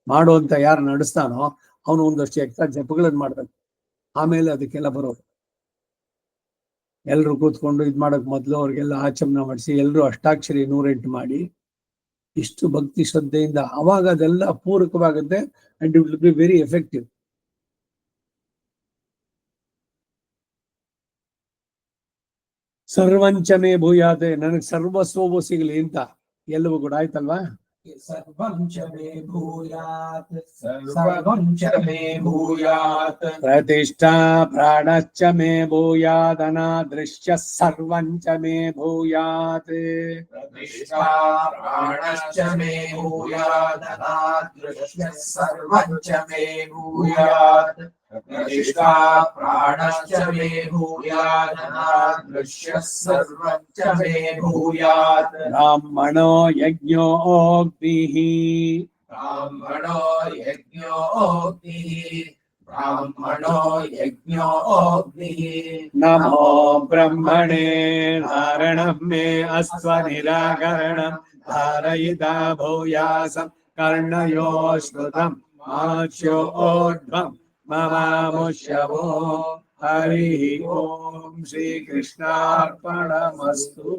ಮಾಡುವಂತ ಯಾರು ನಡೆಸ್ತಾನೋ ಅವನು ಒಂದಷ್ಟು ಎಕ್ಸ್ಟ್ರಾ ಜಪಗಳನ್ನು ಮಾಡ್ಬೇಕು. ಆಮೇಲೆ ಅದಕ್ಕೆಲ್ಲ ಬರೋದು. ಎಲ್ರು ಕೂತ್ಕೊಂಡು ಮಾಡಕ್ ಮೊದಲು ಅವ್ರಿಗೆಲ್ಲ ಆಚಮನ ಮಾಡಿಸಿ ಎಲ್ರು ಅಷ್ಟಾಕ್ಷರಿ 108 ಮಾಡಿ ಇಷ್ಟು ಭಕ್ತಿ ಶ್ರದ್ಧೆಯಿಂದ ಅವಾಗ ಅದೆಲ್ಲ ಪೂರಕವಾಗುತ್ತೆ. And it will be very effective. ಸರ್ವಂಚಮೇ ಭೂಯಾತೆ, ನನಗೆ ಸರ್ವಸ್ವವು ಸಿಗಲಿ ಅಂತ ಎಲ್ಲವೂ ಕೂಡ ಆಯ್ತಲ್ವಾ. ಸರ್ವಂ ಚ ಮೇ ಭೂಯಾತ್, ಸರ್ವಂ ಚ ಮೇ ಭೂಯಾತ್. ಪ್ರತಿಷ್ಠಾ ಪ್ರಾಣಶ್ಚ ಮೇ ಭೂಯಾತ್, ಅನಾದೃಶ್ಯ ಸರ್ವಂ ಚ ಮೇ ಭೂಯಾತ್. ಪ್ರತಿಷ್ಠಾ ಪ್ರಾಣಶ್ಚ ಮೇ ಭೂಯಾತ್, ಅನಾದೃಶ್ಯ ಸರ್ವಂ ಚ ಮೇ ಭೂಯಾತ್. ಪ್ರತಿಷ್ಠಾ ಪ್ರಾಣಶ್ಚ ಮೇ ಭೂಯಾತ್, ಅನಾದೃಶ್ಯ ಸರ್ವಂ ಚ ಮೇ ಭೂಯಾತ್. ಬ್ರಾಹ್ಮಣೋ ಯಜ್ಞೋ ಅಗ್ನಿಃ, ಬ್ರಾಹ್ಮಣೋ ಯಜ್ಞೋ ಅಗ್ನಿಃ, ಬ್ರಾಹ್ಮಣೋ ಯಜ್ಞೋ ಅಗ್ನಿಃ. ನಮೋ ಬ್ರಹ್ಮಣೇ ಧಾರಣಂ ಮೇ ಅಸ್ವ ನಿರಾಕರಣಂ ಧಾರಯಿತಾ ಭೂಯಾಸಂ ಕರ್ಣಯೋ ಶ್ರುತಂ ಮಾಚ್ಯೋ ಓರ್ಧ್ವಂ ಮಮಾಮುಷ್ಯವೋ. ಹರಿ ಓಂ ಶ್ರೀ ಕೃಷ್ಣಾರ್ಪಣಮಸ್ತು.